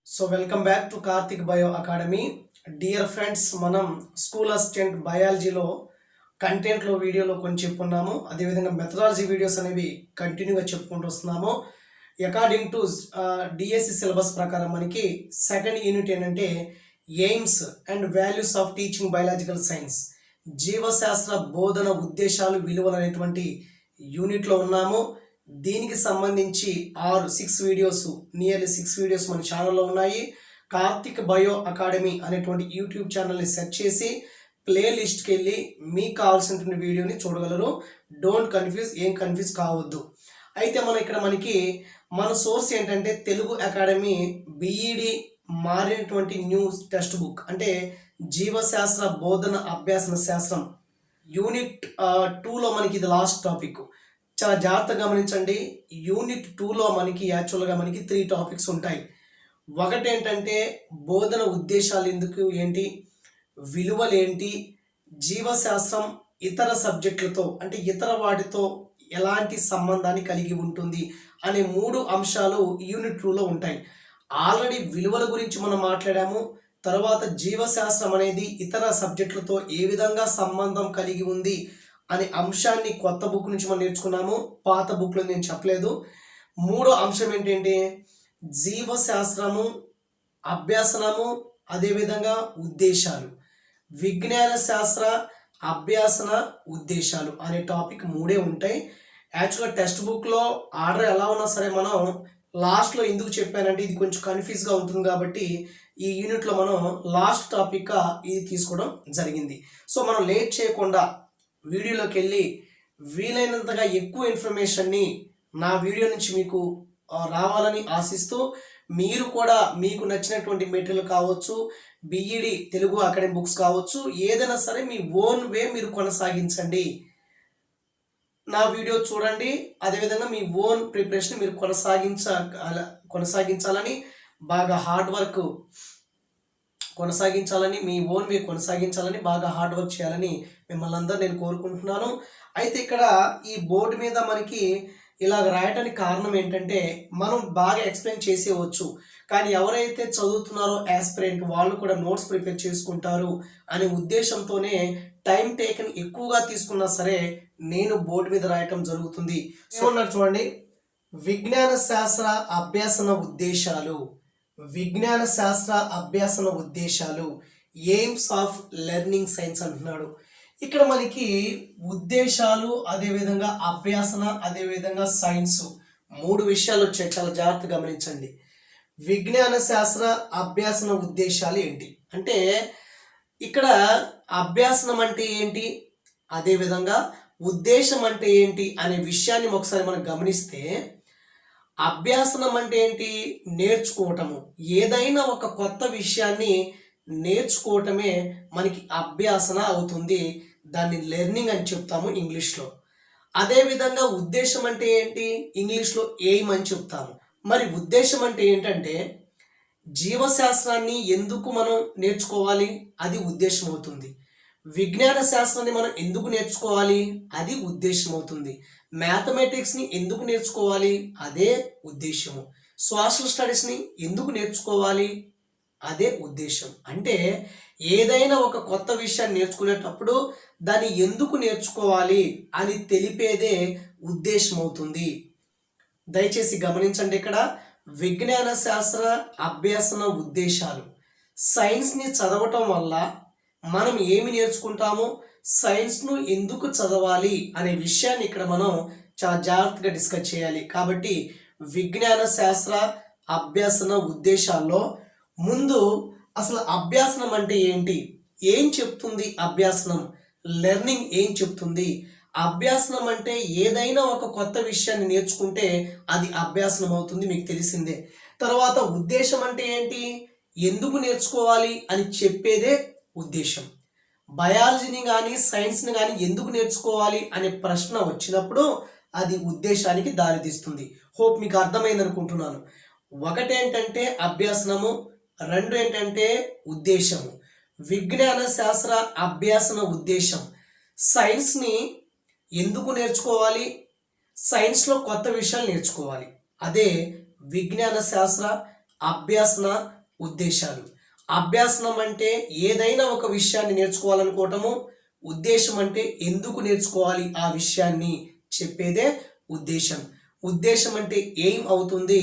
Welcome back to Karthik bio academy. Dear friends, మనం school assistant బయాలజీలో కంటెంట్లో వీడియోలో కొన్ని చెప్పుకున్నాము. అదేవిధంగా మెథడాలజీ వీడియోస్ అనేవి కంటిన్యూగా చెప్పుకుంటూ వస్తున్నాము. అకార్డింగ్ టు డిఎస్సి సిలబస్ ప్రకారం మనకి సెకండ్ యూనిట్ ఏంటంటే aims and values of teaching biological science, జీవశాస్త్ర బోధన ఉద్దేశాలు విలువలు అనేటువంటి యూనిట్లో ఉన్నాము. దీనికి సంబంధించి 6 వీడియోస్, నియర్లీ 6 వీడియోస్ మన ఛానల్లో ఉన్నాయి. కార్తిక్ బయో అకాడమీ అనేటువంటి యూట్యూబ్ ఛానల్ని సెర్చ్ చేసి ప్లేలిస్ట్కి వెళ్ళి మీకు కావాల్సినటువంటి వీడియోని చూడగలరు. డోంట్ కన్ఫ్యూజ్, ఏం కన్ఫ్యూజ్ కావద్దు. అయితే మన సోర్స్ ఏంటంటే తెలుగు అకాడమీ బీఈడి మారినటువంటి న్యూ టెక్స్ట్ బుక్, అంటే జీవశాస్త్ర బోధన అభ్యాసన శాస్త్రం యూనిట్ 2లో మనకి ఇది లాస్ట్ టాపిక్. చాలా జాగ్రత్తగా గమనించండి. యూనిట్ 2లో యాక్చువల్గా 3 టాపిక్స్ ఉంటాయి. ఒకటి ఏంటంటే బోధన ఉద్దేశాలు ఎందుకు ఏంటి, విలువలు ఏంటి, జీవశాస్త్రం ఇతర సబ్జెక్టులతో అంటే ఇతర వాటితో ఎలాంటి సంబంధాన్ని కలిగి ఉంటుంది అనే 3 అంశాలు యూనిట్ 2లో ఉంటాయి. ఆల్రెడీ విలువల గురించి మనం మాట్లాడాము. తర్వాత జీవశాస్త్రం అనేది ఇతర సబ్జెక్టులతో ఏ విధంగా సంబంధం కలిగి ఉంది అనే అంశాన్ని కొత్త బుక్ నుంచి మనం నేర్చుకున్నాము. పాత బుక్లో నేను చెప్పలేదు. 3వ అంశం ఏంటంటే జీవశాస్త్రము, అభ్యాసనము, అదేవిధంగా ఉద్దేశాలు, విజ్ఞాన శాస్త్ర అభ్యాసన ఉద్దేశాలు అనే టాపిక్ 3 ఉంటాయి. యాక్చువల్గా టెక్స్ట్ బుక్లో ఆర్డర్ ఎలా ఉన్నా సరే మనం లాస్ట్లో ఎందుకు చెప్పానంటే ఇది కొంచెం కన్ఫ్యూజ్గా ఉంటుంది కాబట్టి ఈ యూనిట్లో మనం లాస్ట్ టాపిక్గా ఇది తీసుకోవడం జరిగింది. మనం లేట్ చేయకుండా వీడియోలోకి వెళ్ళి వీలైనంతగా ఎక్కువ ఇన్ఫర్మేషన్ని నా వీడియో నుంచి మీకు రావాలని ఆశిస్తూ, మీరు కూడా మీకు నచ్చినటువంటి మెటీరియల్ కావచ్చు, బీఈడి తెలుగు అకాడమీ బుక్స్ కావచ్చు, ఏదైనా సరే మీ ఓన్ వే మీరు కొనసాగించండి. నా వీడియో చూడండి, అదేవిధంగా మీ ఓన్ ప్రిపరేషన్ మీరు కొనసాగించాలని, బాగా హార్డ్ వర్క్ కొనసాగించాలని, మీ ఓన్ వే కొనసాగించాలని, బాగా హార్డ్ వర్క్ చేయాలని మిమ్మల్ని అందరూ నేను కోరుకుంటున్నాను. అయితే ఇక్కడ ఈ బోర్డు మీద ఇలా రాయడానికి కారణం ఏంటంటే మనం బాగా ఎక్స్ప్లెయిన్ చేసేవచ్చు, కానీ ఎవరైతే చదువుతున్నారో యాస్పిరెంట్ వాళ్ళు కూడా నోట్స్ ప్రిపేర్ చేసుకుంటారు అనే ఉద్దేశంతోనే టైం టేకన్ ఎక్కువగా తీసుకున్నా సరే నేను బోర్డు మీద రాయటం జరుగుతుంది. చూడండి, విజ్ఞాన శాస్త్ర అభ్యాసన ఉద్దేశాలు, విజ్ఞాన శాస్త్ర అభ్యాసన ఉద్దేశాలు, ఎయిమ్స్ ఆఫ్ లెర్నింగ్ సైన్స్ అంటున్నాడు. ఇక్కడ ఉద్దేశాలు, అదేవిధంగా అభ్యాసన, అదేవిధంగా సైన్స్ 3 విషయాలు వచ్చాయి. చాలా జాగ్రత్తగా గమనించండి. విజ్ఞాన శాస్త్ర అభ్యాసన ఉద్దేశాలు ఏంటి అంటే ఇక్కడ అభ్యాసనం అంటే ఏంటి, అదేవిధంగా ఉద్దేశం అంటే ఏంటి అనే విషయాన్ని ఒకసారి మనం గమనిస్తే, అభ్యాసనం అంటే ఏంటి, నేర్చుకోవటము. ఏదైనా ఒక కొత్త విషయాన్ని నేర్చుకోవటమే మనకి అభ్యాసన అవుతుంది. దాన్ని లెర్నింగ్ అని చెప్తాము ఇంగ్లీష్లో. అదేవిధంగా ఉద్దేశం అంటే ఏంటి, ఇంగ్లీష్లో ఎయిమ్ అని చెప్తాము. మరి ఉద్దేశం అంటే ఏంటంటే జీవశాస్త్రాన్ని ఎందుకు మనం నేర్చుకోవాలి, అది ఉద్దేశం అవుతుంది. విజ్ఞాన శాస్త్రాన్ని మనం ఎందుకు నేర్చుకోవాలి, అది ఉద్దేశం అవుతుంది. మ్యాథమెటిక్స్ని ఎందుకు నేర్చుకోవాలి, అదే ఉద్దేశము. సోషల్ స్టడీస్ని ఎందుకు నేర్చుకోవాలి, అదే ఉద్దేశం. అంటే ఏదైనా ఒక కొత్త విషయాన్ని నేర్చుకునేటప్పుడు దాన్ని ఎందుకు నేర్చుకోవాలి అని తెలిపేదే ఉద్దేశం అవుతుంది. దయచేసి గమనించండి, ఇక్కడ విజ్ఞాన శాస్త్ర అభ్యాసన ఉద్దేశాలు. సైన్స్ని చదవటం వల్ల మనం ఏమి నేర్చుకుంటామో, సైన్స్ను ఎందుకు చదవాలి అనే విషయాన్ని ఇక్కడ మనం చాలా జాగ్రత్తగా డిస్కస్ చేయాలి. కాబట్టి విజ్ఞాన శాస్త్ర అభ్యాసన ఉద్దేశాల్లో ముందు అసలు అభ్యాసనం అంటే ఏంటి, ఏం చెప్తుంది అభ్యాసనం, లెర్నింగ్ ఏం చెప్తుంది. అభ్యాసనం అంటే ఏదైనా ఒక కొత్త విషయాన్ని నేర్చుకుంటే అది అభ్యాసనం అవుతుంది, మీకు తెలిసిందే. తర్వాత ఉద్దేశం అంటే ఏంటి, ఎందుకు నేర్చుకోవాలి అని చెప్పేదే ఉద్దేశం. బయాలజీని కానీ సైన్స్ని కానీ ఎందుకు నేర్చుకోవాలి అనే ప్రశ్న వచ్చినప్పుడు అది ఉద్దేశానికి దారితీస్తుంది. హోప్ మీకు అర్థమైంది అనుకుంటున్నాను. ఒకటేంటంటే అభ్యాసనము, 2 ఏంటంటే ఉద్దేశము. విజ్ఞాన శాస్త్ర అభ్యాసన ఉద్దేశం, సైన్స్ని ఎందుకు నేర్చుకోవాలి, సైన్స్లో కొత్త విషయాలు నేర్చుకోవాలి. అదే విజ్ఞాన శాస్త్ర అభ్యాసన ఉద్దేశాలు. అభ్యాసనం అంటే ఏదైనా ఒక విషయాన్ని నేర్చుకోవాలనుకోవటము, ఉద్దేశం అంటే ఎందుకు నేర్చుకోవాలి ఆ విషయాన్ని చెప్పేదే ఉద్దేశం. ఉద్దేశం అంటే ఎయిమ్ అవుతుంది,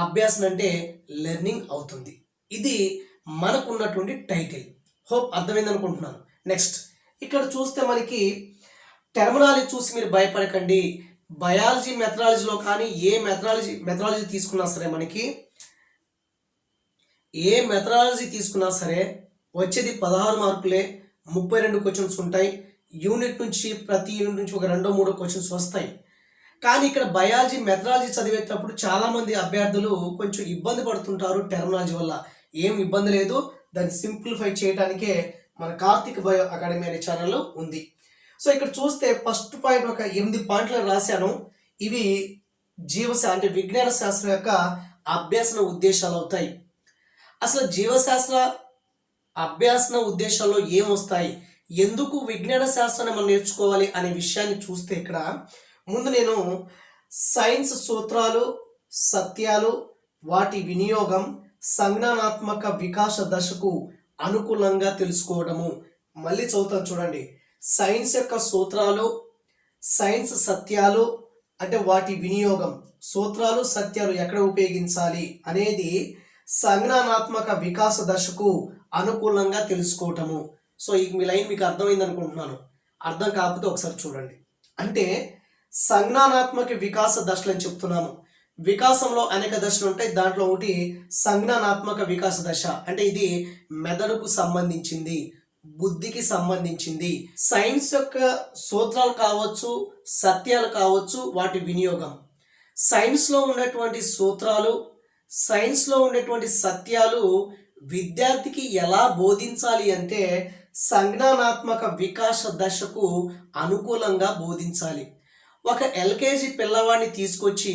అభ్యాసన అంటే లెర్నింగ్ అవుతుంది. ఇది మనకున్నటువంటి టైటిల్. హోప్ అర్థమైంది అనుకుంటున్నాను. నెక్స్ట్ ఇక్కడ చూస్తే మనకి టెర్మినాలజీ చూసి మీరు భయపడకండి. బయాలజీ మెథడాలజీలో కానీ ఏ మెథడాలజీ తీసుకున్నా సరే, మనకి ఏ మెథడాలజీ తీసుకున్నా సరే వచ్చేది 16 మార్కులే, 32 క్వశ్చన్స్ ఉంటాయి. ప్రతి యూనిట్ నుంచి ఒక 2-3 క్వశ్చన్స్ వస్తాయి. కానీ ఇక్కడ బయాలజీ మెథడాలజీ చదివేటప్పుడు చాలామంది అభ్యర్థులు కొంచెం ఇబ్బంది పడుతుంటారు టెర్మినాలజీ వల్ల. ఏం ఇబ్బంది లేదు, దాన్ని సింప్లిఫై చేయడానికే మన కార్తిక్ బయో అకాడమీ అనే ఛానల్ ఉంది. సో ఇక్కడ చూస్తే ఫస్ట్ పాయింట్ ఒక 8 పాయింట్లు రాశాను. ఇవి అంటే విజ్ఞాన శాస్త్రం యొక్క అభ్యాసన ఉద్దేశాలు అవుతాయి. అసలు జీవశాస్త్ర అభ్యాసన ఉద్దేశాల్లో ఏమొస్తాయి, ఎందుకు విజ్ఞాన శాస్త్రాన్ని మనం నేర్చుకోవాలి అనే విషయాన్ని చూస్తే ఇక్కడ ముందు నేను సైన్స్ సూత్రాలు, సత్యాలు, వాటి వినియోగం, సంజ్ఞానాత్మక వికాస దశకు అనుకూలంగా తెలుసుకోవడము. మళ్ళీ చదువుతాను చూడండి. సైన్స్ యొక్క సూత్రాలు, సైన్స్ సత్యాలు అంటే వాటి వినియోగం, సూత్రాలు సత్యాలు ఎక్కడ ఉపయోగించాలి అనేది సంజ్ఞానాత్మక వికాస దశకు అనుకూలంగా తెలుసుకోవటము. సో ఈ మీ లైన్ మీకు అర్థమైంది అనుకుంటున్నాను. అర్థం కాకపోతే ఒకసారి చూడండి. అంటే సంజ్ఞానాత్మక వికాస దశలు అని చెప్తున్నాము. వికాసంలో అనేక దశలు ఉంటాయి. దాంట్లో ఒకటి సంజ్ఞానాత్మక వికాస దశ. అంటే ఇది మెదడుకు సంబంధించింది, బుద్ధికి సంబంధించింది. సైన్స్ యొక్క సూత్రాలు కావచ్చు, సత్యాలు కావచ్చు, వాటి వినియోగం. సైన్స్లో ఉన్నటువంటి సూత్రాలు, సైన్స్లో ఉండేటువంటి సత్యాలు విద్యార్థికి ఎలా బోధించాలి అంటే సంజ్ఞానాత్మక వికాస దశకు అనుకూలంగా బోధించాలి. ఒక ఎల్కేజీ పిల్లవాడిని తీసుకొచ్చి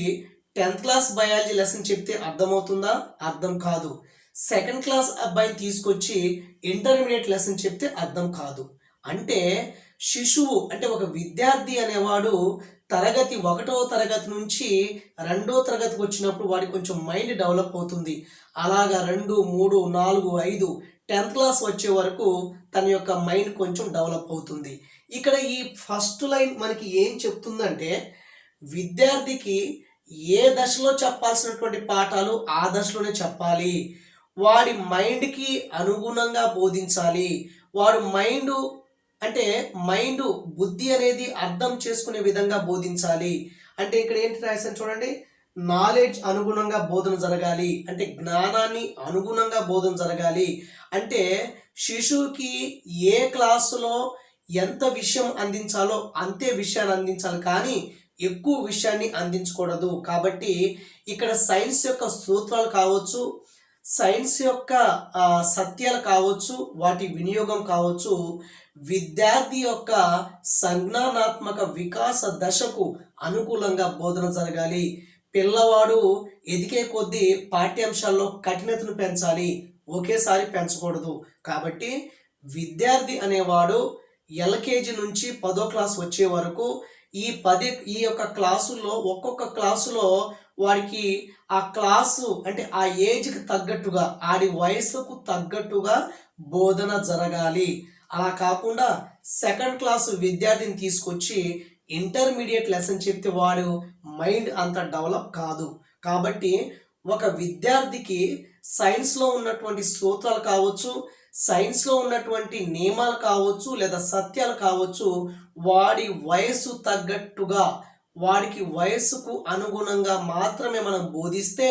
10th క్లాస్ బయాలజీ లెసన్ చెప్తే అర్థమవుతుందా? అర్థం కాదు. 2nd క్లాస్ అబ్బాయిని తీసుకొచ్చి ఇంటర్మీడియట్ లెసన్ చెప్తే అర్థం కాదు. అంటే శిశువు అంటే ఒక విద్యార్థి అనేవాడు తరగతి 1వ తరగతి నుంచి 2వ తరగతికి వచ్చినప్పుడు వాడికి కొంచెం మైండ్ డెవలప్ అవుతుంది. అలాగా 2, 3, 4, 5 10th క్లాస్ వచ్చే వరకు తన యొక్క మైండ్ కొంచెం డెవలప్ అవుతుంది. ఇక్కడ ఈ ఫస్ట్ లైన్ మనకి ఏం చెప్తుందంటే విద్యార్థికి ఏ దశలో చెప్పాల్సినటువంటి పాఠాలు ఆ దశలోనే చెప్పాలి. వాడి మైండ్కి అనుగుణంగా బోధించాలి. వాడు మైండ్ బుద్ధి అనేది అర్థం చేసుకునే విధంగా బోధించాలి. అంటే ఇక్కడ ఏంటి రాశాను చూడండి. నాలెడ్జ్ అనుగుణంగా బోధన జరగాలి, అంటే జ్ఞానాన్ని అనుగుణంగా బోధన జరగాలి. అంటే శిశువుకి ఏ క్లాసులో ఎంత విషయం అందించాలో అంతే విషయాన్ని అందించాలి, కానీ ఎక్కువ విషయాన్ని అందించకూడదు. కాబట్టి ఇక్కడ సైన్స్ యొక్క సూత్రాలు కావచ్చు, సైన్స్ యొక్క సత్యాలు కావచ్చు, వాటి వినియోగం కావచ్చు, విద్యార్థి యొక్క సంజ్ఞానాత్మక వికాస దశకు అనుకూలంగా బోధన జరగాలి. పిల్లవాడు ఎదిగే కొద్దీ పాఠ్యాంశాల్లో కఠినతను పెంచాలి, ఒకేసారి పెంచకూడదు. కాబట్టి విద్యార్థి అనేవాడు ఎల్కేజీ నుంచి 10వ క్లాస్ వచ్చే వరకు ఈ యొక్క క్లాసుల్లో ఒక్కొక్క క్లాసులో వాడికి ఆ క్లాసు అంటే ఆ ఏజ్కి తగ్గట్టుగా, ఆడి వయసుకు తగ్గట్టుగా బోధన జరగాలి. అలా కాకుండా 2nd క్లాస్ విద్యార్థిని తీసుకొచ్చి ఇంటర్మీడియట్ లెసన్ చెప్తే వాడు మైండ్ అంత డెవలప్ కాదు. కాబట్టి ఒక విద్యార్థికి సైన్స్లో ఉన్నటువంటి సూత్రాలు కావచ్చు, సైన్స్లో ఉన్నటువంటి నియమాలు కావచ్చు, లేదా సత్యాలు కావచ్చు, వాడి వయస్సు తగ్గట్టుగా, వాడికి వయస్సుకు అనుగుణంగా మాత్రమే మనం బోధిస్తే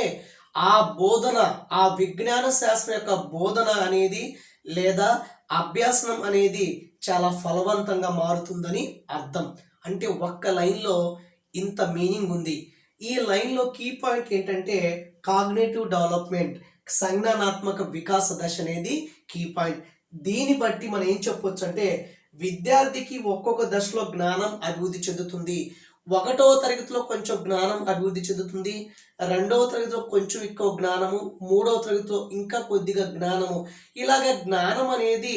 ఆ బోధన, ఆ విజ్ఞాన శాస్త్రం యొక్క బోధన అనేది లేదా అభ్యాసనం అనేది చాలా ఫలవంతంగా మారుతుందని అర్థం. అంటే ఒక్క లైన్లో ఇంత మీనింగ్ ఉంది. ఈ లైన్లో కీ పాయింట్ ఏంటంటే కాగ్నేటివ్ డెవలప్మెంట్, సంజ్ఞానాత్మక వికాస దశ అనేది కీ పాయింట్. దీన్ని బట్టి మనం ఏం చెప్పొచ్చు అంటే విద్యార్థికి ఒక్కొక్క దశలో జ్ఞానం అభివృద్ధి చెందుతుంది. 1వ తరగతిలో కొంచెం జ్ఞానం అభివృద్ధి చెందుతుంది, 2వ తరగతిలో కొంచెం ఎక్కువ జ్ఞానము, 3వ తరగతిలో ఇంకా కొద్దిగా జ్ఞానము. ఇలాగ జ్ఞానం అనేది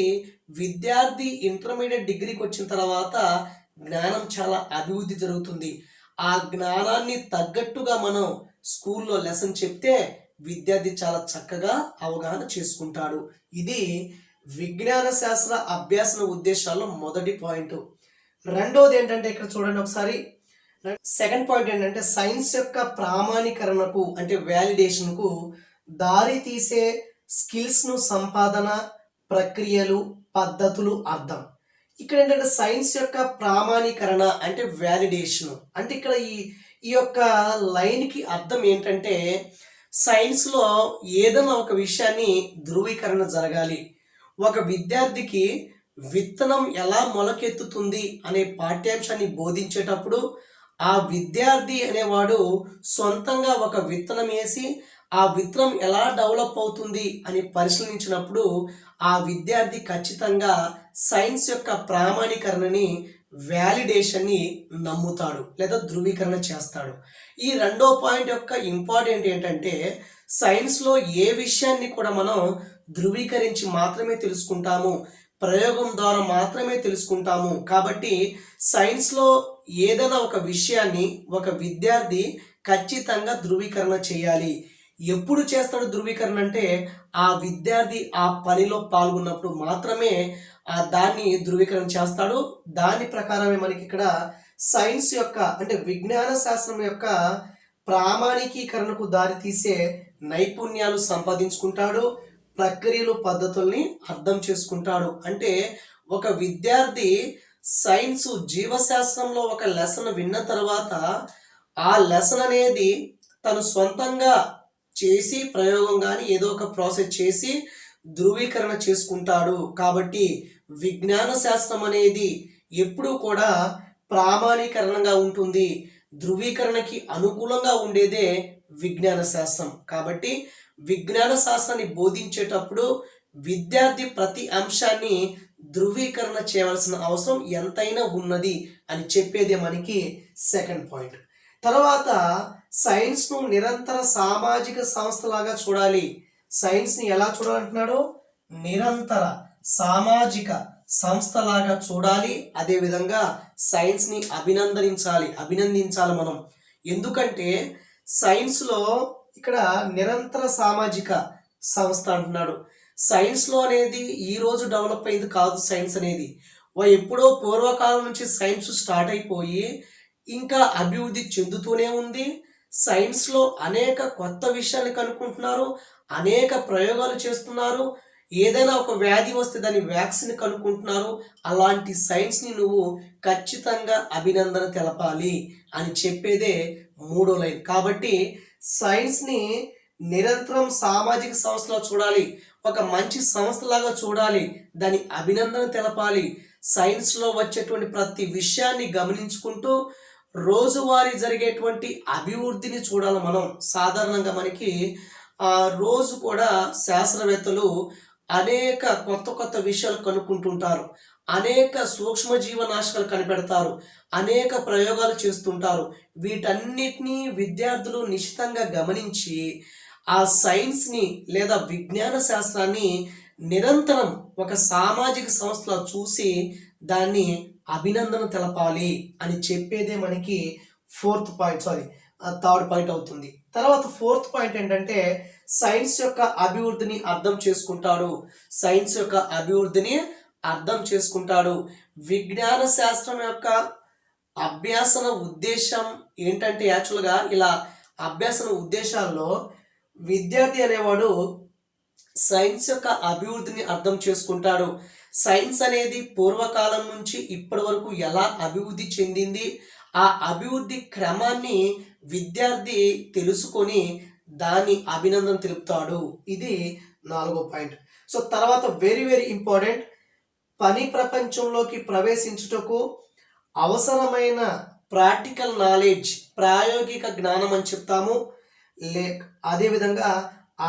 విద్యార్థి ఇంటర్మీడియట్ డిగ్రీకి వచ్చిన తర్వాత జ్ఞానం చాలా అభివృద్ధి జరుగుతుంది. ఆ జ్ఞానాన్ని తగ్గట్టుగా మనం స్కూల్లో లెసన్ చెప్తే విద్యార్థి చాలా చక్కగా అవగాహన చేసుకుంటాడు. ఇది విజ్ఞాన శాస్త్ర అభ్యాసన ఉద్దేశాల్లో మొదటి పాయింట్. రెండోది ఏంటంటే ఇక్కడ చూడండి ఒకసారి, సెకండ్ పాయింట్ ఏంటంటే సైన్స్ యొక్క ప్రామాణీకరణకు అంటే వ్యాలిడేషన్కు దారి తీసే స్కిల్స్ను సంపాదన ప్రక్రియలు పద్ధతులు అర్థం. ఇక్కడ ఏంటంటే సైన్స్ యొక్క ప్రామాణీకరణ అంటే వ్యాలిడేషన్ అంటే ఇక్కడ ఈ యొక్క లైన్కి అర్థం ఏంటంటే సైన్స్లో ఏదైనా ఒక విషయాన్ని ధృవీకరణ జరగాలి. ఒక విద్యార్థికి విత్తనం ఎలా మొలకెత్తుతుంది అనే పాఠ్యాంశాన్ని బోధించేటప్పుడు ఆ విద్యార్థి అనేవాడు సొంతంగా ఒక విత్తనం వేసి ఆ విత్తనం ఎలా డెవలప్ అవుతుంది అని పరిశీలించినప్పుడు ఆ విద్యార్థి ఖచ్చితంగా సైన్స్ యొక్క ప్రామాణీకరణని వ్యాలిడేషన్ని నమ్ముతాడు లేదా ధృవీకరణ చేస్తాడు. ఈ రెండో పాయింట్ యొక్క ఇంపార్టెంట్ ఏంటంటే సైన్స్లో ఏ విషయాన్ని కూడా మనం ధృవీకరించి మాత్రమే తెలుసుకుంటాము, ప్రయోగం ద్వారా మాత్రమే తెలుసుకుంటాము. కాబట్టి సైన్స్లో ఏదైనా ఒక విషయాన్ని ఒక విద్యార్థి ఖచ్చితంగా ధృవీకరణ చేయాలి. ఎప్పుడు చేస్తాడు ధృవీకరణ అంటే ఆ విద్యార్థి ఆ పనిలో పాల్గొన్నప్పుడు మాత్రమే దాన్ని ధృవీకరణ చేస్తాడు. దాని ప్రకారమే మనకి ఇక్కడ సైన్స్ యొక్క అంటే విజ్ఞాన శాస్త్రం యొక్క ప్రామాణికీకరణకు దారితీసే నైపుణ్యాలు సంపాదించుకుంటాడు, ప్రక్రియలు పద్ధతుల్ని అర్థం చేసుకుంటాడు. అంటే ఒక విద్యార్థి సైన్స్ జీవశాస్త్రంలో ఒక లెసన్ విన్న తర్వాత ఆ లెసన్ అనేది తను సొంతంగా చేసి ప్రయోగం కానీ ఏదో ఒక ప్రాసెస్ చేసి ధృవీకరణ చేసుకుంటాడు. కాబట్టి విజ్ఞాన శాస్త్రం అనేది ఎప్పుడూ కూడా ప్రామాణీకరణగా ఉంటుంది. ధృవీకరణకి అనుకూలంగా ఉండేదే విజ్ఞాన శాస్త్రం. కాబట్టి విజ్ఞాన శాస్త్రాన్ని బోధించేటప్పుడు విద్యార్థి ప్రతి అంశాన్ని ధృవీకరణ చేయవలసిన అవసరం ఎంతైనా ఉన్నది అని చెప్పేదే మనకి సెకండ్ పాయింట్. తర్వాత సైన్స్ను నిరంతర సామాజిక సంస్థలాగా చూడాలి. సైన్స్ని ఎలా చూడాలంటున్నాడు? నిరంతర సామాజిక సంస్థలాగా చూడాలి. అదేవిధంగా సైన్స్ని అభినందించాలి మనం. ఎందుకంటే సైన్స్లో ఇక్కడ నిరంతర సామాజిక సంస్థ అంటున్నాడు. సైన్స్లో అనేది ఈరోజు డెవలప్ అయింది కాదు. సైన్స్ అనేది ఎప్పుడో పూర్వకాలం నుంచి సైన్స్ స్టార్ట్ అయిపోయి ఇంకా అభివృద్ధి చెందుతూనే ఉంది. సైన్స్లో అనేక కొత్త విషయాలు కనుక్కుంటున్నారు, అనేక ప్రయోగాలు చేస్తున్నారు. ఏదైనా ఒక వ్యాధి వస్తే దాని వ్యాక్సిన్ కనుక్కుంటున్నారు. అలాంటి సైన్స్ని నువ్వు ఖచ్చితంగా అభినందన తెలపాలి అని చెప్పేదే మూడో లైన్. కాబట్టి సైన్స్ని నిరంతరం సామాజిక సంస్థలా చూడాలి, ఒక మంచి సంస్థలాగా చూడాలి, దాని అభినందన తెలపాలి. సైన్స్లో వచ్చేటువంటి ప్రతి విషయాన్ని గమనించుకుంటూ రోజువారీ జరిగేటువంటి అభివృద్ధిని చూడాలి మనం. సాధారణంగా మనకి రోజు కూడా శాస్త్రవేత్తలు అనేక కొత్త విషయాలు కనుక్కుంటుంటారు, అనేక సూక్ష్మజీవనాశకాలు కనిపెడతారు, అనేక ప్రయోగాలు చేస్తుంటారు. వీటన్నిటినీ విద్యార్థులు నిశ్చితంగా గమనించి ఆ సైన్స్ని లేదా విజ్ఞాన శాస్త్రాన్ని నిరంతరం ఒక సామాజిక సంస్థలో చూసి దాన్ని అభినందన తెలపాలి అని చెప్పేదే మనకి థర్డ్ పాయింట్ అవుతుంది. తర్వాత ఫోర్త్ పాయింట్ ఏంటంటే సైన్స్ యొక్క అభివృద్ధిని అర్థం చేసుకుంటాడు. సైన్స్ యొక్క అభివృద్ధిని అర్థం చేసుకుంటాడు. విజ్ఞాన శాస్త్రం యొక్క అభ్యాసన ఉద్దేశం ఏంటంటే యాక్చువల్గా ఇలా అభ్యాసన ఉద్దేశాల్లో విద్యార్థి అనేవాడు సైన్స్ యొక్క అభివృద్ధిని అర్థం చేసుకుంటాడు. సైన్స్ అనేది పూర్వకాలం నుంచి ఇప్పటి వరకు ఎలా అభివృద్ధి చెందింది, ఆ అభివృద్ధి క్రమాన్ని విద్యార్థి తెలుసుకొని దాన్ని అభినందన తెలుపుతాడు. ఇది 4వ పాయింట్. సో తర్వాత వెరీ ఇంపార్టెంట్, పని ప్రపంచంలోకి ప్రవేశించుటకు అవసరమైన ప్రాక్టికల్ నాలెడ్జ్, ప్రాయోగిక జ్ఞానం అని చెప్తాము. అదేవిధంగా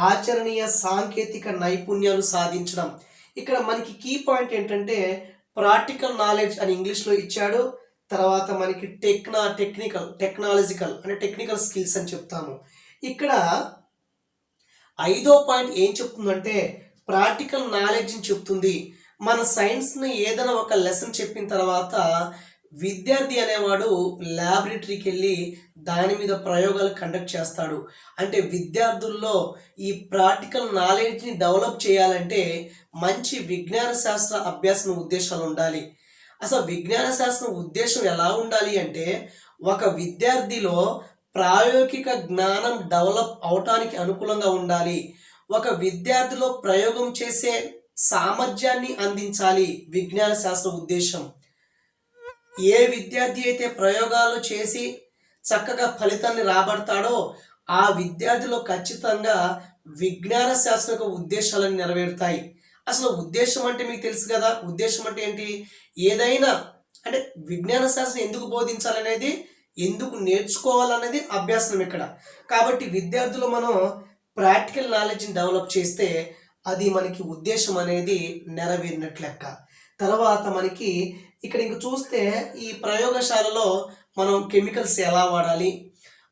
ఆచరణీయ సాంకేతిక నైపుణ్యాలు సాధించడం. ఇక్కడ మనకి కీ పాయింట్ ఏంటంటే ప్రాక్టికల్ నాలెడ్జ్ అని ఇంగ్లీష్లో ఇచ్చాడు. తర్వాత మనకి టెక్నాలజికల్ అంటే టెక్నికల్ స్కిల్స్ అని చెప్తాము. ఇక్కడ 5వ పాయింట్ ఏం చెప్తుందంటే ప్రాక్టికల్ నాలెడ్జ్ని చెప్తుంది. మన సైన్స్ని ఏదైనా ఒక లెసన్ చెప్పిన తర్వాత విద్యార్థి అనేవాడు ల్యాబొరేటరీకి వెళ్ళి దాని మీద ప్రయోగాలు కండక్ట్ చేస్తాడు. అంటే విద్యార్థుల్లో ఈ ప్రాక్టికల్ నాలెడ్జ్ని డెవలప్ చేయాలంటే మంచి విజ్ఞాన శాస్త్ర అభ్యాసన ఉద్దేశాలు ఉండాలి. అసలు విజ్ఞాన శాస్త్రం ఉద్దేశం ఎలా ఉండాలి అంటే ఒక విద్యార్థిలో ప్రాయోగిక జ్ఞానం డెవలప్ అవటానికి అనుకూలంగా ఉండాలి. ఒక విద్యార్థిలో ప్రయోగం చేసే సామర్థ్యాన్ని అందించాలి విజ్ఞాన శాస్త్ర ఉద్దేశం. ఏ విద్యార్థి అయితే ప్రయోగాలు చేసి చక్కగా ఫలితాన్ని రాబడతాడో ఆ విద్యార్థిలో ఖచ్చితంగా విజ్ఞాన శాస్త్ర ఉద్దేశాలను నెరవేరుతాయి. అసలు ఉద్దేశం అంటే మీకు తెలుసు కదా, ఉద్దేశం అంటే ఏంటి? ఏదైనా అంటే విజ్ఞాన శాస్త్రం ఎందుకు బోధించాలనేది, ఎందుకు నేర్చుకోవాలనేది అభ్యాసం ఇక్కడ. కాబట్టి విద్యార్థులు మనం ప్రాక్టికల్ నాలెడ్జ్ని డెవలప్ చేస్తే అది మనకి ఉద్దేశం అనేది నెరవేరినట్లు లెక్క. తర్వాత మనకి ఇక్కడ ఇంక చూస్తే ఈ ప్రయోగశాలలో మనం కెమికల్స్ ఎలా వాడాలి,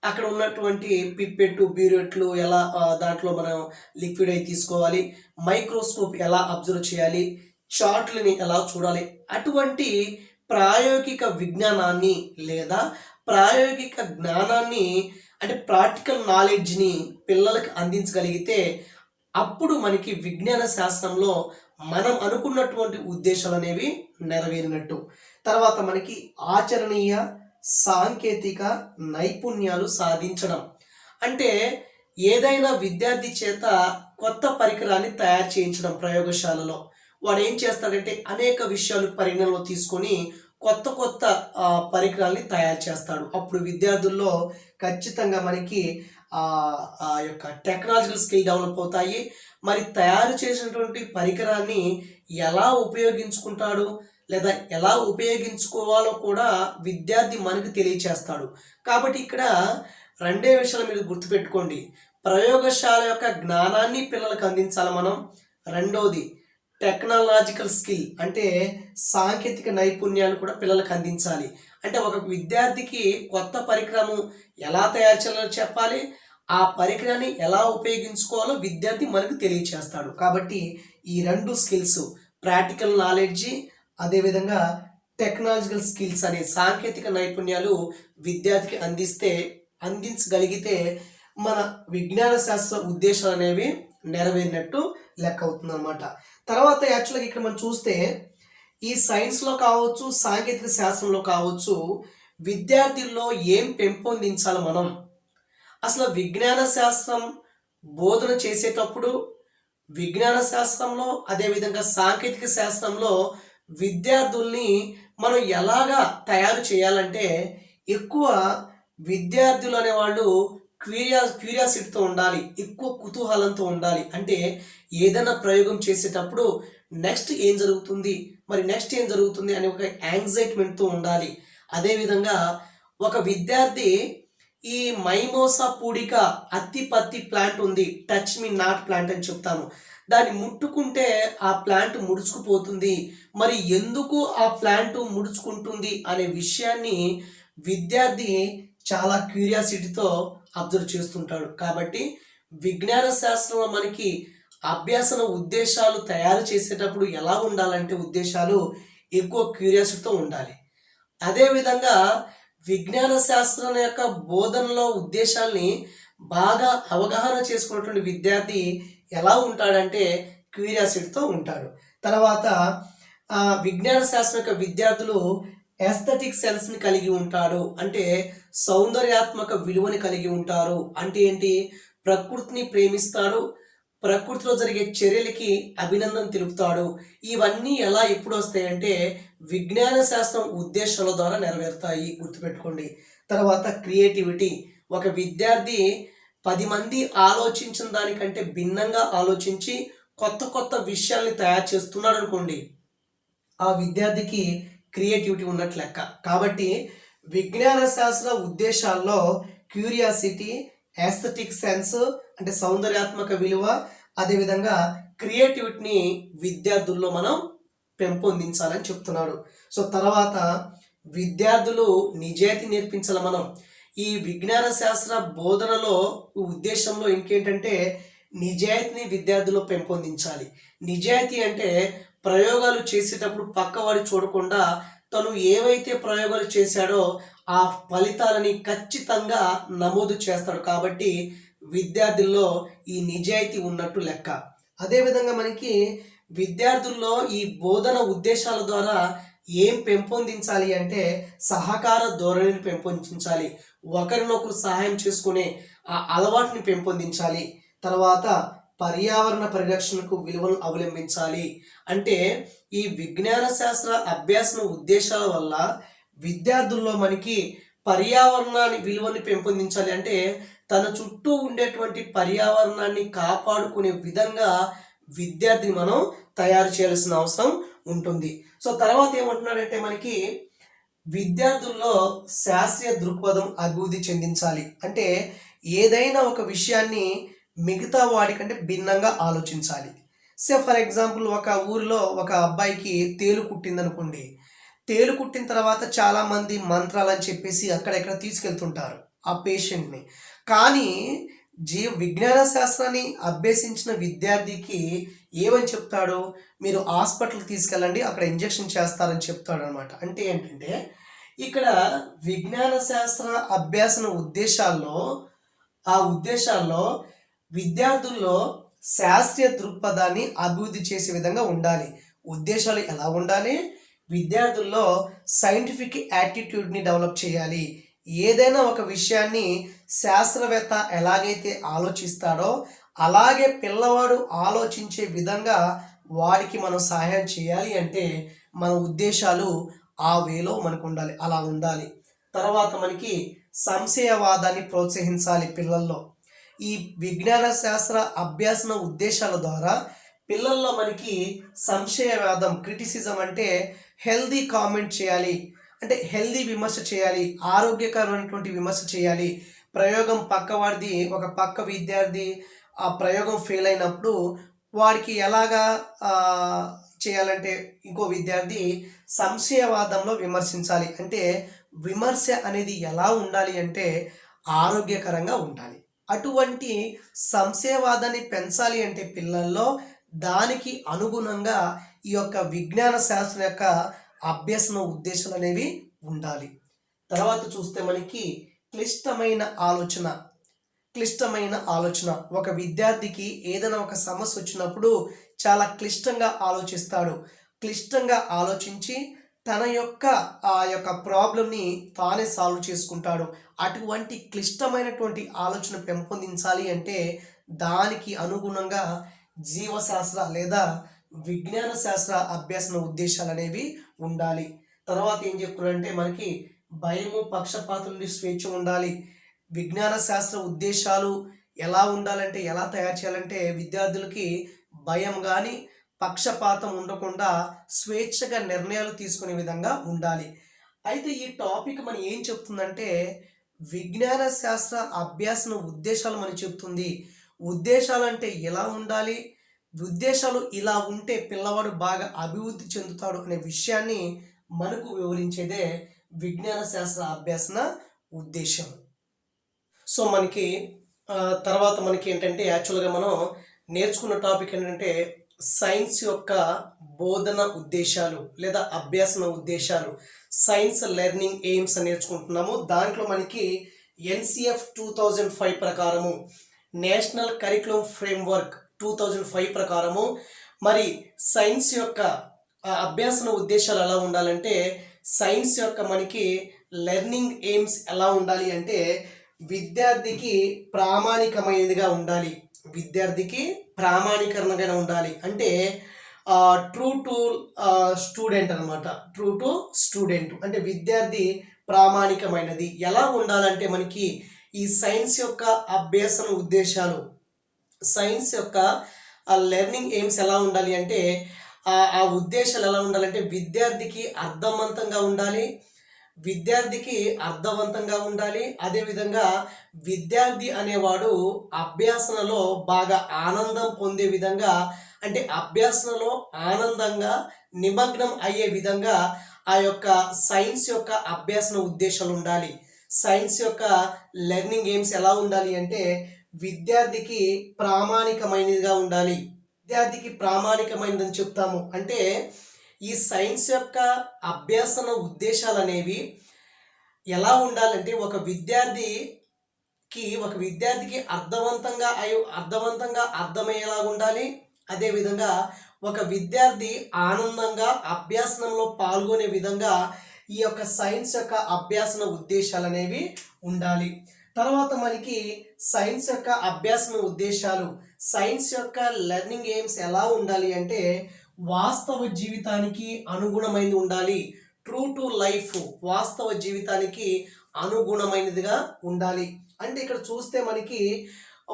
అక్కడ ఉన్నటువంటి పిప్పెట్టు బ్యూరెట్లు ఎలా దాంట్లో మనం లిక్విడ్ అయి తీసుకోవాలి, మైక్రోస్కోప్ ఎలా అబ్జర్వ్ చేయాలి, చార్ట్లని ఎలా చూడాలి, అటువంటి ప్రాయోగిక విజ్ఞానాన్ని లేదా ప్రాయోగిక జ్ఞానాన్ని అంటే ప్రాక్టికల్ నాలెడ్జ్ని పిల్లలకు అందించగలిగితే అప్పుడు మనకి విజ్ఞాన శాస్త్రంలో మనం అనుకున్నటువంటి ఉద్దేశాలు అనేవి నెరవేరినట్టు. తర్వాత మనకి ఆచరణీయ సాంకేతిక నైపుణ్యాలు సాధించడం అంటే ఏదైనా విద్యార్థి చేత కొత్త పరికరాన్ని తయారు చేయించడం. ప్రయోగశాలలో వాడు ఏం చేస్తాడంటే అనేక విషయాలు పరిగణనలో తీసుకొని కొత్త కొత్త పరికరాల్ని తయారు చేస్తాడు. అప్పుడు విద్యార్థుల్లో ఖచ్చితంగా మనకి ఆ యొక్క టెక్నాలజికల్ స్కిల్ డెవలప్ అవుతాయి. మరి తయారు చేసినటువంటి పరికరాన్ని ఎలా ఉపయోగించుకుంటాడు లేదా ఎలా ఉపయోగించుకోవాలో కూడా విద్యార్థి మనకు తెలియచేస్తాడు. కాబట్టి ఇక్కడ రెండే విషయాలు మీరు గుర్తుపెట్టుకోండి. ప్రయోగశాల యొక్క జ్ఞానాన్ని పిల్లలకు అందించాలి మనం. రెండోది టెక్నాలజికల్ స్కిల్ అంటే సాంకేతిక నైపుణ్యాలు కూడా పిల్లలకు అందించాలి. అంటే ఒక విద్యార్థికి కొత్త పరికరము ఎలా తయారు చేయాలో చెప్పాలి, ఆ పరికరాన్ని ఎలా ఉపయోగించుకోవాలో విద్యార్థి మనకు తెలియచేస్తాడు. కాబట్టి ఈ రెండు స్కిల్స్ ప్రాక్టికల్ నాలెడ్జి అదేవిధంగా టెక్నాలజికల్ స్కిల్స్ అనే సాంకేతిక నైపుణ్యాలు విద్యార్థికి అందించగలిగితే మన విజ్ఞాన శాస్త్ర ఉద్దేశాలు అనేవి నెరవేరినట్టు లెక్క అవుతుంది అనమాట. తర్వాత యాక్చువల్గా ఇక్కడ మనం చూస్తే ఈ సైన్స్లో కావచ్చు సాంకేతిక శాస్త్రంలో కావచ్చు విద్యార్థుల్లో ఏం పెంపొందించాలి మనం. అసలు విజ్ఞాన శాస్త్రం బోధన చేసేటప్పుడు విజ్ఞాన శాస్త్రంలో అదేవిధంగా సాంకేతిక శాస్త్రంలో విద్యార్థుల్ని మనం ఎలాగా తయారు చేయాలంటే ఎక్కువ విద్యార్థులు అనేవాళ్ళు క్యూరియాసిటీతో ఉండాలి, ఎక్కువ కుతూహలంతో ఉండాలి. అంటే ఏదైనా ప్రయోగం చేసేటప్పుడు నెక్స్ట్ ఏం జరుగుతుంది అనే ఒక యాంగ్జైట్మెంట్తో ఉండాలి. అదేవిధంగా ఒక విద్యార్థి ఈ మైమోసా పూడిక అత్తిపత్తి ప్లాంట్ ఉంది, టచ్ మీ నాట్ ప్లాంట్ అని చెప్తాము. దాన్ని ముట్టుకుంటే ఆ ప్లాంట్ ముడుచుకుపోతుంది, మరి ఎందుకు ఆ ప్లాంట్ ముడుచుకుంటుంది అనే విషయాన్ని విద్యార్థి చాలా క్యూరియాసిటీతో అబ్జర్వ్ చేస్తుంటాడు. కాబట్టి విజ్ఞాన శాస్త్రంలో మనకి అభ్యాసన ఉద్దేశాలు తయారు చేసేటప్పుడు ఎలా ఉండాలంటే ఉద్దేశాలు ఎక్కువ క్యూరియాసిటీతో ఉండాలి. అదేవిధంగా విజ్ఞాన శాస్త్రం యొక్క బోధనలో ఉద్దేశాల్ని బాగా అవగాహన చేసుకున్నటువంటి విద్యార్థి ఎలా ఉంటాడంటే క్యూరియాసిటీతో ఉంటాడు. తర్వాత విజ్ఞాన శాస్త్రం యొక్క విద్యార్థులు ఎస్థెటిక్ సెన్స్ని కలిగి ఉంటాడు, అంటే సౌందర్యాత్మక విలువని కలిగి ఉంటారు. అంటే ఏంటి? ప్రకృతిని ప్రేమిస్తాడు, ప్రకృతిలో జరిగే చర్యలకి అభినందన తెలుపుతాడు. ఇవన్నీ ఎలా ఎప్పుడు వస్తాయంటే విజ్ఞాన శాస్త్రం ఉద్దేశాల ద్వారా నెరవేరుతాయి, గుర్తుపెట్టుకోండి. తర్వాత క్రియేటివిటీ. ఒక విద్యార్థి 10 మంది ఆలోచించిన దానికంటే భిన్నంగా ఆలోచించి కొత్త కొత్త విషయాల్ని తయారు చేస్తున్నాడు అనుకోండి, ఆ విద్యార్థికి క్రియేటివిటీ ఉన్నట్లు లెక్క. కాబట్టి విజ్ఞాన శాస్త్ర ఉద్దేశాల్లో క్యూరియాసిటీ, ఎస్థెటిక్ సెన్స్ అంటే సౌందర్యాత్మక విలువ, అదేవిధంగా క్రియేటివిటీని విద్యార్థుల్లో మనం పెంపొందించాలని చెప్తున్నాడు. సో తర్వాత విద్యార్థులు నిజాయితీ నేర్పించాలి మనం. ఈ విజ్ఞాన శాస్త్ర బోధనలో ఉద్దేశంలో ఇంకేంటంటే నిజాయితీని విద్యార్థుల్లో పెంపొందించాలి. నిజాయితీ అంటే ప్రయోగాలు చేసేటప్పుడు పక్కవాడి చూడకుండా తను ఏవైతే ప్రయోగాలు చేశాడో ఆ ఫలితాలని ఖచ్చితంగా నమోదు చేస్తాడు. కాబట్టి విద్యార్థుల్లో ఈ నిజాయితీ ఉన్నట్టు లెక్క. అదేవిధంగా మనకి విద్యార్థుల్లో ఈ బోధన ఉద్దేశాల ద్వారా ఏం పెంపొందించాలి అంటే సహకార ధోరణిని పెంపొందించాలి. ఒకరినొకరు సహాయం చేసుకునే ఆ అలవాటుని పెంపొందించాలి. తర్వాత పర్యావరణ పరిరక్షణకు విలువలు అవలంబించాలి. అంటే ఈ విజ్ఞాన శాస్త్ర అభ్యాసన ఉద్దేశాల వల్ల విద్యార్థుల్లో మనకి పర్యావరణాన్ని విలువని పెంపొందించాలి. అంటే తన చుట్టూ ఉండేటువంటి పర్యావరణాన్ని కాపాడుకునే విధంగా విద్యార్థిని మనం తయారు చేయాల్సిన అవసరం ఉంటుంది. సో తర్వాత ఏమంటున్నాడంటే మనకి విద్యార్థుల్లో శాస్త్రీయ దృక్పథం అభివృద్ధి చెందించాలి. అంటే ఏదైనా ఒక విషయాన్ని మిగతా వాడికంటే భిన్నంగా ఆలోచించాలి. ఫర్ ఎగ్జాంపుల్ ఒక ఊరిలో ఒక అబ్బాయికి తేలు కుట్టిందనుకోండి. తేలు కుట్టిన తర్వాత చాలామంది మంత్రాలు అని చెప్పేసి అక్కడెక్కడ తీసుకెళ్తుంటారు ఆ పేషెంట్ని. కానీ విజ్ఞాన శాస్త్రాన్ని అభ్యసించిన విద్యార్థికి ఏమని చెప్తాడు, మీరు హాస్పిటల్కి తీసుకెళ్ళండి, అక్కడ ఇంజెక్షన్ చేస్తారని చెప్తాడు అనమాట. అంటే ఏంటంటే ఇక్కడ విజ్ఞాన శాస్త్ర అభ్యాసన ఉద్దేశాల్లో విద్యార్థుల్లో శాస్త్రీయ దృక్పథాన్ని అభివృద్ధి చేసే విధంగా ఉండాలి. ఉద్దేశాలు ఎలా ఉండాలి? విద్యార్థుల్లో సైంటిఫిక్ యాటిట్యూడ్ని డెవలప్ చేయాలి. ఏదైనా ఒక విషయాన్ని శాస్త్రవేత్త ఎలాగైతే ఆలోచిస్తాడో అలాగే పిల్లవాడు ఆలోచించే విధంగా వాడికి మనం సహాయం చేయాలి. అంటే మన ఉద్దేశాలు ఆ వేలో మనకు ఉండాలి, అలా ఉండాలి. తర్వాత మనకి సంశయవాదాన్ని ప్రోత్సహించాలి పిల్లల్లో. ఈ విజ్ఞాన శాస్త్ర అభ్యాసన ఉద్దేశాల ద్వారా పిల్లల్లో మనకి సంశయవాదం, క్రిటిసిజం అంటే హెల్దీ కామెంట్ చేయాలి, అంటే హెల్దీ విమర్శ చేయాలి, ఆరోగ్యకరమైనటువంటి విమర్శ చేయాలి. ప్రయోగం పక్కవాడిది, ఒక పక్క విద్యార్థి ఆ ప్రయోగం ఫెయిల్ అయినప్పుడు వాడికి ఎలాగా చేయాలంటే ఇంకో విద్యార్థి సంశయవాదంలో విమర్శించాలి. అంటే విమర్శ అనేది ఎలా ఉండాలి అంటే ఆరోగ్యకరంగా ఉండాలి. అటువంటి సంశయవాదాన్ని పెంచాలి అంటే పిల్లల్లో దానికి అనుగుణంగా ఈ యొక్క విజ్ఞాన శాస్త్రం యొక్క అభ్యసన ఉద్దేశాలు అనేవి ఉండాలి. తర్వాత చూస్తే మనకి క్లిష్టమైన ఆలోచన. ఒక విద్యార్థికి ఏదైనా ఒక సమస్య వచ్చినప్పుడు చాలా క్లిష్టంగా ఆలోచిస్తాడు. క్లిష్టంగా ఆలోచించి తన యొక్క ఆ యొక్క ప్రాబ్లంని తానే సాల్వ్ చేసుకుంటాడు. అటువంటి క్లిష్టమైనటువంటి ఆలోచన పెంపొందించాలి అంటే దానికి అనుగుణంగా జీవశాస్త్ర లేదా విజ్ఞాన శాస్త్ర అభ్యసన ఉద్దేశాలు అనేవి ఉండాలి. తర్వాత ఏం చెప్తున్నారంటే మనకి భయము, పక్షపాతం నుండి స్వేచ్ఛ ఉండాలి. విజ్ఞాన శాస్త్ర ఉద్దేశాలు ఎలా ఉండాలంటే, ఎలా తయారు చేయాలంటే విద్యార్థులకి భయం కానీ పక్షపాతం ఉండకుండా స్వేచ్ఛగా నిర్ణయాలు తీసుకునే విధంగా ఉండాలి. అయితే ఈ టాపిక్ మనం ఏం చెప్తుందంటే విజ్ఞాన శాస్త్ర అభ్యాసన ఉద్దేశాలు మనం చెప్తుంది. ఉద్దేశాలు అంటే ఎలా ఉండాలి, ఉద్దేశాలు ఇలా ఉంటే పిల్లవాడు బాగా అభివృద్ధి చెందుతాడు అనే విషయాన్ని మనకు వివరించేదే విజ్ఞాన శాస్త్ర అభ్యాసన ఉద్దేశం. సో మనకి తర్వాత మనకి ఏంటంటే యాక్చువల్గా మనం నేర్చుకున్న టాపిక్ ఏంటంటే సైన్స్ యొక్క బోధన ఉద్దేశాలు లేదా అభ్యాసన ఉద్దేశాలు, సైన్స్ లెర్నింగ్ ఎయిమ్స్ అని నేర్చుకుంటున్నాము. దాంట్లో మనకి NCF 2005 ప్రకారము, నేషనల్ కరికులం ఫ్రేమ్వర్క్ 2005 ప్రకారము మరి సైన్స్ యొక్క అభ్యాసన ఉద్దేశాలు ఎలా ఉండాలంటే, సైన్స్ యొక్క మనకి లెర్నింగ్ ఎయిమ్స్ ఎలా ఉండాలి అంటే విద్యార్థికి ప్రామాణికమైనదిగా ఉండాలి. విద్యార్థికి ప్రామాణికరంగా ఉండాలి. అంటే ట్రూ టు స్టూడెంట్ అనమాట. ట్రూ టు స్టూడెంట్ అంటే విద్యార్థి ప్రామాణికమైనది ఎలా ఉండాలంటే మనకి ఈ సైన్స్ యొక్క అభ్యాసన ఉద్దేశాలు, సైన్స్ యొక్క లెర్నింగ్ ఎయిమ్స్ ఎలా ఉండాలి అంటే ఆ ఉద్దేశాలు ఎలా ఉండాలంటే విద్యార్థికి అర్థవంతంగా ఉండాలి. అదేవిధంగా విద్యార్థి అనేవాడు అభ్యాసనలో బాగా ఆనందం పొందే విధంగా, అంటే అభ్యాసనలో ఆనందంగా నిమగ్నం అయ్యే విధంగా ఆ యొక్క సైన్స్ యొక్క అభ్యాసన ఉద్దేశాలు ఉండాలి. సైన్స్ యొక్క లెర్నింగ్ ఎయిమ్స్ ఎలా ఉండాలి అంటే విద్యార్థికి ప్రామాణికమైనదిగా ఉండాలి. విద్యార్థికి ప్రామాణికమైనదని చెప్తాము అంటే ఈ సైన్స్ యొక్క అభ్యాసన ఉద్దేశాలు అనేవి ఎలా ఉండాలంటే ఒక విద్యార్థికి అర్థవంతంగా అర్థమయ్యేలా ఉండాలి. అదేవిధంగా ఒక విద్యార్థి ఆనందంగా అభ్యాసనంలో పాల్గొనే విధంగా ఈ యొక్క సైన్స్ యొక్క అభ్యాసన ఉద్దేశాలనేవి ఉండాలి. తర్వాత మనకి సైన్స్ యొక్క అభ్యాసన ఉద్దేశాలు, సైన్స్ యొక్క లెర్నింగ్ ఎయిమ్స్ ఎలా ఉండాలి అంటే వాస్తవ జీవితానికి అనుగుణమైనది ఉండాలి. ట్రూ టు లైఫ్, వాస్తవ జీవితానికి అనుగుణమైనదిగా ఉండాలి. అంటే ఇక్కడ చూస్తే మనకి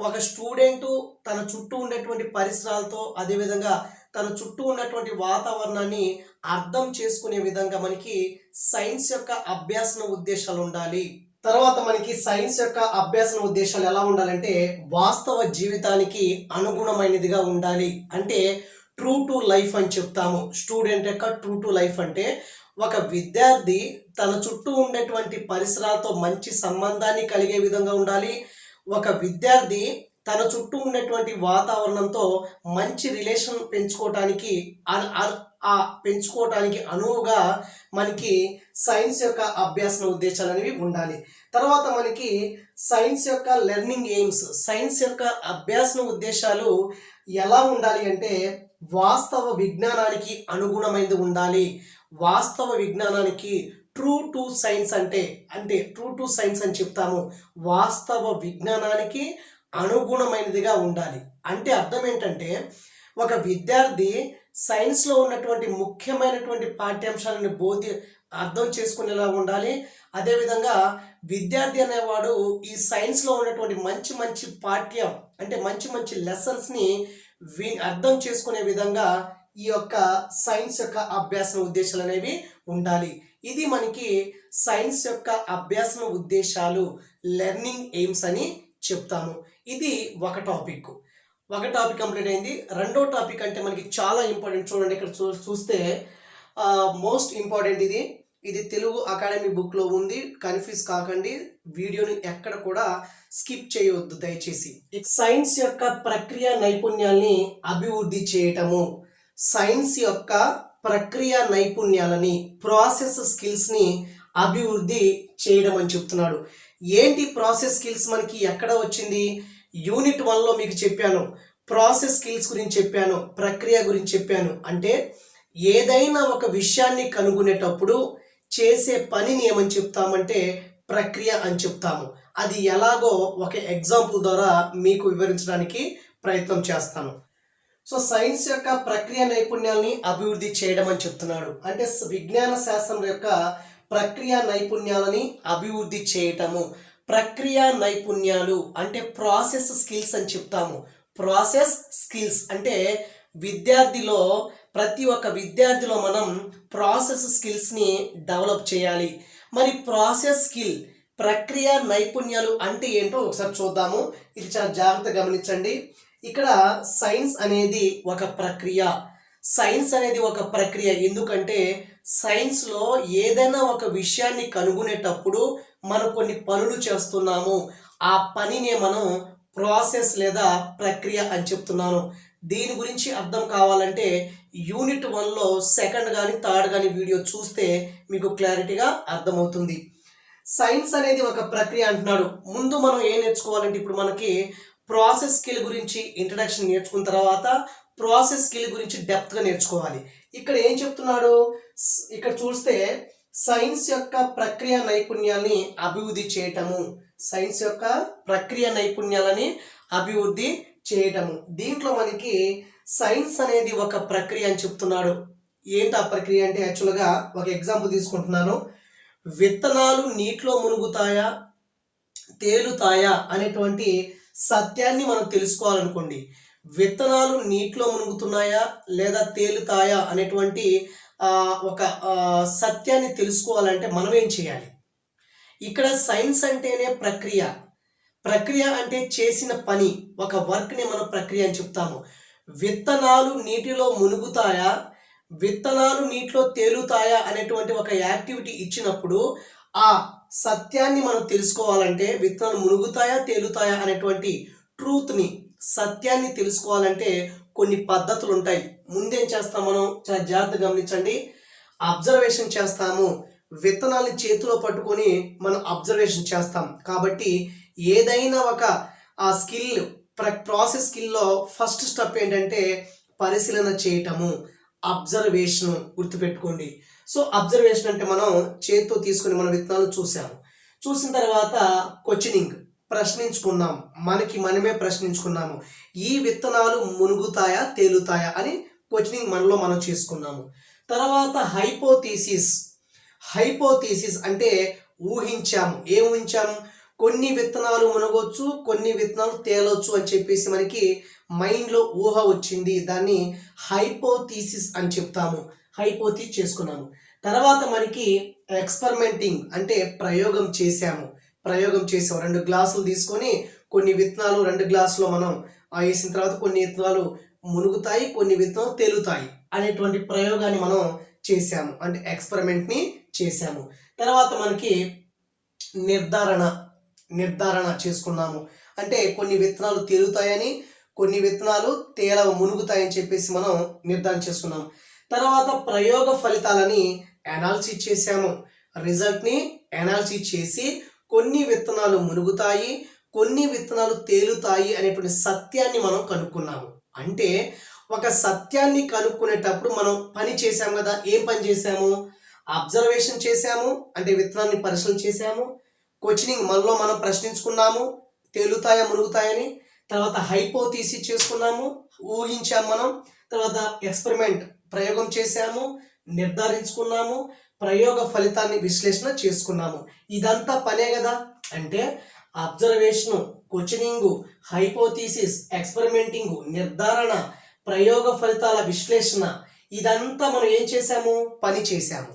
ఒక స్టూడెంట్ తన చుట్టూ ఉండేటువంటి పరిసరాలతో, అదేవిధంగా తన చుట్టూ ఉన్నటువంటి వాతావరణాన్ని అర్థం చేసుకునే విధంగా మనకి సైన్స్ యొక్క అభ్యాసన ఉద్దేశాలు ఉండాలి. తర్వాత మనకి సైన్స్ యొక్క అభ్యాసన ఉద్దేశాలు ఎలా ఉండాలంటే వాస్తవ జీవితానికి అనుగుణమైనదిగా ఉండాలి. అంటే ట్రూ టు లైఫ్ అని చెప్తాము. స్టూడెంట్ యొక్క ట్రూ టు లైఫ్ అంటే ఒక విద్యార్థి తన చుట్టూ ఉండేటువంటి పరిసరాలతో మంచి సంబంధాన్ని కలిగే విధంగా ఉండాలి. ఒక విద్యార్థి తన చుట్టూ ఉన్నటువంటి వాతావరణంతో మంచి రిలేషన్ పెంచుకోవటానికి అనువుగా మనకి సైన్స్ యొక్క అభ్యాసన ఉద్దేశాలు అనేవి ఉండాలి. తర్వాత మనకి సైన్స్ యొక్క లెర్నింగ్ ఎయిమ్స్, సైన్స్ యొక్క అభ్యాసన ఉద్దేశాలు ఎలా ఉండాలి అంటే వాస్తవ విజ్ఞానానికి అనుగుణమైనది ఉండాలి. వాస్తవ విజ్ఞానానికి ట్రూ టు సైన్స్ అంటే ట్రూ టు సైన్స్ అని చెప్తాము. వాస్తవ విజ్ఞానానికి అనుగుణమైనదిగా ఉండాలి. అంటే అర్థం ఏంటంటే ఒక విద్యార్థి సైన్స్లో ఉన్నటువంటి ముఖ్యమైనటువంటి పాఠ్యాంశాలను అర్థం చేసుకునేలా ఉండాలి. అదేవిధంగా విద్యార్థి అనేవాడు ఈ సైన్స్లో ఉన్నటువంటి మంచి మంచి లెసన్స్ని అర్థం చేసుకునే విధంగా ఈ యొక్క సైన్స్ యొక్క అభ్యాసన ఉద్దేశాలు అనేవి ఉండాలి. ఇది మనకి సైన్స్ యొక్క అభ్యాసన ఉద్దేశాలు, లెర్నింగ్ ఎయిమ్స్ అని చెప్తాము. ఇది ఒక టాపిక్ కంప్లీట్ అయింది. రెండో టాపిక్ అంటే మనకి చాలా ఇంపార్టెంట్. చూడండి, ఇక్కడ చూస్తే మోస్ట్ ఇంపార్టెంట్ ఇది తెలుగు అకాడమీ బుక్లో ఉంది. కన్ఫ్యూజ్ కాకండి, వీడియోని ఎక్కడ కూడా స్కిప్ చేయవద్దు దయచేసి. సైన్స్ యొక్క ప్రక్రియ నైపుణ్యాల్ని అభివృద్ధి చేయటము. సైన్స్ యొక్క ప్రక్రియ నైపుణ్యాలని, ప్రాసెస్ స్కిల్స్ని అభివృద్ధి చేయడం అని చెప్తున్నాడు. ఏంటి ప్రాసెస్ స్కిల్స్ మనకి ఎక్కడ వచ్చింది? యూనిట్ 1లో మీకు చెప్పాను, ప్రాసెస్ స్కిల్స్ గురించి చెప్పాను, ప్రక్రియ గురించి చెప్పాను. అంటే ఏదైనా ఒక విషయాన్ని కనుగొనేటప్పుడు చేసే పనిని ఏమని చెప్తామంటే ప్రక్రియ అని చెప్తాము. అది ఎలాగో ఒక ఎగ్జాంపుల్ ద్వారా మీకు వివరించడానికి ప్రయత్నం చేస్తాను. సో సైన్స్ యొక్క ప్రక్రియ నైపుణ్యాల్ని అభివృద్ధి చేయడం అని చెప్తున్నాడు. అంటే విజ్ఞాన శాస్త్రం యొక్క ప్రక్రియ నైపుణ్యాలని అభివృద్ధి చేయటము. ప్రక్రియ నైపుణ్యాలు అంటే ప్రాసెస్ స్కిల్స్ అని చెప్తాము. ప్రాసెస్ స్కిల్స్ అంటే ప్రతి ఒక్క విద్యార్థిలో మనం ప్రాసెస్ స్కిల్స్ని డెవలప్ చేయాలి. మరి ప్రాసెస్ స్కిల్, ప్రక్రియ నైపుణ్యాలు అంటే ఏంటో ఒకసారి చూద్దాము. ఇది చాలా జాగ్రత్తగా గమనించండి. ఇక్కడ సైన్స్ అనేది ఒక ప్రక్రియ. ఎందుకంటే సైన్స్లో ఏదైనా ఒక విషయాన్ని కనుగొనేటప్పుడు మనం కొన్ని పనులు చేస్తున్నాము. ఆ పనినే మనం ప్రాసెస్ లేదా ప్రక్రియ అని చెప్తున్నాను. దీని గురించి అర్థం కావాలంటే యూనిట్ 1లో సెకండ్ కానీ థర్డ్ కానీ వీడియో చూస్తే మీకు క్లారిటీగా అర్థమవుతుంది. సైన్స్ అనేది ఒక ప్రక్రియ అంటున్నాడు. ముందు మనం ఏం నేర్చుకోవాలంటే ఇప్పుడు మనకి ప్రాసెస్ స్కిల్ గురించి ఇంట్రడక్షన్ నేర్చుకున్న తర్వాత ప్రాసెస్ స్కిల్ గురించి డెప్త్గా నేర్చుకోవాలి. ఇక్కడ ఏం చెప్తున్నాడు? ఇక్కడ చూస్తే సైన్స్ యొక్క ప్రక్రియ నైపుణ్యాన్ని అభివృద్ధి చేయటము. సైన్స్ యొక్క ప్రక్రియ నైపుణ్యాలని అభివృద్ధి చేయటము. దీంట్లో మనకి సైన్స్ అనేది ఒక ప్రక్రియ అని చెప్తున్నాడు. ఏంటి ఆ ప్రక్రియ అంటే యాక్చువల్గా ఒక ఎగ్జాంపుల్ తీసుకుంటున్నాను. విత్తనాలు నీటిలో మునుగుతాయా తేలుతాయా అనేటువంటి సత్యాన్ని మనం తెలుసుకోవాలనుకోండి. విత్తనాలు నీటిలో మునుగుతున్నాయా లేదా తేలుతాయా అనేటువంటి ఒక సత్యాన్ని తెలుసుకోవాలంటే మనం ఏం చేయాలి? ఇక్కడ సైన్స్ అంటేనే ప్రక్రియ అంటే చేసిన పని, ఒక వర్క్ని మనం ప్రక్రియ అని చెప్తాము. విత్తనాలు నీటిలో మునుగుతాయా, విత్తనాలు నీటిలో తేలుతాయా అనేటువంటి ఒక యాక్టివిటీ ఇచ్చినప్పుడు ఆ సత్యాన్ని మనం తెలుసుకోవాలంటే, విత్తనాలు మునుగుతాయా తేలుతాయా అనేటువంటి సత్యాన్ని తెలుసుకోవాలంటే కొన్ని పద్ధతులు ఉంటాయి. ముందేం చేస్తాం మనం? చాలా జాగ్రత్తగా గమనించండి. అబ్జర్వేషన్ చేస్తాము, విత్తనాల్ని చేతిలో పట్టుకొని మనం అబ్జర్వేషన్ చేస్తాం. కాబట్టి ఏదైనా ఒక ఆ స్కిల్ ప్రాసెస్ స్కిల్లో ఫస్ట్ స్టెప్ ఏంటంటే పరిశీలన చేయటము, అబ్జర్వేషన్ గుర్తుపెట్టుకోండి. సో అబ్జర్వేషన్ అంటే మనం చేతితో తీసుకుని మన విత్తనాలు చూసాము. చూసిన తర్వాత క్వశ్చనింగ్ ప్రశ్నించుకున్నాం, మనకి మనమే ప్రశ్నించుకున్నాము. ఈ విత్తనాలు మునుగుతాయా తేలుతాయా అని క్వశ్చనింగ్ మనలో మనం చేసుకున్నాము. తర్వాత హైపోథీసిస్ అంటే ఊహించాము. ఏం ఊహించాము? కొన్ని విత్తనాలు మునగొచ్చు, కొన్ని విత్తనాలు తేలొచ్చు అని చెప్పేసి మనకి మైండ్లో ఊహ వచ్చింది. దాన్ని హైపోథీసిస్ అని చెప్తాము. హైపోథీస్ చేసుకున్నాము. తర్వాత మనకి ఎక్స్పెరిమెంటింగ్ అంటే ప్రయోగం చేసాము. 2 గ్లాసులు తీసుకొని కొన్ని విత్తనాలు 2 గ్లాసులో మనం వేసిన తర్వాత కొన్ని విత్తనాలు మునుగుతాయి, కొన్ని విత్తనాలు తేలుతాయి అనేటువంటి ప్రయోగాన్ని మనం చేసాము. అంటే ఎక్స్పెరిమెంట్ని చేసాము. తర్వాత మనకి నిర్ధారణ చేసుకున్నాము. అంటే కొన్ని విత్తనాలు తేలుతాయని, కొన్ని విత్తనాలు మునుగుతాయని చెప్పేసి మనం నిర్ధారణ చేసుకున్నాం. తర్వాత ప్రయోగ ఫలితాలని అనాలిసిస్ చేసాము. రిజల్ట్ని అనాలిసిస్ చేసి కొన్ని విత్తనాలు మునుగుతాయి, కొన్ని విత్తనాలు తేలుతాయి అనేటువంటి సత్యాన్ని మనం కనుక్కున్నాము. అంటే ఒక సత్యాన్ని కనుక్కునేటప్పుడు మనం పని చేసాము కదా. ఏం పని చేసాము? అబ్జర్వేషన్ చేసాము, అంటే విత్తనాన్ని పరిశీలన చేసాము. క్వశ్చనింగ్ మనలో మనం ప్రశ్నించుకున్నాము, తేలుతాయా మునుగుతాయని. తర్వాత హైపోథీసిస్ చేసుకున్నాము, ఊహించాము మనం. తర్వాత ఎక్స్పెరిమెంట్ ప్రయోగం చేసాము, నిర్ధారించుకున్నాము, ప్రయోగ ఫలితాన్ని విశ్లేషణ చేసుకున్నాము. ఇదంతా పనే కదా. అంటే అబ్జర్వేషను, క్వశ్చనింగు, హైపోథీసిస్, ఎక్స్పెరిమెంటింగ్, నిర్ధారణ, ప్రయోగ ఫలితాల విశ్లేషణ, ఇదంతా మనం ఏం చేసాము? పని చేసాము.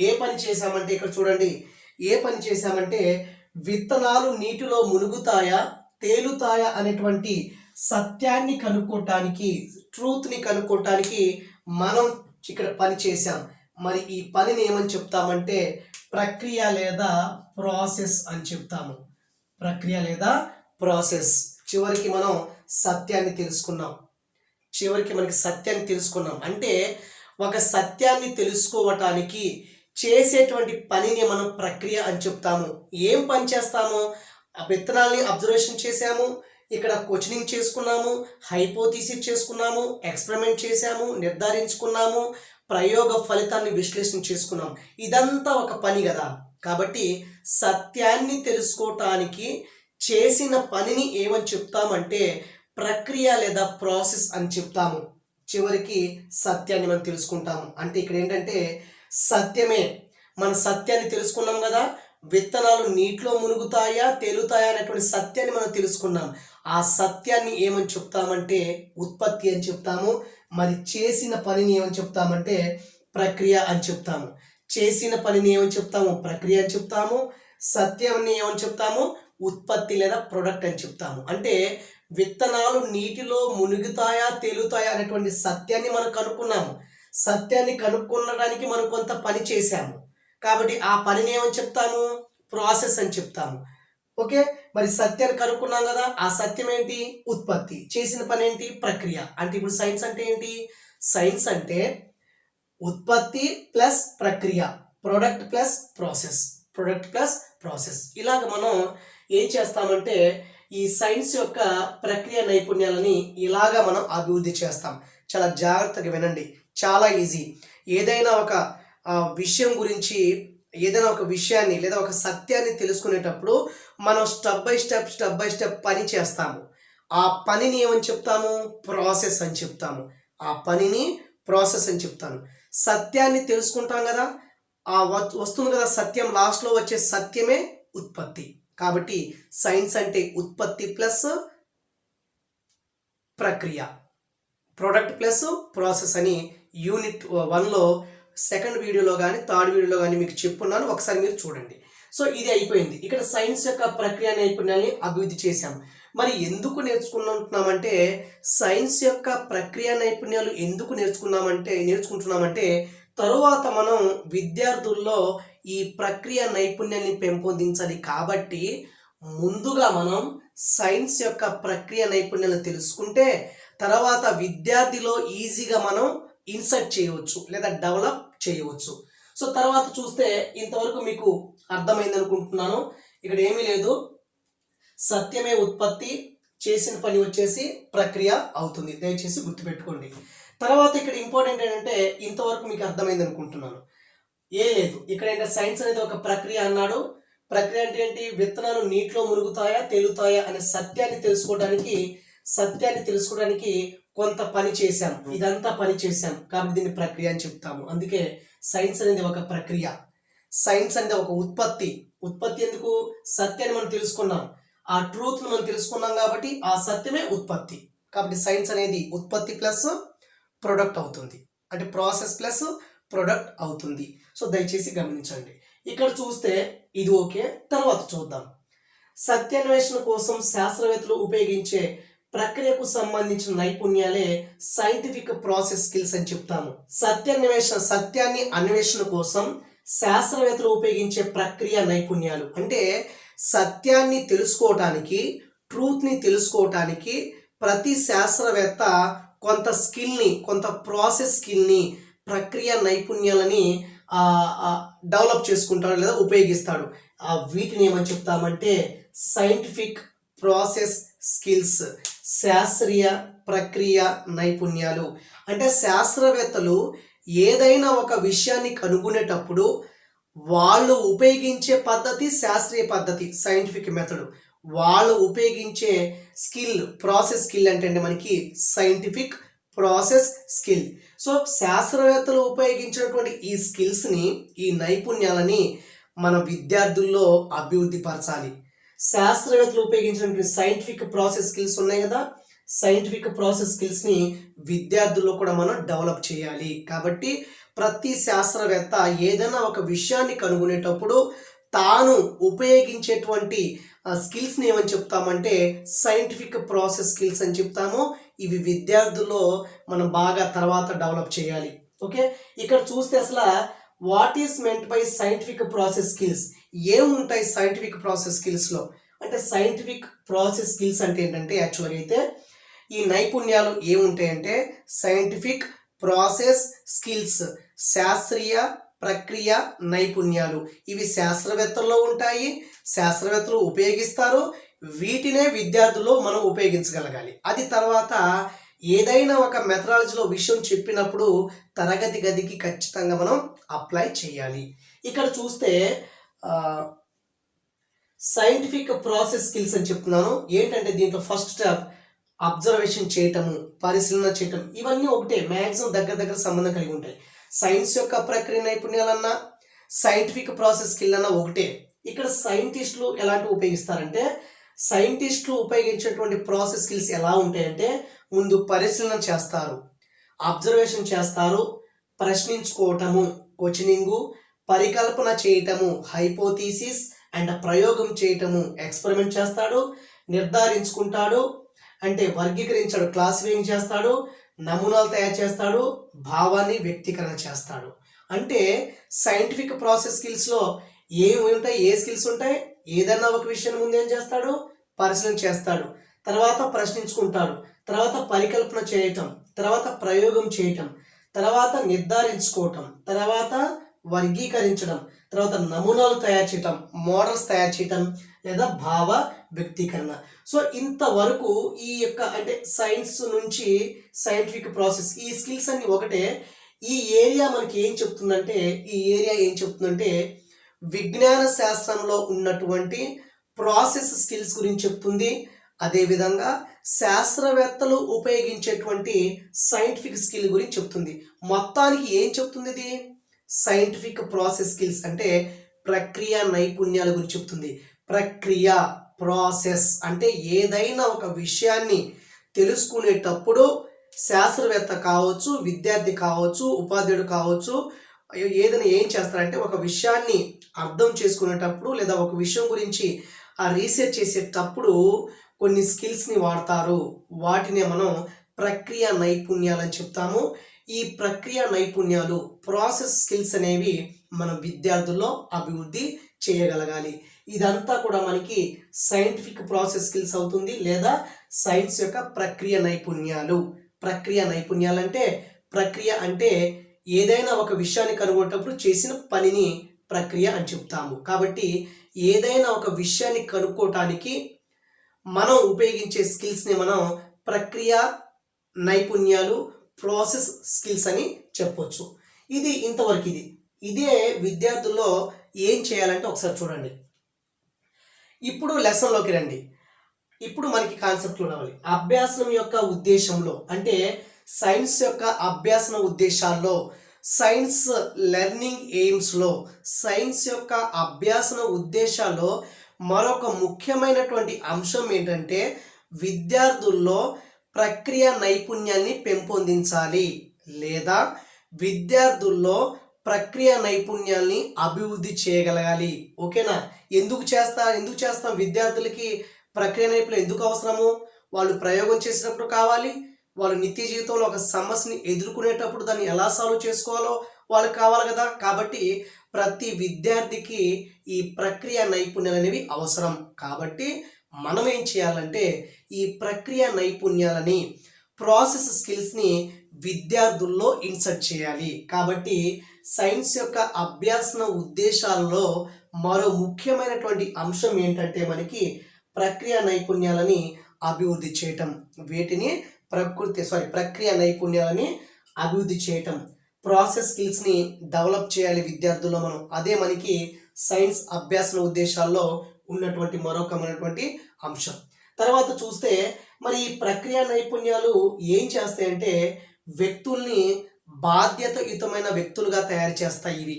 ఏ పని చేసామంటే ఇక్కడ చూడండి, ఏ పని చేసామంటే విత్తనాలు నీటిలో మునుగుతాయా తేలుతాయా అనేటువంటి సత్యాన్ని కనుక్కోవటానికి, ట్రూత్ని కనుక్కోవటానికి మనం ఇక్కడ పని చేసాం. మరి ఈ పనిని ఏమని చెప్తామంటే ప్రక్రియ లేదా ప్రాసెస్ అని చెప్తాము. ప్రక్రియ లేదా ప్రాసెస్. చివరికి మనం సత్యాన్ని తెలుసుకున్నాం. అంటే ఒక సత్యాన్ని తెలుసుకోవటానికి చేసేటువంటి పనిని మనం ప్రక్రియ అని చెప్తాము. ఏం పని చేస్తాము? విత్తనాల్ని అబ్జర్వేషన్ చేసాము, ఇక్కడ క్వశ్చనింగ్ చేసుకున్నాము, హైపోథీసిస్ చేసుకున్నాము, ఎక్స్పెరిమెంట్ చేసాము, నిర్ధారించుకున్నాము, ప్రయోగ ఫలితాన్ని విశ్లేషణ చేసుకున్నాం. ఇదంతా ఒక పని కదా. కాబట్టి సత్యాన్ని తెలుసుకోవటానికి చేసిన పనిని ఏమని చెప్తామంటే ప్రక్రియ లేదా ప్రాసెస్ అని చెప్తాము. చివరికి సత్యాన్ని మనం తెలుసుకుంటాము. అంటే ఇక్కడ ఏంటంటే సత్యమే. మన సత్యాన్ని తెలుసుకున్నాం కదా. విత్తనాలు నీటిలో మునుగుతాయా తేలుతాయా అనేటువంటి సత్యాన్ని మనం తెలుసుకున్నాం. ఆ సత్యాన్ని ఏమని చెప్తామంటే ఉత్పత్తి అని చెప్తాము. మరి చేసిన పనిని ఏమని చెప్తామంటే ప్రక్రియ అని చెప్తాము. చేసిన పనిని ఏమని చెప్తాము? ప్రక్రియ అని చెప్తాము. సత్యాన్ని ఏమని చెప్తాము? ఉత్పత్తి లేదా ప్రొడక్ట్ అని చెప్తాము. అంటే విత్తనాలు నీటిలో మునుగుతాయా తేలుతాయా అనేటువంటి సత్యాన్ని మనం కనుక్కున్నాము. సత్యాన్ని కనుక్కోవడానికి మనం కొంత పని చేశాము. కాబట్టి ఆ పనిని ఏమని చెప్తాము? ప్రాసెస్ అని చెప్తాము. ఓకే. మరి సత్యాన్ని కనుక్కున్నాం కదా. ఆ సత్యం ఏంటి? ఉత్పత్తి. చేసిన పని ఏంటి? ప్రక్రియ. అంటే ఇప్పుడు సైన్స్ అంటే ఏంటి? సైన్స్ అంటే ఉత్పత్తి ప్లస్ ప్రక్రియ, ప్రొడక్ట్ ప్లస్ ప్రాసెస్. ఇలాగ మనం ఏం చేస్తామంటే ఈ సైన్స్ యొక్క ప్రక్రియ నైపుణ్యాలని ఇలాగా మనం అభివృద్ధి చేస్తాం. చాలా జాగ్రత్తగా వినండి. చాలా ఈజీ. ఏదైనా ఒక విషయం గురించి, ఏదైనా ఒక విషయాన్ని లేదా ఒక సత్యాన్ని తెలుసుకునేటప్పుడు మనం స్టెప్ బై స్టెప్ పని చేస్తాము. ఆ పనిని ఏమని చెప్తాము? ప్రాసెస్ అని చెప్తాము. సత్యాన్ని తెలుసుకుంటాం కదా. వస్తుంది కదా సత్యం, లాస్ట్లో వచ్చే సత్యమే ఉత్పత్తి. కాబట్టి సైన్స్ అంటే ఉత్పత్తి ప్లస్ ప్రక్రియ, ప్రొడక్ట్ ప్లస్ ప్రాసెస్ అని యూనిట్ 1లో సెకండ్ వీడియోలో కానీ థర్డ్ వీడియోలో కానీ మీకు చెప్పున్నాను. ఒకసారి మీరు చూడండి. సో ఇది అయిపోయింది. ఇక్కడ సైన్స్ యొక్క ప్రక్రియ నైపుణ్యాన్ని అభివృద్ధి చేశాం. మరి ఎందుకు నేర్చుకుంటున్నామంటే సైన్స్ యొక్క ప్రక్రియ నైపుణ్యాలు ఎందుకు నేర్చుకుంటున్నామంటే తరువాత మనం విద్యార్థుల్లో ఈ ప్రక్రియ నైపుణ్యాన్ని పెంపొందించాలి. కాబట్టి ముందుగా మనం సైన్స్ యొక్క ప్రక్రియ నైపుణ్యాలను తెలుసుకుంటే తర్వాత విద్యార్థిలో ఈజీగా మనం ఇన్సర్ట్ చేయవచ్చు లేదా డెవలప్ చేయవచ్చు. సో తర్వాత చూస్తే ఇంతవరకు మీకు అర్థమైంది అనుకుంటున్నాను. ఇక్కడ ఏమీ లేదు, సత్యమే ఉత్పత్తి, చేసిన పని వచ్చేసి ప్రక్రియ అవుతుంది. దయచేసి గుర్తుపెట్టుకోండి. తర్వాత ఇక్కడ ఇంపార్టెంట్ ఏంటంటే ఇంతవరకు మీకు అర్థమైంది అనుకుంటున్నాను. ఏం లేదు, ఇక్కడ ఏంటంటే సైన్స్ అనేది ఒక ప్రక్రియ అన్నాడు. ప్రక్రియ అంటే ఏంటి? విత్తనాలు నీటిలో మునుగుతాయా తేలుతాయా అనే సత్యాన్ని తెలుసుకోవడానికి కొంత పని చేశాం. ఇదంతా పని చేశాం కాబట్టి దీన్ని ప్రక్రియ అని చెప్తాము. అందుకే సైన్స్ అనేది ఒక ప్రక్రియ. సైన్స్ అనేది ఒక ఉత్పత్తి ఎందుకు? సత్యాన్ని మనం తెలుసుకున్నాం, ఆ ట్రూత్ను మనం తెలుసుకున్నాం కాబట్టి ఆ సత్యమే ఉత్పత్తి. కాబట్టి సైన్స్ అనేది ఉత్పత్తి ప్లస్ ప్రొడక్ట్ అవుతుంది, అంటే ప్రాసెస్ ప్లస్ ప్రొడక్ట్ అవుతుంది. సో దయచేసి గమనించండి. ఇక్కడ చూస్తే ఇది ఓకే. తర్వాత చూద్దాం. సత్యాన్వేషణ కోసం శాస్త్రవేత్తలు ఉపయోగించే ప్రక్రియకు సంబంధించిన నైపుణ్యాలే సైంటిఫిక్ ప్రాసెస్ స్కిల్స్ అని చెప్తాము. సత్యాన్ని అన్వేషణ కోసం శాస్త్రవేత్తలు ఉపయోగించే ప్రక్రియ నైపుణ్యాలు అంటే సత్యాన్ని తెలుసుకోవటానికి, ట్రూత్ని తెలుసుకోవటానికి ప్రతి శాస్త్రవేత్త కొంత స్కిల్ని, కొంత ప్రాసెస్ స్కిల్ని, ప్రక్రియ నైపుణ్యాలని డెవలప్ చేసుకుంటాడు లేదా ఉపయోగిస్తాడు. వీటిని ఏమని చెప్తామంటే సైంటిఫిక్ ప్రాసెస్ స్కిల్స్, శాస్త్రీయ ప్రక్రియ నైపుణ్యాలు. అంటే శాస్త్రవేత్తలు ఏదైనా ఒక విషయాన్ని కనుగొనేటప్పుడు వాళ్ళు ఉపయోగించే పద్ధతి శాస్త్రీయ పద్ధతి, సైంటిఫిక్ మెథడ్. వాళ్ళు ఉపయోగించే స్కిల్, ప్రాసెస్ స్కిల్ అంటే మనకి సైంటిఫిక్ ప్రాసెస్ స్కిల్. సో శాస్త్రవేత్తలు ఉపయోగించినటువంటి ఈ స్కిల్స్ని, ఈ నైపుణ్యాలని మన విద్యార్థుల్లో అభివృద్ధి పరచాలి. శాస్త్రవేత్తలు ఉపయోగించినటువంటి సైంటిఫిక్ ప్రాసెస్ స్కిల్స్ ఉన్నాయి కదా, సైంటిఫిక్ ప్రాసెస్ స్కిల్స్ని విద్యార్థుల్లో కూడా మనం డెవలప్ చేయాలి. కాబట్టి ప్రతి శాస్త్రవేత్త ఏదైనా ఒక విషయాన్ని కనుగొనేటప్పుడు తాను ఉపయోగించేటువంటి స్కిల్స్ని ఏమని చెప్తామంటే సైంటిఫిక్ ప్రాసెస్ స్కిల్స్ అని చెప్తాము. ఇవి విద్యార్థుల్లో మనం బాగా తర్వాత డెవలప్ చేయాలి. ఓకే, ఇక్కడ చూస్తే అసలు what is meant by scientific process skills, ఏముంటాయి సైంటిఫిక్ ప్రాసెస్ స్కిల్స్లో అంటే సైంటిఫిక్ ప్రాసెస్ స్కిల్స్ అంటే ఏంటంటే యాక్చువల్గా అయితే ఈ నైపుణ్యాలు ఏముంటాయంటే సైంటిఫిక్ ప్రాసెస్ స్కిల్స్, శాస్త్రీయ ప్రక్రియ నైపుణ్యాలు. ఇవి శాస్త్రవేత్తల్లో ఉంటాయి, శాస్త్రవేత్తలు ఉపయోగిస్తారు. వీటినే విద్యార్థుల్లో మనం ఉపయోగించగలగాలి. అది తర్వాత ఏదైనా ఒక మెథడాలజీలో విషయం చెప్పినప్పుడు తరగతి గదికి ఖచ్చితంగా మనం అప్లై చేయాలి. ఇక్కడ చూస్తే సైంటిఫిక్ ప్రాసెస్ స్కిల్స్ అని చెప్తున్నాను. ఏంటంటే దీంట్లో ఫస్ట్ స్టెప్ అబ్జర్వేషన్ చేయటము, పరిశీలన చేయటం. ఇవన్నీ ఒకటే, మ్యాక్సిమం దగ్గర సంబంధం కలిగి ఉంటాయి. సైన్స్ యొక్క ప్రక్రియ నైపుణ్యాలన్నా సైంటిఫిక్ ప్రాసెస్ స్కిల్ అన్నా ఒకటే. ఇక్కడ సైంటిస్టులు ఎలాంటివి ఉపయోగిస్తారంటే సైంటిస్టులు ఉపయోగించేటువంటి ప్రాసెస్ స్కిల్స్ ఎలా ఉంటాయంటే ముందు పరిశీలన చేస్తారు, అబ్జర్వేషన్ చేస్తారు, ప్రశ్నించుకోవటము క్వశ్చనింగు, పరికల్పన చేయటము హైపోథీసిస్ అండ్ ప్రయోగం చేయటము ఎక్స్పెరిమెంట్ చేస్తాడు, నిర్ధారించుకుంటాడు అంటే వర్గీకరించాడు క్లాసిఫైయింగ్ చేస్తాడు, నమూనాలు తయారు చేస్తాడు, భావాన్ని వ్యక్తీకరణ చేస్తాడు. అంటే సైంటిఫిక్ ప్రాసెస్ స్కిల్స్లో ఏమి ఉంటాయి, ఏ స్కిల్స్ ఉంటాయి? ఏదన్నా ఒక విషయం ముందు ఏం చేస్తాడు? పరిశీలన చేస్తాడు, తర్వాత ప్రశ్నించుకుంటాడు, తర్వాత పరికల్పన చేయటం, తర్వాత ప్రయోగం చేయటం, తర్వాత నిర్ధారించుకోవటం, తర్వాత వర్గీకరించడం, తర్వాత నమూనాలు తయారు చేయటం, మోడల్స్ తయారు చేయటం లేదా భావ వ్యక్తీకరణ. సో ఇంతవరకు ఈ యొక్క అంటే సైన్స్ నుంచి సైంటిఫిక్ ప్రాసెస్ ఈ స్కిల్స్ అన్ని ఒకటే. ఈ ఏరియా మనకి ఏం చెప్తుందంటే విజ్ఞాన శాస్త్రంలో ఉన్నటువంటి ప్రాసెస్ స్కిల్స్ గురించి చెప్తుంది. అదేవిధంగా శాస్త్రవేత్తలు ఉపయోగించేటువంటి సైంటిఫిక్ స్కిల్ గురించి చెప్తుంది. మొత్తానికి ఏం చెప్తుంది ఇది? సైంటిఫిక్ ప్రాసెస్ స్కిల్స్ అంటే ప్రక్రియ నైపుణ్యాల గురించి చెప్తుంది. ప్రక్రియ ప్రాసెస్ అంటే ఏదైనా ఒక విషయాన్ని తెలుసుకునేటప్పుడు శాస్త్రవేత్త కావచ్చు, విద్యార్థి కావచ్చు, ఉపాధ్యాయుడు కావచ్చు, ఏదైనా ఏం చేస్తారంటే ఒక విషయాన్ని అర్థం చేసుకునేటప్పుడు లేదా ఒక విషయం గురించి ఆ రీసెర్చ్ చేసేటప్పుడు కొన్ని స్కిల్స్ని వాడతారు. వాటిని మనం ప్రక్రియ నైపుణ్యాలు అని చెప్తాము. ఈ ప్రక్రియ నైపుణ్యాలు ప్రాసెస్ స్కిల్స్ అనేవి మన విద్యార్థుల్లో అభివృద్ధి చేయగలగాలి. ఇదంతా కూడా మనకి సైంటిఫిక్ ప్రాసెస్ స్కిల్స్ అవుతుంది లేదా సైన్స్ యొక్క ప్రక్రియ నైపుణ్యాలు. ప్రక్రియ నైపుణ్యాలు అంటే ప్రక్రియ అంటే ఏదైనా ఒక విషయాన్ని కనుగొనేటప్పుడు చేసిన పనిని ప్రక్రియ అని చెప్తాము. కాబట్టి ఏదైనా ఒక విషయాన్ని కనుక్కోవటానికి మనం ఉపయోగించే స్కిల్స్ని మనం ప్రక్రియ నైపుణ్యాలు, ప్రాసెస్ స్కిల్స్ అని చెప్పొచ్చు. ఇది ఇంతవరకు ఇదే విద్యార్థుల్లో ఏం చేయాలంటే ఒకసారి చూడండి. ఇప్పుడు లెసన్లోకి రండి. ఇప్పుడు మనకి కాన్సెప్ట్లు రావాలి. అభ్యాసం యొక్క ఉద్దేశంలో అంటే సైన్స్ యొక్క అభ్యాసన ఉద్దేశాల్లో, సైన్స్ లెర్నింగ్ ఎయిమ్స్లో, సైన్స్ యొక్క అభ్యాసన ఉద్దేశాల్లో మరొక ముఖ్యమైనటువంటి అంశం ఏంటంటే విద్యార్థుల్లో ప్రక్రియ నైపుణ్యాన్ని పెంపొందించాలి లేదా విద్యార్థుల్లో ప్రక్రియ నైపుణ్యాన్ని అభివృద్ధి చేయగలగాలి. ఓకేనా? ఎందుకు చేస్తాం విద్యార్థులకి ప్రక్రియ నైపుణ్యం ఎందుకు అవసరము? వాళ్ళు ప్రయోగం చేసినప్పుడు కావాలి, వాళ్ళు నిత్య జీవితంలో ఒక సమస్యని ఎదుర్కొనేటప్పుడు దాన్ని ఎలా సాల్వ్ చేసుకోవాలో వాళ్ళకి కావాలి కదా. కాబట్టి ప్రతి విద్యార్థికి ఈ ప్రక్రియ నైపుణ్యాలు అనేవి అవసరం. కాబట్టి మనం ఏం చేయాలంటే ఈ ప్రక్రియ నైపుణ్యాలని, ప్రాసెస్ స్కిల్స్ని విద్యార్థుల్లో ఇన్సర్ట్ చేయాలి. కాబట్టి సైన్స్ యొక్క అభ్యాసన ఉద్దేశాల్లో మరో ముఖ్యమైనటువంటి అంశం ఏంటంటే మనకి ప్రక్రియ నైపుణ్యాలని అభివృద్ధి చేయటం. వీటిని ప్రక్రియ నైపుణ్యాలని అభివృద్ధి చేయటం, ప్రాసెస్ స్కిల్స్ని డెవలప్ చేయాలి విద్యార్థుల్లో మనం. అదే మనకి సైన్స్ అభ్యాసన ఉద్దేశాల్లో ఉన్నటువంటి మరొకమైనటువంటి అంశం. తర్వాత చూస్తే మరి ఈ ప్రక్రియ నైపుణ్యాలు ఏం చేస్తాయంటే వ్యక్తుల్ని బాధ్యతాయుతమైన వ్యక్తులుగా తయారు చేస్తాయి. ఇవి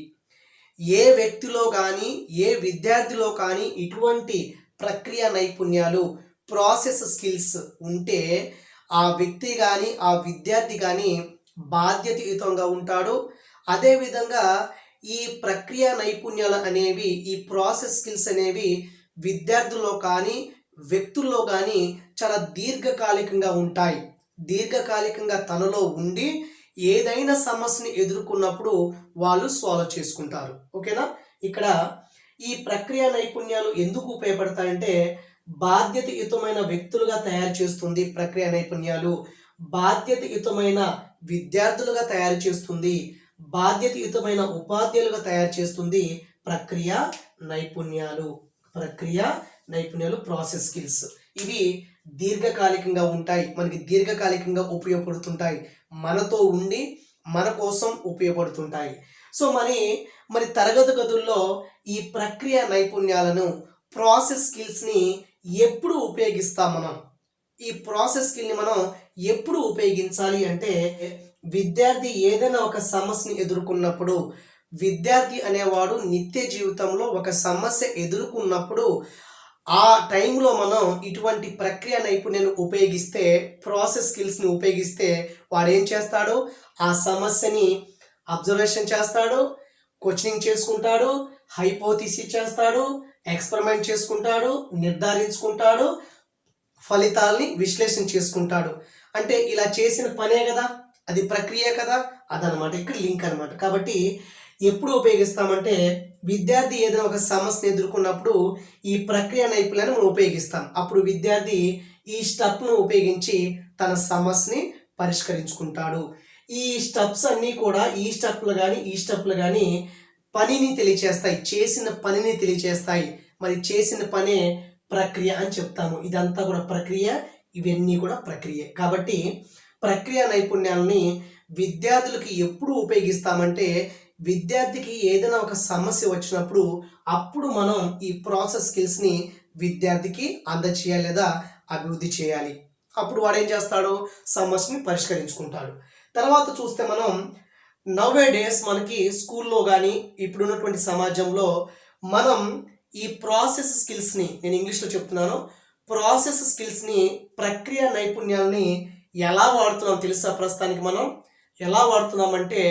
ఏ వ్యక్తిలో కానీ ఏ విద్యార్థిలో కానీ ఇటువంటి ప్రక్రియ నైపుణ్యాలు, ప్రాసెస్ స్కిల్స్ ఉంటే ఆ వ్యక్తి కానీ ఆ విద్యార్థి కానీ బాధ్యతాయుతంగా ఉంటాడు. అదేవిధంగా ఈ ప్రక్రియ నైపుణ్యాలు అనేవి, ఈ ప్రాసెస్ స్కిల్స్ అనేవి విద్యార్థుల్లో కానీ వ్యక్తుల్లో కానీ చాలా దీర్ఘకాలికంగా ఉంటాయి. దీర్ఘకాలికంగా తనలో ఉండి ఏదైనా సమస్యని ఎదుర్కొన్నప్పుడు వాళ్ళు సాల్వ్ చేసుకుంటారు. ఓకేనా? ఇక్కడ ఈ ప్రక్రియ నైపుణ్యాలు ఎందుకు ఉపయోగపడతాయంటే బాధ్యతాయుతమైన వ్యక్తులుగా తయారు చేస్తుంది ప్రక్రియ నైపుణ్యాలు, బాధ్యతాయుతమైన విద్యార్థులుగా తయారు చేస్తుంది, బాధ్యతాయుతమైన ఉపాధ్యాయులుగా తయారు చేస్తుంది ప్రక్రియ నైపుణ్యాలు. ప్రాసెస్ స్కిల్స్ ఇవి దీర్ఘకాలికంగా ఉంటాయి, మనకి దీర్ఘకాలికంగా ఉపయోగపడుతుంటాయి, మనతో ఉండి మన కోసం ఉపయోగపడుతుంటాయి. సో మరి తరగతి గదుల్లో ఈ ప్రక్రియ నైపుణ్యాలను, ప్రాసెస్ స్కిల్స్ని ఎప్పుడు ఉపయోగిస్తాం మనం? ఈ ప్రాసెస్ స్కిల్ని మనం ఎప్పుడు ఉపయోగించాలి అంటే విద్యార్థి ఏదైనా ఒక సమస్యని ఎదుర్కొన్నప్పుడు, విద్యార్థి అనేవాడు నిత్య జీవితంలో ఒక సమస్య ఎదుర్కొన్నప్పుడు ఆ టైంలో మనం ఇటువంటి ప్రక్రియ నైపుణ్యాన్ని ఉపయోగిస్తే, ప్రాసెస్ స్కిల్స్ని ఉపయోగిస్తే వాడు ఏం చేస్తాడు? ఆ సమస్యని అబ్జర్వేషన్ చేస్తాడు, క్వశ్చనింగ్ చేసుకుంటాడు, హైపోథిసిస్ చేస్తాడు, ఎక్స్పెరిమెంట్ చేసుకుంటాడు, నిర్ధారించుకుంటాడు, ఫలితాల్ని విశ్లేషణ చేసుకుంటాడు. అంటే ఇలా చేసిన పనే కదా, అది ప్రక్రియ కదా, అదనమాట ఇక్కడ లింక్ అనమాట. కాబట్టి ఎప్పుడు ఉపయోగిస్తామంటే విద్యార్థి ఏదైనా ఒక సమస్యను ఎదుర్కొన్నప్పుడు ఈ ప్రక్రియ నైపుణ్యాన్ని మనం ఉపయోగిస్తాం. అప్పుడు విద్యార్థి ఈ స్టెప్ను ఉపయోగించి తన సమస్యని పరిష్కరించుకుంటాడు. ఈ స్టెప్స్ అన్నీ కూడా ఈ స్టెప్లు కానీ పనిని తెలియచేస్తాయి, చేసిన పనిని తెలియచేస్తాయి. మరి చేసిన పనే ప్రక్రియ అని చెప్తాము. ఇదంతా కూడా ప్రక్రియ, ఇవన్నీ కూడా ప్రక్రియ. కాబట్టి ప్రక్రియ నైపుణ్యాలని విద్యార్థులకి ఎప్పుడు ఉపయోగిస్తామంటే విద్యార్థికి ఏదైనా ఒక సమస్య వచ్చినప్పుడు అప్పుడు మనం ఈ ప్రాసెస్ స్కిల్స్ని విద్యార్థికి అందచేయాలి లేదా అభివృద్ధి చేయాలి. అప్పుడు వాడు ఏం చేస్తాడు? సమస్యని పరిష్కరించుకుంటాడు. తర్వాత చూస్తే మనం నౌవే డేస్ మనకి స్కూల్లో కానీ ఇప్పుడున్నటువంటి సమాజంలో మనం ఈ ప్రాసెస్ స్కిల్స్ని, నేను ఇంగ్లీష్లో చెప్తున్నాను, ప్రాసెస్ స్కిల్స్ని, ప్రక్రియ నైపుణ్యాలని ఎలా వాడుతున్నాం తెలుసా? ప్రస్తుతానికి మనం ఎలా వాడుతున్నామంటే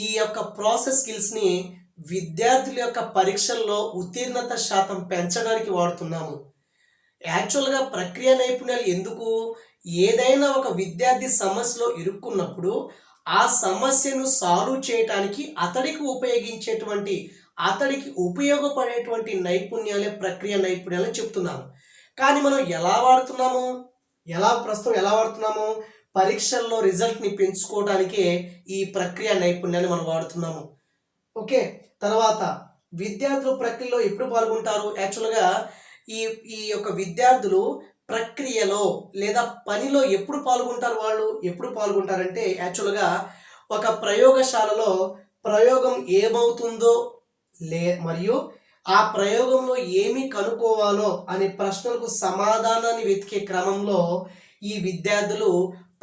ఈ యొక్క ప్రాసెస్ స్కిల్స్ని విద్యార్థుల యొక్క పరీక్షల్లో ఉత్తీర్ణత శాతం పెంచడానికి వాడుతున్నాము. యాక్చువల్గా ప్రక్రియ నైపుణ్యాలు ఎందుకు? ఏదైనా ఒక విద్యార్థి సమస్యలో ఇరుక్కున్నప్పుడు ఆ సమస్యను సాల్వ్ చేయటానికి అతడికి ఉపయోగపడేటువంటి నైపుణ్యాలే ప్రక్రియ నైపుణ్యాలని చెప్తున్నాము. కానీ మనం ప్రస్తుతం ఎలా వాడుతున్నాము? పరీక్షల్లో రిజల్ట్ని పెంచుకోవడానికే ఈ ప్రక్రియ నైపుణ్యాన్ని మనం వాడుతున్నాము. ఓకే, తర్వాత విద్యార్థులు ప్రక్రియలో ఎప్పుడు పాల్గొంటారు? యాక్చువల్గా ఈ ఈ యొక్క విద్యార్థులు ప్రక్రియలో లేదా పనిలో ఎప్పుడు పాల్గొంటారు? వాళ్ళు ఎప్పుడు పాల్గొంటారంటే యాక్చువల్గా ఒక ప్రయోగశాలలో ప్రయోగం ఏమవుతుందో మరియు ఆ ప్రయోగంలో ఏమి కనుక్కోవాలో అనే ప్రశ్నలకు సమాధానాన్ని వెతికే క్రమంలో ఈ విద్యార్థులు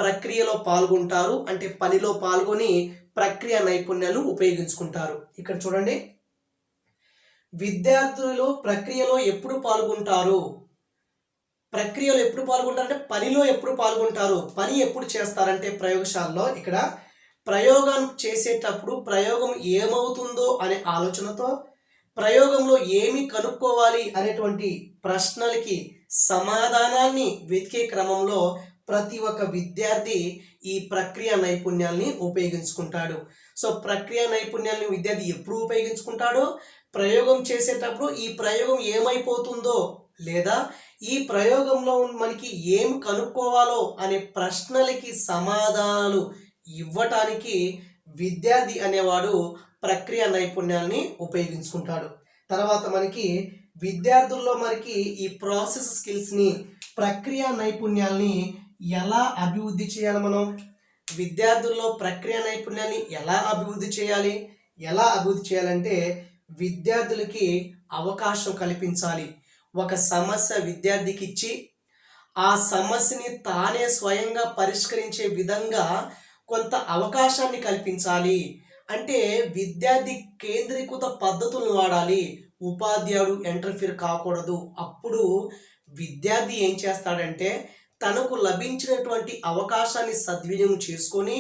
ప్రక్రియలో పాల్గొంటారు. అంటే పనిలో పాల్గొని ప్రక్రియ నైపుణ్యాలు ఉపయోగించుకుంటారు. ఇక్కడ చూడండి, విద్యార్థులు ప్రక్రియలో ఎప్పుడు పాల్గొంటారు? ప్రక్రియలో ఎప్పుడు పాల్గొంటారు అంటే పనిలో ఎప్పుడు పాల్గొంటారు? పని ఎప్పుడు చేస్తారంటే ప్రయోగశాలలో ఇక్కడ ప్రయోగం చేసేటప్పుడు ప్రయోగం ఏమవుతుందో అనే ఆలోచనతో ప్రయోగంలో ఏమి కనుక్కోవాలి అనేటువంటి ప్రశ్నలకి సమాధానాన్ని వెతికే క్రమంలో ప్రతి ఒక్క విద్యార్థి ఈ ప్రక్రియ నైపుణ్యాల్ని ఉపయోగించుకుంటాడు. సో ప్రక్రియ నైపుణ్యాన్ని విద్యార్థి ఎప్పుడు ఉపయోగించుకుంటాడో, ప్రయోగం చేసేటప్పుడు ఈ ప్రయోగం ఏమైపోతుందో లేదా ఈ ప్రయోగంలో మనకి ఏం కనుక్కోవాలో అనే ప్రశ్నలకి సమాధానాలు ఇవ్వటానికి విద్యార్థి అనేవాడు ప్రక్రియ నైపుణ్యాన్ని ఉపయోగించుకుంటాడు. తర్వాత మనకి విద్యార్థుల్లో మనకి ఈ ప్రాసెస్ స్కిల్స్ని, ప్రక్రియ నైపుణ్యాల్ని ఎలా అభివృద్ధి చేయాలి? మనం విద్యార్థుల్లో ప్రక్రియ నైపుణ్యాన్ని ఎలా అభివృద్ధి చేయాలి? ఎలా అభివృద్ధి చేయాలంటే విద్యార్థులకి అవకాశం కల్పించాలి. ఒక సమస్య విద్యార్థికి ఇచ్చి ఆ సమస్యని తానే స్వయంగా పరిష్కరించే విధంగా కొంత అవకాశాన్ని కల్పించాలి. అంటే విద్యార్థి కేంద్రీకృత పద్ధతులను వాడాలి. ఉపాధ్యాయుడు ఇంటర్ఫియర్ కాకూడదు. అప్పుడు విద్యార్థి ఏం చేస్తాడంటే తనకు లభించినటువంటి అవకాశాన్ని సద్వినియోగం చేసుకొని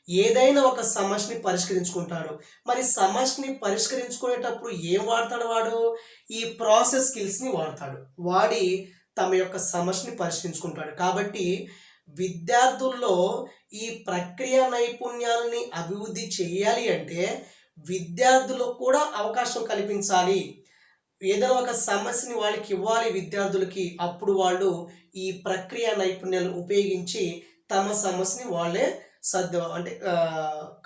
ఏదైనా ఒక సమస్యని పరిష్కరించుకుంటాడు. మరి సమస్యని పరిష్కరించుకునేటప్పుడు ఏం వాడతాడు? వాడు ఈ ప్రాసెస్ స్కిల్స్ని వాడతాడు. వాడి తమ యొక్క సమస్యని పరిష్కరించుకుంటాడు. కాబట్టి విద్యార్థుల్లో ఈ ప్రక్రియ నైపుణ్యాలని అభివృద్ధి చేయాలి అంటే విద్యార్థులకు కూడా అవకాశం కల్పించాలి. ఏదైనా ఒక సమస్యని వాళ్ళకి ఇవ్వాలి విద్యార్థులకి. అప్పుడు వాళ్ళు ఈ ప్రక్రియ నైపుణ్యాలు ఉపయోగించి తమ సమస్యని వాళ్ళే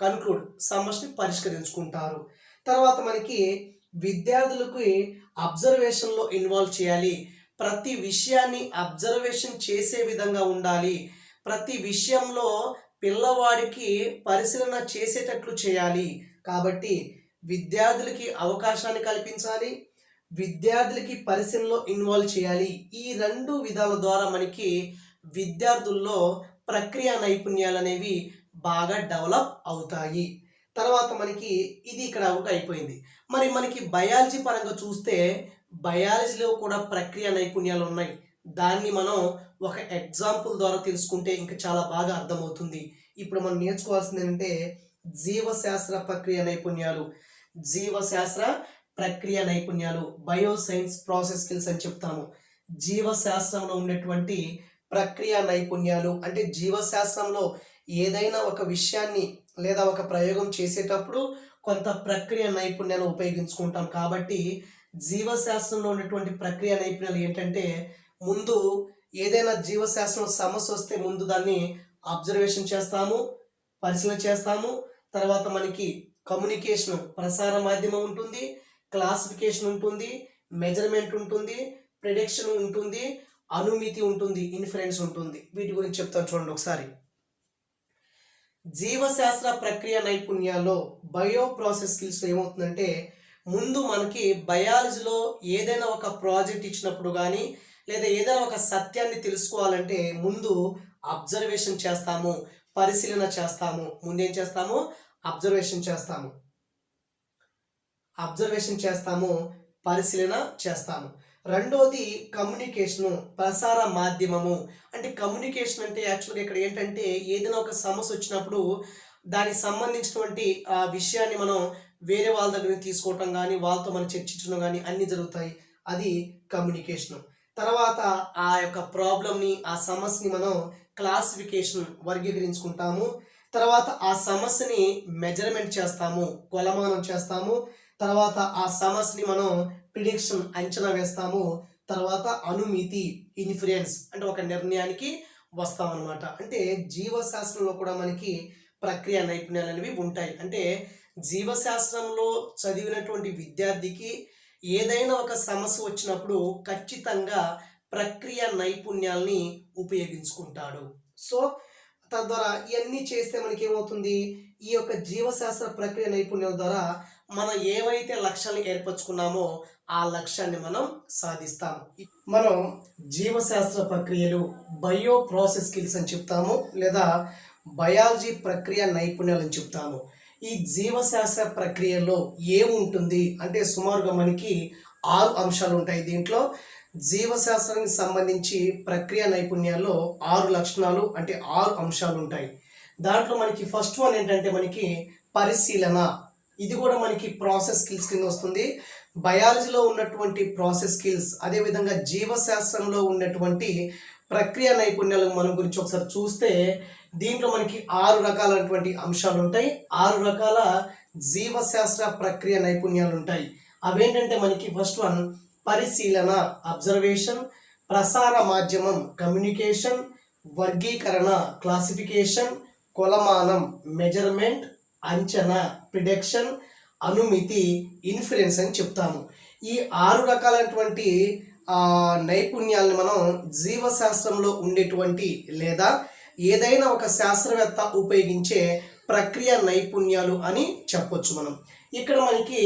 కన్క్లూడ్ సమస్యని పరిష్కరించుకుంటారు. తర్వాత మనకి విద్యార్థులకి అబ్జర్వేషన్లో ఇన్వాల్వ్ చేయాలి. ప్రతి విషయాన్ని అబ్జర్వేషన్ చేసే విధంగా ఉండాలి. ప్రతి విషయంలో పిల్లవాడికి పరిశీలన చేసేటట్లు చేయాలి. కాబట్టి విద్యార్థులకి అవకాశాన్ని కల్పించాలి, విద్యార్థులకి పరిశీలనలో ఇన్వాల్వ్ చేయాలి. ఈ రెండు విధాల ద్వారా మనకి విద్యార్థుల్లో ప్రక్రియ నైపుణ్యాలు అనేవి బాగా డెవలప్ అవుతాయి. తర్వాత మనకి ఇది ఇక్కడ అయిపోయింది. మరి మనకి బయాలజీ పరంగా చూస్తే బయాలజీలో కూడా ప్రక్రియ నైపుణ్యాలు ఉన్నాయి. దాన్ని మనం ఒక ఎగ్జాంపుల్ ద్వారా తెలుసుకుంటే ఇంకా చాలా బాగా అర్థమవుతుంది. ఇప్పుడు మనం నేర్చుకోవాల్సింది ఏంటంటే జీవశాస్త్ర ప్రక్రియ నైపుణ్యాలు. జీవశాస్త్ర ప్రక్రియ నైపుణ్యాలు, బయోసైన్స్ ప్రాసెస్ స్కిల్స్ అని చెప్తాము. జీవశాస్త్రంలో ఉన్నటువంటి ప్రక్రియ నైపుణ్యాలు అంటే జీవశాస్త్రంలో ఏదైనా ఒక విషయాన్ని లేదా ఒక ప్రయోగం చేసేటప్పుడు కొంత ప్రక్రియ నైపుణ్యాలు ఉపయోగించుకుంటాం. కాబట్టి జీవశాస్త్రంలో ఉన్నటువంటి ప్రక్రియ నైపుణ్యాలు ఏంటంటే ముందు ఏదైనా జీవశాస్త్రం సమస్య వస్తే ముందు దాన్ని అబ్జర్వేషన్ చేస్తాము, పరిశీలన చేస్తాము. తర్వాత మనకి కమ్యూనికేషన్ ప్రసార మాధ్యమం ఉంటుంది, క్లాసిఫికేషన్ ఉంటుంది, మెజర్మెంట్ ఉంటుంది, ప్రిడిక్షన్ ఉంటుంది, అనుమితి ఉంటుంది, ఇన్ఫరెన్స్ ఉంటుంది. వీటి గురించి చెప్తాను చూడండి ఒకసారి. జీవశాస్త్ర ప్రక్రియ నైపుణ్యాల్లో బయో ప్రాసెస్ స్కిల్స్ ఏమవుతుందంటే ముందు మనకి బయాలజీలో ఏదైనా ఒక ప్రాజెక్ట్ ఇచ్చినప్పుడు కానీ లేదా ఏదైనా ఒక సత్యాన్ని తెలుసుకోవాలంటే ముందు అబ్జర్వేషన్ చేస్తాము, పరిశీలన చేస్తాము. ముందేం చేస్తాము? అబ్జర్వేషన్ చేస్తాము, పరిశీలన చేస్తాము. రెండోది కమ్యూనికేషను, ప్రసార మాధ్యమము. అంటే కమ్యూనికేషన్ అంటే యాక్చువల్గా ఇక్కడ ఏంటంటే ఏదైనా ఒక సమస్య వచ్చినప్పుడు దానికి సంబంధించినటువంటి ఆ విషయాన్ని మనం వేరే వాళ్ళ దగ్గర తీసుకోవటం కానీ వాళ్ళతో మనం చర్చించడం కానీ అన్నీ జరుగుతాయి. అది కమ్యూనికేషను. తర్వాత ఆ యొక్క ప్రాబ్లమ్ని, ఆ సమస్యని మనం క్లాసిఫికేషన్ వర్గీకరించుకుంటాము. తర్వాత ఆ సమస్యని మెజర్మెంట్ చేస్తాము, కొలమానం చేస్తాము. తర్వాత ఆ సమస్యని మనం ప్రిడిక్షన్ అంచనా వేస్తాము. తర్వాత అనుమితి, ఇన్ఫ్లుయెన్స్ అంటే ఒక నిర్ణయానికి వస్తామన్నమాట. అంటే జీవశాస్త్రంలో కూడా మనకి ప్రక్రియ నైపుణ్యాలు అనేవి ఉంటాయి. అంటే జీవశాస్త్రంలో చదివినటువంటి విద్యార్థికి ఏదైనా ఒక సమస్య వచ్చినప్పుడు ఖచ్చితంగా ప్రక్రియ నైపుణ్యాల్ని ఉపయోగించుకుంటాడు. సో తద్వారా ఇవన్నీ చేస్తే మనకేమవుతుంది, ఈ యొక్క జీవశాస్త్ర ప్రక్రియ నైపుణ్యాల ద్వారా మనం ఏవైతే లక్ష్యాలు ఏర్పరచుకున్నామో ఆ లక్ష్యాన్ని మనం సాధిస్తాం. మనం జీవశాస్త్ర ప్రక్రియలు బయో ప్రాసెస్ స్కిల్స్ అని చెప్తాము, లేదా బయాలజీ ప్రక్రియ నైపుణ్యాలు అని చెప్తాము. ఈ జీవశాస్త్ర ప్రక్రియలో ఏముంటుంది అంటే సుమారుగా మనకి 6 అంశాలు ఉంటాయి. దీంట్లో జీవశాస్త్రానికి సంబంధించి ప్రక్రియ నైపుణ్యాల్లో 6 లక్షణాలు అంటే 6 అంశాలు ఉంటాయి. దాంట్లో మనకి ఫస్ట్ వన్ ఏంటంటే మనకి పరిశీలన. ఇది కూడా మనకి ప్రాసెస్ స్కిల్స్ కింద వస్తుంది. బయాలజీలో ఉన్నటువంటి ప్రాసెస్ స్కిల్స్, అదేవిధంగా జీవశాస్త్రంలో ఉన్నటువంటి ప్రక్రియ నైపుణ్యాలు మనం గురించి ఒకసారి చూస్తే దీంట్లో మనకి 6 రకాలైనటువంటి అంశాలు ఉంటాయి. 6 రకాల జీవశాస్త్ర ప్రక్రియ నైపుణ్యాలు ఉంటాయి. అవేంటంటే మనకి ఫస్ట్ వన్ పరిశీలన అబ్జర్వేషన్, ప్రసార మాధ్యమం కమ్యూనికేషన్, వర్గీకరణ క్లాసిఫికేషన్, కొలమానం మెజర్మెంట్, అంచనా ప్రిడిక్షన్, అనుమితి ఇన్ఫ్లుయెన్స్ అని చెప్తాము. ఈ 6 రకాలైనటువంటి నైపుణ్యాలను మనం జీవశాస్త్రంలో ఉండేటువంటి లేదా ఏదైనా ఒక శాస్త్రవేత్త ఉపయోగించే ప్రక్రియ నైపుణ్యాలు అని చెప్పొచ్చు మనం. ఇక్కడ మనకి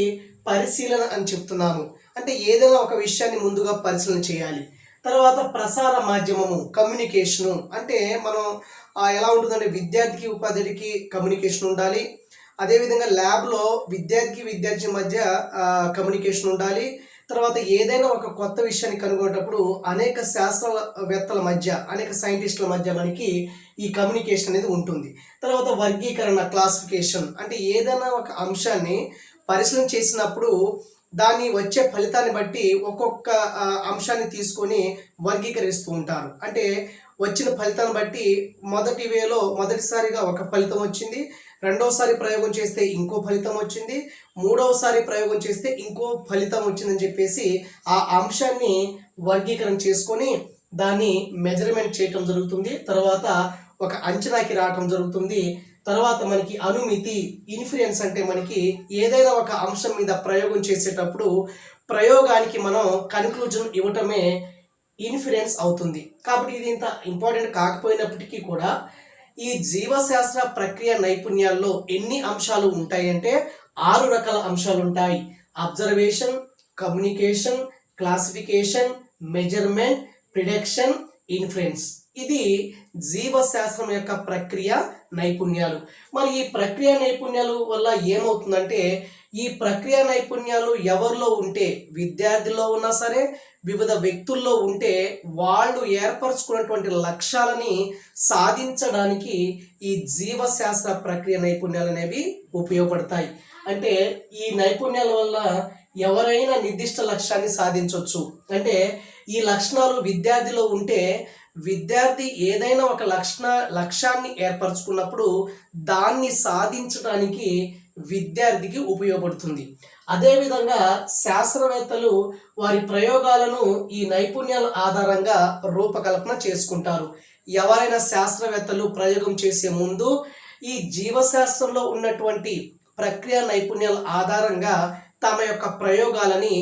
పరిశీలన అని చెప్తున్నాము అంటే ఏదైనా ఒక విషయాన్ని ముందుగా పరిశీలన చేయాలి. తర్వాత ప్రసార మాధ్యమము కమ్యూనికేషను అంటే మనం ఎలా ఉంటుందంటే విద్యార్థికి ఉపాధ్యాయుడికి కమ్యూనికేషన్ ఉండాలి. అదేవిధంగా ల్యాబ్లో విద్యార్థి మధ్య కమ్యూనికేషన్ ఉండాలి. తర్వాత ఏదైనా ఒక కొత్త విషయాన్ని కనుగొనేటప్పుడు అనేక శాస్త్రవేత్తల మధ్య అనేక సైంటిస్టుల మధ్య మనకి ఈ కమ్యూనికేషన్ అనేది ఉంటుంది. తర్వాత వర్గీకరణ క్లాసిఫికేషన్ అంటే ఏదైనా ఒక అంశాన్ని పరిశీలన చేసినప్పుడు దాన్ని వచ్చే ఫలితాన్ని బట్టి ఒక్కొక్క అంశాన్ని తీసుకొని వర్గీకరిస్తూ ఉంటారు. అంటే వచ్చిన ఫలితాన్ని బట్టి మొదటిసారిగా ఒక ఫలితం వచ్చింది, రెండవసారి ప్రయోగం చేస్తే ఇంకో ఫలితం వచ్చింది, మూడవసారి ప్రయోగం చేస్తే ఇంకో ఫలితం వచ్చిందని చెప్పేసి ఆ అంశాన్ని వర్గీకరణ చేసుకొని దాన్ని మెజర్మెంట్ చేయటం జరుగుతుంది. తర్వాత ఒక అంచనాకి రావటం జరుగుతుంది. తర్వాత మనకి అనుమితి ఇన్ఫ్లుయెన్స్ అంటే మనకి ఏదైనా ఒక అంశం మీద ప్రయోగం చేసేటప్పుడు ప్రయోగానికి మనం కన్క్లూజన్ ఇవ్వటమే ఇన్ఫ్లుయెన్స్ అవుతుంది. కాబట్టి ఇది ఇంత ఇంపార్టెంట్ కాకపోయినప్పటికీ కూడా ఈ జీవశాస్త్ర ప్రక్రియ నైపుణ్యాల్లో ఎన్ని అంశాలు ఉంటాయంటే 6 రకాల అంశాలు ఉంటాయి. Observation, communication, classification, measurement, prediction, influence. ఇది జీవశాస్త్రం యొక్క ప్రక్రియ నైపుణ్యాలు. మరి ఈ ప్రక్రియ నైపుణ్యాలు వల్ల ఏమవుతుందంటే ఈ ప్రక్రియ నైపుణ్యాలు ఎవరిలో ఉంటే విద్యార్థిలో ఉన్నా సరే వివిధ వ్యక్తుల్లో ఉంటే వాళ్ళు ఏర్పరచుకున్నటువంటి లక్ష్యాలని సాధించడానికి ఈ జీవశాస్త్ర ప్రక్రియ నైపుణ్యాలు అనేవి ఉపయోగపడతాయి. అంటే ఈ నైపుణ్యాల వల్ల ఎవరైనా నిర్దిష్ట లక్ష్యాన్ని సాధించవచ్చు. అంటే ఈ లక్షణాలు విద్యార్థిలో ఉంటే విద్యార్థి ఏదైనా ఒక లక్ష్యాన్ని ఏర్పరచుకున్నప్పుడు దాన్ని సాధించడానికి విద్యార్థికి ఉపయోగపడుతుంది. అదేవిధంగా శాస్త్రవేత్తలు వారి ప్రయోగాలను ఈ నైపుణ్యాల ఆధారంగా రూపకల్పన చేసుకుంటారు. ఎవరైనా శాస్త్రవేత్తలు ప్రయోగం చేసే ముందు ఈ జీవశాస్త్రంలో ఉన్నటువంటి ప్రక్రియ నైపుణ్యాల ఆధారంగా తమ యొక్క ప్రయోగాలని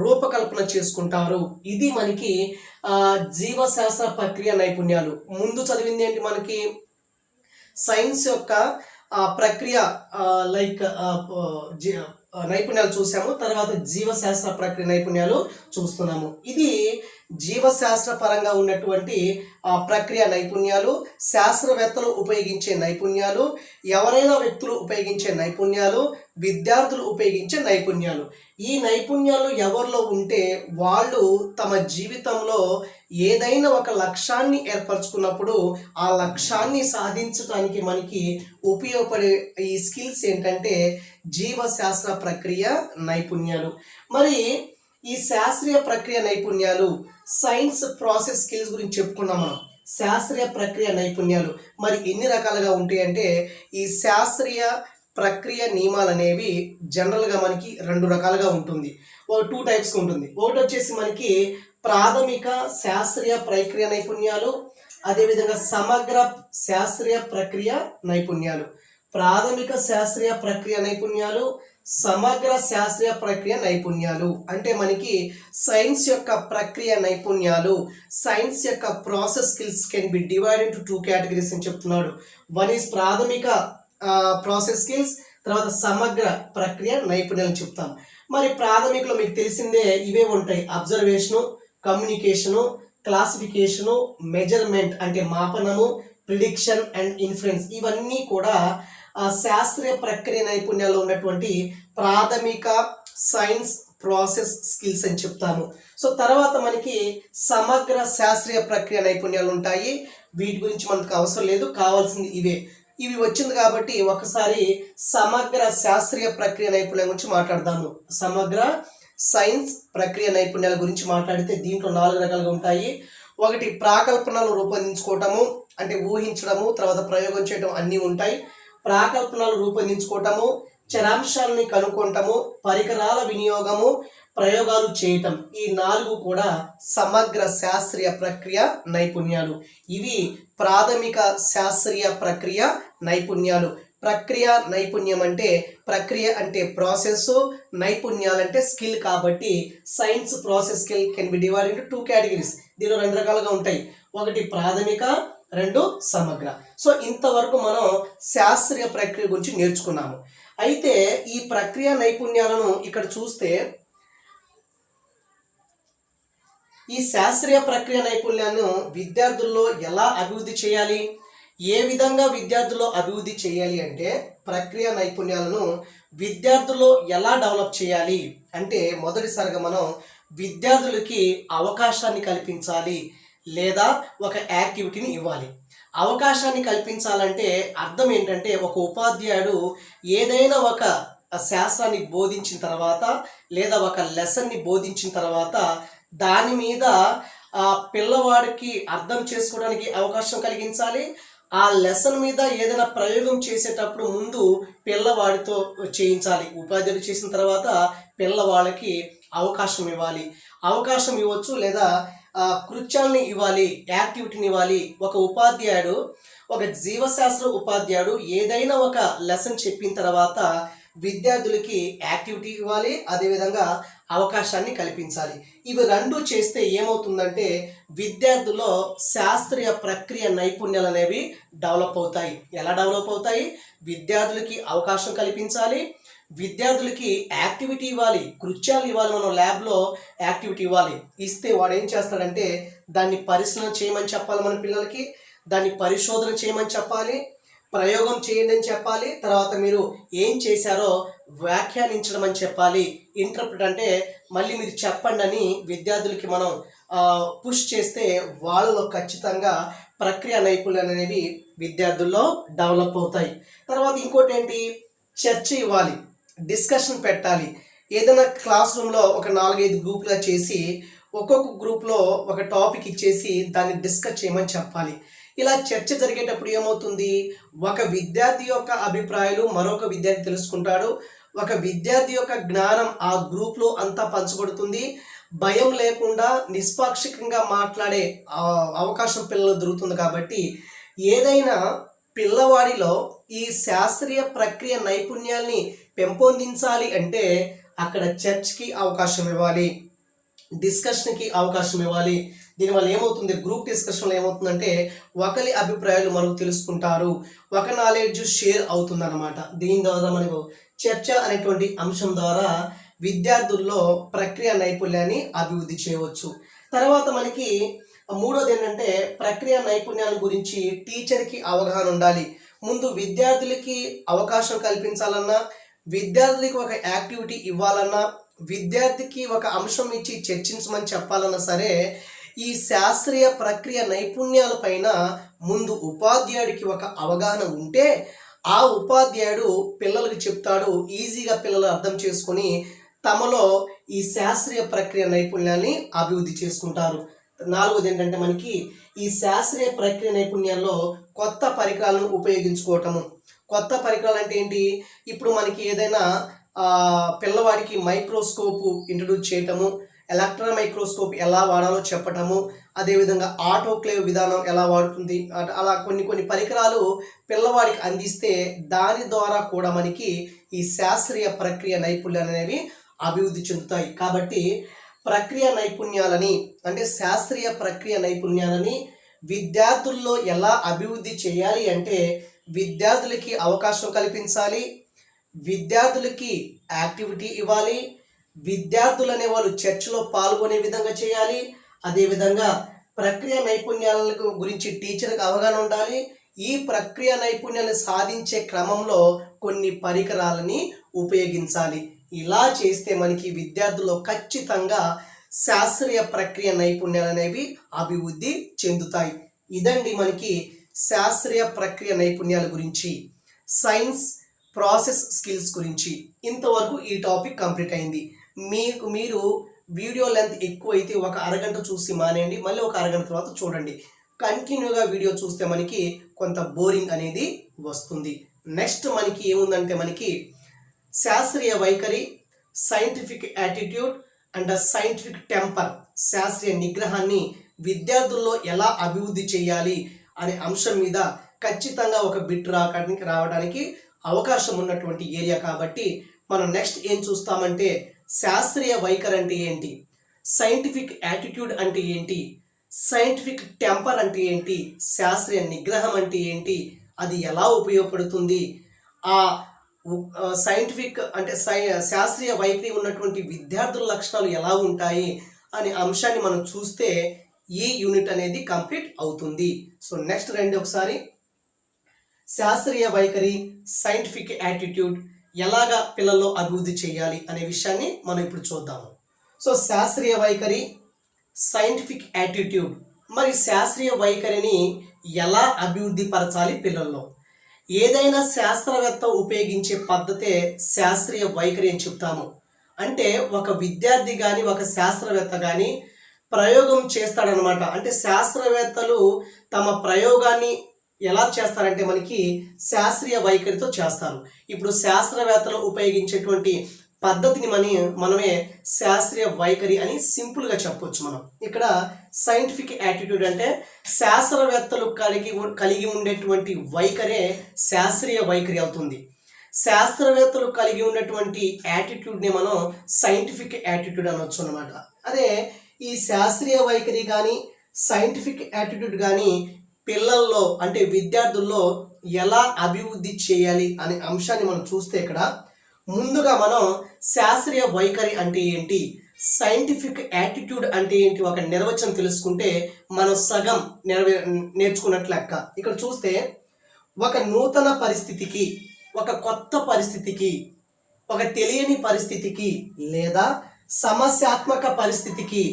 రూపకల్పన చేసుకుంటారు. ఇది మనకి జీవశాస్త్ర ప్రక్రియ నైపుణ్యాలు. ముందు చదివింది ఏంటి మనకి సైన్స్ యొక్క ప్రక్రియ నైపుణ్యాలు చూసాము. తర్వాత జీవశాస్త్ర ప్రక్రియ నైపుణ్యాలు చూస్తున్నాము. ఇది జీవశాస్త్ర పరంగా ఉన్నటువంటి ప్రక్రియ నైపుణ్యాలు, శాస్త్రవేత్తలు ఉపయోగించే నైపుణ్యాలు, ఎవరైనా వ్యక్తులు ఉపయోగించే నైపుణ్యాలు, విద్యార్థులు ఉపయోగించే నైపుణ్యాలు. ఈ నైపుణ్యాలు ఎవరిలో ఉంటే వాళ్ళు తమ జీవితంలో ఏదైనా ఒక లక్ష్యాన్ని ఏర్పరచుకున్నప్పుడు ఆ లక్ష్యాన్ని సాధించడానికి మనకి ఉపయోగపడే ఈ స్కిల్స్ ఏంటంటే జీవశాస్త్ర ప్రక్రియ నైపుణ్యాలు. మరి ఈ శాస్త్రీయ ప్రక్రియ నైపుణ్యాలు సైన్స్ ప్రాసెస్ స్కిల్స్ గురించి చెప్పుకున్నాం మనం. శాస్త్రీయ ప్రక్రియ నైపుణ్యాలు మరి ఎన్ని రకాలుగా ఉంటాయి అంటే ఈ శాస్త్రీయ ప్రక్రియ నియమాలు అనేవి జనరల్గా మనకి 2 రకాలుగా ఉంటుంది. 2 టైప్స్ ఉంటుంది. ఒకటి వచ్చేసి మనకి ప్రాథమిక శాస్త్రీయ ప్రక్రియ నైపుణ్యాలు, అదేవిధంగా సమగ్ర శాస్త్రీయ ప్రక్రియ నైపుణ్యాలు, ప్రాథమిక శాస్త్రీయ ప్రక్రియ నైపుణ్యాలు, సమగ్ర శాస్త్రీయ ప్రక్రియ నైపుణ్యాలు. అంటే మనకి సైన్స్ యొక్క ప్రక్రియ నైపుణ్యాలు, సైన్స్ యొక్క process skills can be divided to 2 categories అని చెప్తున్నాడు. వన్ ఈజ్ ప్రాథమిక ప్రాసెస్ స్కిల్స్, తర్వాత సమగ్ర ప్రక్రియ నైపుణ్యాలు చెప్తాం. మరి ప్రాథమికలో మీకు తెలిసిందే ఇవే ఉంటాయి: అబ్జర్వేషను, కమ్యూనికేషను, క్లాసిఫికేషను, మెజర్మెంట్ అంటే మాపనము, ప్రిడిక్షన్ అండ్ ఇన్ఫ్లుయెన్స్. ఇవన్నీ కూడా శాస్త్రీయ ప్రక్రియ నైపుణ్యాల్లో ఉన్నటువంటి ప్రాథమిక సైన్స్ ప్రాసెస్ స్కిల్స్ అని చెప్తాము. సో తర్వాత మనకి సమగ్ర శాస్త్రీయ ప్రక్రియ నైపుణ్యాలు ఉంటాయి. వీటి గురించి మనకు అవసరం లేదు, కావాల్సింది ఇవే. ఇవి వచ్చింది కాబట్టి ఒకసారి సమగ్ర శాస్త్రీయ ప్రక్రియ నైపుణ్యాల గురించి మాట్లాడదాము. సమగ్ర సైన్స్ ప్రక్రియ నైపుణ్యాల గురించి మాట్లాడితే దీంట్లో 4 రకాలుగా ఉంటాయి. ఒకటి ప్రాకల్పనలు రూపొందించుకోవటము, అంటే ఊహించడము, తర్వాత ప్రయోగం చేయడం అన్నీ ఉంటాయి. ప్రాకల్పనలు రూపొందించుకోవటము, చరాంశాలని కనుక్కోవటము, పరికరాల వినియోగము, ప్రయోగాలు చేయటం. ఈ 4 కూడా సమగ్ర శాస్త్రీయ ప్రక్రియ నైపుణ్యాలు. ఇవి ప్రాథమిక శాస్త్రీయ ప్రక్రియ నైపుణ్యాలు. ప్రక్రియ నైపుణ్యం అంటే ప్రక్రియ అంటే ప్రాసెస్, నైపుణ్యాలంటే స్కిల్. కాబట్టి science process skill can be divided into 2 categories. దీనిలో 2 రకాలుగా ఉంటాయి. ఒకటి ప్రాథమిక, 2 సమగ్ర. సో ఇంతవరకు మనం శాస్త్రీయ ప్రక్రియ గురించి నేర్చుకున్నాము. అయితే ఈ ప్రక్రియ నైపుణ్యాలను ఇక్కడ చూస్తే ఈ శాస్త్రీయ ప్రక్రియ నైపుణ్యాలను విద్యార్థుల్లో ఎలా అభివృద్ధి చేయాలి, ఏ విధంగా విద్యార్థుల్లో అభివృద్ధి చేయాలి అంటే ప్రక్రియ నైపుణ్యాలను విద్యార్థుల్లో ఎలా డెవలప్ చేయాలి అంటే మొదటిసారిగా మనం విద్యార్థులకి అవకాశాన్ని కల్పించాలి లేదా ఒక యాక్టివిటీని ఇవ్వాలి. అవకాశాన్ని కల్పించాలంటే అర్థం ఏంటంటే ఒక ఉపాధ్యాయుడు ఏదైనా ఒక శాస్త్రాన్ని బోధించిన తర్వాత లేదా ఒక లెసన్ని బోధించిన తర్వాత దాని మీద పిల్లవాడికి అర్థం చేసుకోవడానికి అవకాశం కలిగించాలి. ఆ లెసన్ మీద ఏదైనా ప్రయోగం చేసేటప్పుడు ముందు పిల్లవాడితో చేయించాలి. ఉపాధ్యాయుడు చేసిన తర్వాత పిల్లవాళ్ళకి అవకాశం ఇవ్వాలి. అవకాశం ఇవ్వచ్చు లేదా కృత్యాలని ఇవ్వాలి, యాక్టివిటీని ఇవ్వాలి. ఒక ఉపాధ్యాయుడు, ఒక జీవశాస్త్ర ఉపాధ్యాయుడు ఏదైనా ఒక లెసన్ చెప్పిన తర్వాత విద్యార్థులకి యాక్టివిటీ ఇవ్వాలి, అదేవిధంగా అవకాశాన్ని కల్పించాలి. ఇవి 2 చేస్తే ఏమవుతుందంటే విద్యార్థుల్లో శాస్త్రీయ ప్రక్రియ నైపుణ్యాలు అనేవి డెవలప్ అవుతాయి. ఎలా డెవలప్ అవుతాయి? విద్యార్థులకి అవకాశం కల్పించాలి, విద్యార్థులకి యాక్టివిటీ ఇవ్వాలి, కృత్యాలు ఇవ్వాలి. మనం ల్యాబ్లో యాక్టివిటీ ఇవ్వాలి. ఇస్తే వాడు ఏం చేస్తాడంటే దాన్ని పరిశీలన చేయమని చెప్పాలి, మన పిల్లలకి దాన్ని పరిశోధన చేయమని చెప్పాలి, ప్రయోగం చేయండి అని చెప్పాలి. తర్వాత మీరు ఏం చేశారో వ్యాఖ్యానించడం అని చెప్పాలి. ఇంటర్ప్రిట్ అంటే మళ్ళీ మీరు చెప్పండి అని విద్యార్థులకి మనం పుష్ చేస్తే వాళ్ళలో ఖచ్చితంగా ప్రక్రియ నైపుణ్యాలు అనేవి విద్యార్థుల్లో డెవలప్ అవుతాయి. తర్వాత ఇంకోటి ఏంటి? చర్చ ఇవ్వాలి, డిస్కషన్ పెట్టాలి. ఏదైనా క్లాస్ రూమ్లో ఒక 4-5 గ్రూపులుగా చేసి ఒక్కొక్క గ్రూప్లో ఒక టాపిక్ ఇచ్చేసి దాన్ని డిస్కస్ చేయమని చెప్పాలి. ఇలా చర్చ జరిగేటప్పుడు ఏమవుతుంది? ఒక విద్యార్థి యొక్క అభిప్రాయాలు మరొక విద్యార్థి తెలుసుకుంటాడు. ఒక విద్యార్థి యొక్క జ్ఞానం ఆ గ్రూప్లో అంతా పంచబడుతుంది. భయం లేకుండా నిష్పాక్షికంగా మాట్లాడే అవకాశం పిల్లలు దొరుకుతుంది. కాబట్టి ఏదైనా పిల్లవాడిలో ఈ శాస్త్రీయ ప్రక్రియ నైపుణ్యాల్ని పెంపొందించాలి అంటే అక్కడ చర్చ్కి అవకాశం ఇవ్వాలి, డిస్కషన్కి అవకాశం ఇవ్వాలి. దీనివల్ల ఏమవుతుంది? గ్రూప్ డిస్కషన్లో ఏమవుతుందంటే ఒకరి అభిప్రాయాలు మనకు తెలుసుకుంటారు, ఒక నాలెడ్జ్ షేర్ అవుతుందన్నమాట. దీని ద్వారా మనకు చర్చ అనేటువంటి అంశం ద్వారా విద్యార్థుల్లో ప్రక్రియ నైపుణ్యాన్ని అభివృద్ధి చేయవచ్చు. తర్వాత మనకి మూడోది ఏంటంటే ప్రక్రియ నైపుణ్యాల గురించి టీచర్కి అవగాహన ఉండాలి. ముందు విద్యార్థులకి అవకాశం కల్పించాలన్నా, విద్యార్థులకి ఒక యాక్టివిటీ ఇవ్వాలన్నా, విద్యార్థికి ఒక అంశం ఇచ్చి చర్చించమని చెప్పాలన్నా సరే ఈ శాస్త్రీయ ప్రక్రియ నైపుణ్యాల పైన ముందు ఉపాధ్యాయుడికి ఒక అవగాహన ఉంటే ఆ ఉపాధ్యాయుడు పిల్లలకు చెప్తాడు. ఈజీగా పిల్లలు అర్థం చేసుకొని తమలో ఈ శాస్త్రీయ ప్రక్రియ నైపుణ్యాన్ని అభివృద్ధి చేసుకుంటారు. 4వది ఏంటంటే మనకి ఈ శాస్త్రీయ ప్రక్రియ నైపుణ్యాల్లో కొత్త పరికరాలను ఉపయోగించుకోవటము. కొత్త పరికరాలు అంటే ఏంటి? ఇప్పుడు మనకి ఏదైనా పిల్లవాడికి మైక్రోస్కోప్ ఇంట్రడ్యూస్ చేయటము, ఎలక్ట్రాన్ మైక్రోస్కోప్ ఎలా వాడాలో చెప్పటము, అదేవిధంగా ఆటోక్లేవ్ విధానం ఎలా వాడుతుంది, అలా కొన్ని పరికరాలు పిల్లవాడికి అందిస్తే దాని ద్వారా కూడా మనకి ఈ శాస్త్రీయ ప్రక్రియ నైపుణ్యాలు అనేవి అభివృద్ధి చెందుతాయి. కాబట్టి ప్రక్రియ నైపుణ్యాలని అంటే శాస్త్రీయ ప్రక్రియ నైపుణ్యాలని విద్యార్థుల్లో ఎలా అభివృద్ధి చేయాలి అంటే విద్యార్థులకి అవకాశం కల్పించాలి, విద్యార్థులకి యాక్టివిటీ ఇవ్వాలి, విద్యార్థులు అనే వాళ్ళు చర్చలో పాల్గొనే విధంగా చేయాలి. అదేవిధంగా ప్రక్రియ నైపుణ్యాల గురించి టీచర్కి అవగాహన ఉండాలి. ఈ ప్రక్రియ నైపుణ్యాన్ని సాధించే క్రమంలో కొన్ని పరికరాలని ఉపయోగించాలి. ఇలా చేస్తే మనకి విద్యార్థుల్లో ఖచ్చితంగా శాస్త్రీయ ప్రక్రియ నైపుణ్యాలు అనేవి అభివృద్ధి చెందుతాయి. ఇదండి మనకి శాస్త్రీయ ప్రక్రియ నైపుణ్యాల గురించి, సైన్స్ ప్రాసెస్ స్కిల్స్ గురించి. ఇంతవరకు ఈ టాపిక్ కంప్లీట్ అయింది. మీరు వీడియో లెంత్ ఎక్కువ అయితే ఒక అరగంట చూసి మానేయండి, మళ్ళీ ఒక అరగంట తర్వాత చూడండి. కంటిన్యూగా వీడియో చూస్తే మనకి కొంత బోరింగ్ అనేది వస్తుంది. నెక్స్ట్ మనకి ఏముందంటే మనకి శాస్త్రీయ వైఖరి, scientific attitude and scientific temper, శాస్త్రీయ నిగ్రహాన్ని విద్యార్థుల్లో ఎలా అభివృద్ధి చేయాలి అనే అంశం మీద ఖచ్చితంగా ఒక బిట్ రావడానికి అవకాశం ఉన్నటువంటి ఏరియా. కాబట్టి మనం నెక్స్ట్ ఏం చూస్తామంటే శాస్త్రీయ వైఖరి అంటే ఏంటి, సైంటిఫిక్ యాటిట్యూడ్ అంటే ఏంటి, సైంటిఫిక్ టెంపర్ అంటే ఏంటి, శాస్త్రీయ నిగ్రహం అంటే ఏంటి, అది ఎలా ఉపయోగపడుతుంది, ఆ సైంటిఫిక్ అంటే శాస్త్రీయ వైఖరి ఉన్నటువంటి విద్యార్థుల లక్షణాలు ఎలా ఉంటాయి అనే అంశాన్ని మనం చూస్తే ఈ యూనిట్ అనేది కంప్లీట్ అవుతుంది. సో నెక్స్ట్ రండి ఒకసారి శాస్త్రీయ వైఖరి, సైంటిఫిక్ యాటిట్యూడ్ ఎలాగా పిల్లల్లో అభివృద్ధి చేయాలి అనే విషయాన్ని మనం ఇప్పుడు చూద్దాము. సో శాస్త్రీయ వైఖరి, సైంటిఫిక్ యాటిట్యూడ్, మరి శాస్త్రీయ వైఖరిని ఎలా అభివృద్ధి పరచాలి పిల్లల్లో? ఏదైనా శాస్త్రవేత్త ఉపయోగించే పద్ధతే శాస్త్రీయ వైఖరి అని చెప్తాము. అంటే ఒక విద్యార్థి కానీ ఒక శాస్త్రవేత్త కానీ ప్రయోగం చేస్తాడనమాట. అంటే శాస్త్రవేత్తలు తమ ప్రయోగాన్ని ఎలా చేస్తారంటే మనకి శాస్త్రీయ వైఖరితో చేస్తారు. ఇప్పుడు శాస్త్రవేత్తలు ఉపయోగించేటువంటి పద్ధతిని మనమే శాస్త్రీయ వైఖరి అని సింపుల్గా చెప్పొచ్చు. మనం ఇక్కడ సైంటిఫిక్ యాటిట్యూడ్ అంటే శాస్త్రవేత్తలు కలిగి ఉండేటువంటి వైఖరే శాస్త్రీయ వైఖరి అవుతుంది. శాస్త్రవేత్తలు కలిగి ఉన్నటువంటి యాటిట్యూడ్ని మనం సైంటిఫిక్ యాటిట్యూడ్ అనొచ్చు అనమాట. అదే ఈ శాస్త్రీయ వైఖరి కానీ సైంటిఫిక్ యాటిట్యూడ్ కానీ పిల్లల్లో అంటే విద్యార్థుల్లో ఎలా అభివృద్ధి చేయాలి అనే అంశాన్ని మనం చూస్తే ఇక్కడ ముందుగా మనం శాస్త్రీయ వైఖరి అంటే ఏంటి, సైంటిఫిక్ యాటిట్యూడ్ అంటే ఏంటి ఒక నిర్వచనం తెలుసుకుంటే మనం సగం నేర్చుకున్నట్లు లెక్క. ఇక్కడ చూస్తే ఒక నూతన పరిస్థితికి, ఒక కొత్త పరిస్థితికి, ఒక తెలియని పరిస్థితికి లేదా సమస్యాత్మక పరిస్థితికి,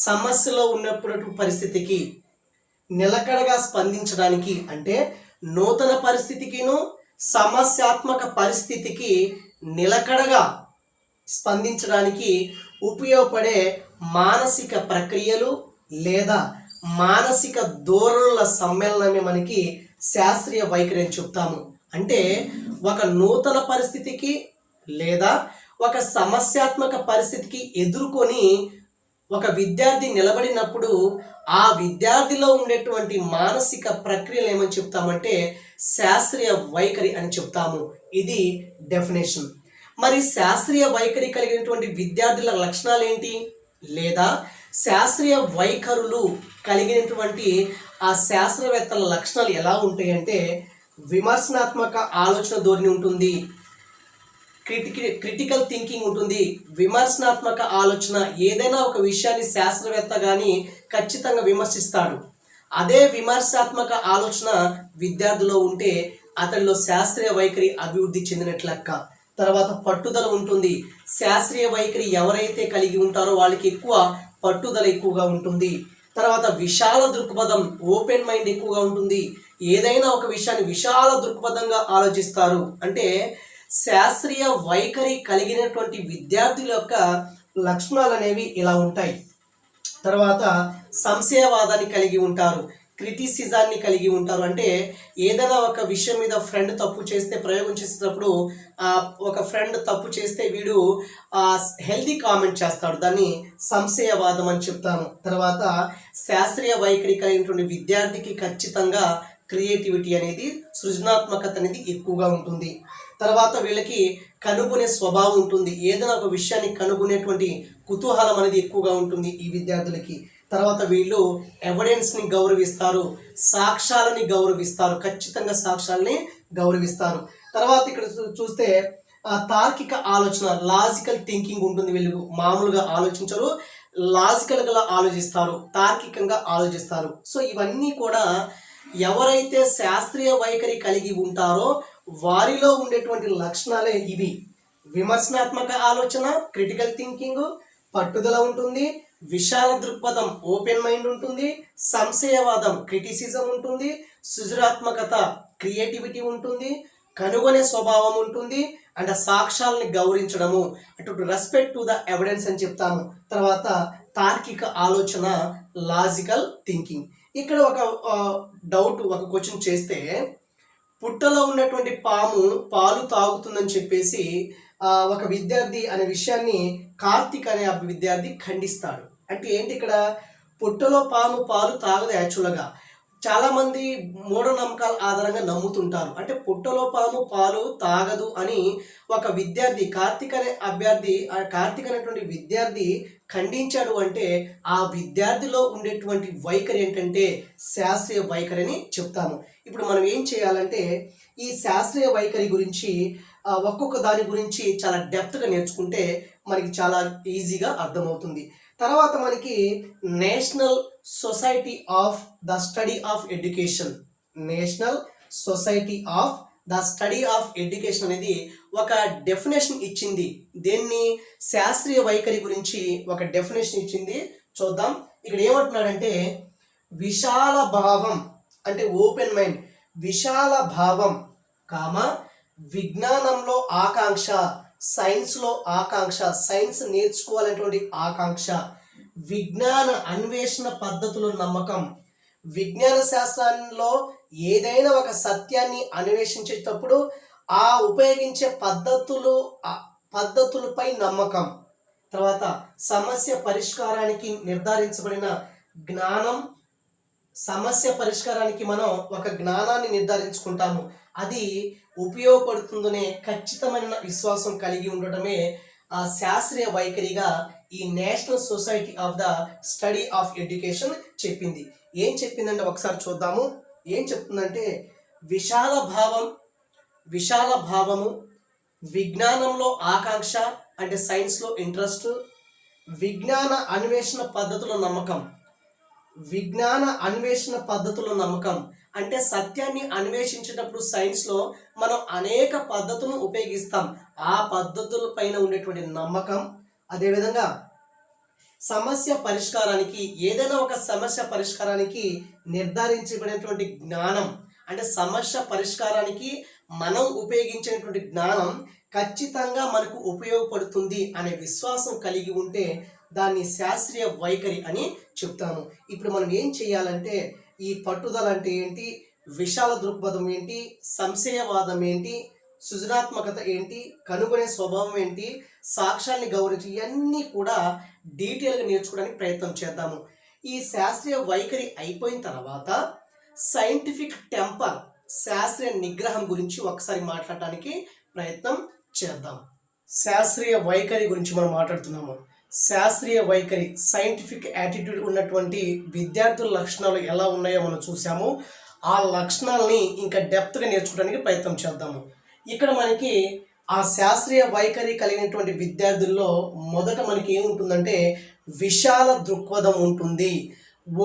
సమస్యలో ఉన్నప్పుడు పరిస్థితికి నిలకడగా స్పందించడానికి, అంటే నూతన పరిస్థితికిను సమస్యాత్మక పరిస్థితికి నిలకడగా స్పందించడానికి ఉపయోగపడే మానసిక ప్రక్రియలు లేదా మానసిక ధోరణుల సమ్మేళనమే మనకి శాస్త్రీయ వైఖరి అని చెప్తాము. అంటే ఒక నూతన పరిస్థితికి లేదా ఒక సమస్యాత్మక పరిస్థితికి ఎదుర్కొని ఒక విద్యార్థి నిలబడినప్పుడు ఆ విద్యార్థిలో ఉండేటువంటి మానసిక ప్రక్రియలు ఏమని చెప్తామంటే శాస్త్రీయ వైఖరి అని చెప్తాము. ఇది డెఫినేషన్. మరి శాస్త్రీయ వైఖరి కలిగినటువంటి విద్యార్థుల లక్షణాలు ఏంటి, లేదా శాస్త్రీయ వైఖరులు కలిగినటువంటి ఆ శాస్త్రవేత్తల లక్షణాలు ఎలా ఉంటాయంటే విమర్శనాత్మక ఆలోచన ధోరణి ఉంటుంది, క్రిటికల్ థింకింగ్ ఉంటుంది, విమర్శనాత్మక ఆలోచన. ఏదైనా ఒక విషయాన్ని శాస్త్రవేత్త కానీ ఖచ్చితంగా విమర్శిస్తాడు. అదే విమర్శాత్మక ఆలోచన విద్యార్థిలో ఉంటే అతనిలో శాస్త్రీయ వైఖరి అభివృద్ధి చెందినట్లు లెక్క. తర్వాత పట్టుదల ఉంటుంది. శాస్త్రీయ వైఖరి ఎవరైతే కలిగి ఉంటారో వాళ్ళకి ఎక్కువ పట్టుదల ఎక్కువగా ఉంటుంది. తర్వాత విశాల దృక్పథం, ఓపెన్ మైండ్ ఎక్కువగా ఉంటుంది. ఏదైనా ఒక విషయాన్ని విశాల దృక్పథంగా ఆలోచిస్తారు. అంటే శాస్త్రీయ వైఖరి కలిగినటువంటి విద్యార్థుల యొక్క లక్షణాలు అనేవి ఇలా ఉంటాయి. తర్వాత సంశయవాదాన్ని కలిగి ఉంటారు, క్రిటిసిజాన్ని కలిగి ఉంటారు. అంటే ఏదైనా ఒక విషయం మీద ఫ్రెండ్ తప్పు చేస్తే, ప్రయోగం చేసేటప్పుడు ఒక ఫ్రెండ్ తప్పు చేస్తే వీడు హెల్దీ కామెంట్ చేస్తాడు. దాన్ని సంశయవాదం అని చెప్తాను. తర్వాత శాస్త్రీయ వైఖరి కలిగినటువంటి విద్యార్థికి ఖచ్చితంగా క్రియేటివిటీ అనేది, సృజనాత్మకత అనేది ఎక్కువగా ఉంటుంది. తర్వాత వీళ్ళకి కనుగొనే స్వభావం ఉంటుంది. ఏదైనా ఒక విషయాన్ని కనుగొనేటువంటి కుతూహలం అనేది ఎక్కువగా ఉంటుంది ఈ విద్యార్థులకి. తర్వాత వీళ్ళు ఎవిడెన్స్ని గౌరవిస్తారు, సాక్ష్యాలని గౌరవిస్తారు, ఖచ్చితంగా సాక్ష్యాలని గౌరవిస్తారు. తర్వాత ఇక్కడ చూస్తే తార్కిక ఆలోచన, లాజికల్ థింకింగ్ ఉంటుంది. వీళ్ళు మామూలుగా ఆలోచించరు, లాజికల్గా ఆలోచిస్తారు, తార్కికంగా ఆలోచిస్తారు. సో ఇవన్నీ కూడా ఎవరైతే శాస్త్రీయ వైఖరి కలిగి ఉంటారో వారిలో ఉండేటువంటి లక్షణాలే ఇవి. విమర్శనాత్మక ఆలోచన, క్రిటికల్ థింకింగ్, పట్టుదల ఉంటుంది, విశాల దృక్పథం, ఓపెన్ మైండ్ ఉంటుంది, సంశయవాదం, క్రిటిసిజం ఉంటుంది, సృజనాత్మకత, క్రియేటివిటీ ఉంటుంది, కనుగొనే స్వభావం ఉంటుంది, అండ్ సాక్ష్యాలని గౌరవించడము, అటు రెస్పెక్ట్ టు ద ఎవిడెన్స్ అని చెప్తాము. తర్వాత తార్కిక ఆలోచన, లాజికల్ థింకింగ్. ఇక్కడ ఒక డౌట్, ఒక క్వశ్చన్ చేస్తే, పుట్టలో ఉన్నటువంటి పాము పాలు తాగుతుందని చెప్పేసి ఒక విద్యార్థి అనే విషయాన్ని కార్తిక్ అనే విద్యార్థి ఖండిస్తాడు. అంటే ఏంటి ఇక్కడ, పుట్టలో పాము పాలు తాగదు. యాక్చువల్గా చాలామంది మూఢనమ్మకాల ఆధారంగా నమ్ముతుంటారు. అంటే పుట్టలో పాము పాలు తాగదు అని ఒక విద్యార్థి, కార్తిక్ అనేటువంటి విద్యార్థి ఖండించాడు. అంటే ఆ విద్యార్థిలో ఉండేటువంటి వైఖరి ఏంటంటే శాస్త్రీయ వైఖరి అని చెప్తాము. ఇప్పుడు మనం ఏం చేయాలంటే ఈ శాస్త్రీయ వైఖరి గురించి ఒక్కొక్క దాని గురించి చాలా డెప్త్గా నేర్చుకుంటే మనకి చాలా ఈజీగా అర్థమవుతుంది. తర్వాత మనకి national society of the study of education, national society of the study of education అనేది ఒక డెఫినేషన్ ఇచ్చింది. దేన్ని, శాస్త్రీయ వైఖరి గురించి ఒక డెఫినేషన్ ఇచ్చింది. చూద్దాం. ఇక్కడ ఏమంటున్నాడంటే విశాల భావం అంటే ఓపెన్ మైండ్, విశాల భావం విజ్ఞానంలో ఆకాంక్ష, సైన్స్లో ఆకాంక్ష, సైన్స్ నేర్చుకోవాలనేటువంటి ఆకాంక్ష, విజ్ఞాన అన్వేషణ పద్ధతులు నమ్మకం. విజ్ఞాన శాస్త్రంలో ఏదైనా ఒక సత్యాన్ని అన్వేషించేటప్పుడు ఉపయోగించే పద్ధతులపై నమ్మకం. తర్వాత సమస్య పరిష్కారానికి నిర్ధారించబడిన జ్ఞానం, సమస్య పరిష్కారానికి మనం ఒక జ్ఞానాన్ని నిర్ధారించుకుంటాము, అది ఉపయోగపడుతుందనే ఖచ్చితమైన విశ్వాసం కలిగి ఉండటమే శాస్త్రీయ వైఖరిగా ఈ national society of the study of education చెప్పింది. ఏం చెప్పిందంటే ఒకసారి చూద్దాము. ఏం చెప్తుందంటే విశాల భావము, విజ్ఞానంలో ఆకాంక్ష అంటే సైన్స్లో ఇంట్రెస్ట్, విజ్ఞాన అన్వేషణ పద్ధతుల నమ్మకం. విజ్ఞాన అన్వేషణ పద్ధతుల నమ్మకం అంటే సత్యాన్ని అన్వేషించేటప్పుడు సైన్స్లో మనం అనేక పద్ధతులను ఉపయోగిస్తాం, ఆ పద్ధతుల పైన ఉండేటువంటి నమ్మకం. అదేవిధంగా సమస్య పరిష్కారానికి, ఏదైనా ఒక సమస్య పరిష్కారానికి నిర్ధారించబడినటువంటి జ్ఞానం అంటే సమస్య పరిష్కారానికి మనం ఉపయోగించేటువంటి జ్ఞానం ఖచ్చితంగా మనకు ఉపయోగపడుతుంది అనే విశ్వాసం కలిగి ఉంటే దాన్ని శాస్త్రీయ వైఖరి అని చెప్తాము. ఇప్పుడు మనం ఏం చేయాలంటే ఈ పట్టుదల అంటే ఏంటి, విశాల దృక్పథం ఏంటి, సంశయవాదం ఏంటి, సృజనాత్మకత ఏంటి, కనుగొనే స్వభావం ఏంటి, సాక్ష్యాన్ని గౌరవించి ఇవన్నీ కూడా డీటెయిల్గా నేర్చుకోవడానికి ప్రయత్నం చేద్దాము. ఈ శాస్త్రీయ వైఖరి అయిపోయిన తర్వాత సైంటిఫిక్ టెంపర్, శాస్త్రీయ నిగ్రహం గురించి ఒకసారి మాట్లాడటానికి ప్రయత్నం చేద్దాం. శాస్త్రీయ వైఖరి గురించి మనం మాట్లాడుతున్నాము. శాస్త్రీయ వైఖరి, సైంటిఫిక్ యాటిట్యూడ్ ఉన్నటువంటి విద్యార్థుల లక్షణాలు ఎలా ఉన్నాయో మనం చూసాము. ఆ లక్షణాలని ఇంకా డెప్త్గా నేర్చుకోవడానికి ప్రయత్నం చేద్దాము. ఇక్కడ మనకి ఆ శాస్త్రీయ వైఖరి కలిగినటువంటి విద్యార్థుల్లో మొదట మనకి ఏముంటుందంటే విశాల దృక్పథం ఉంటుంది,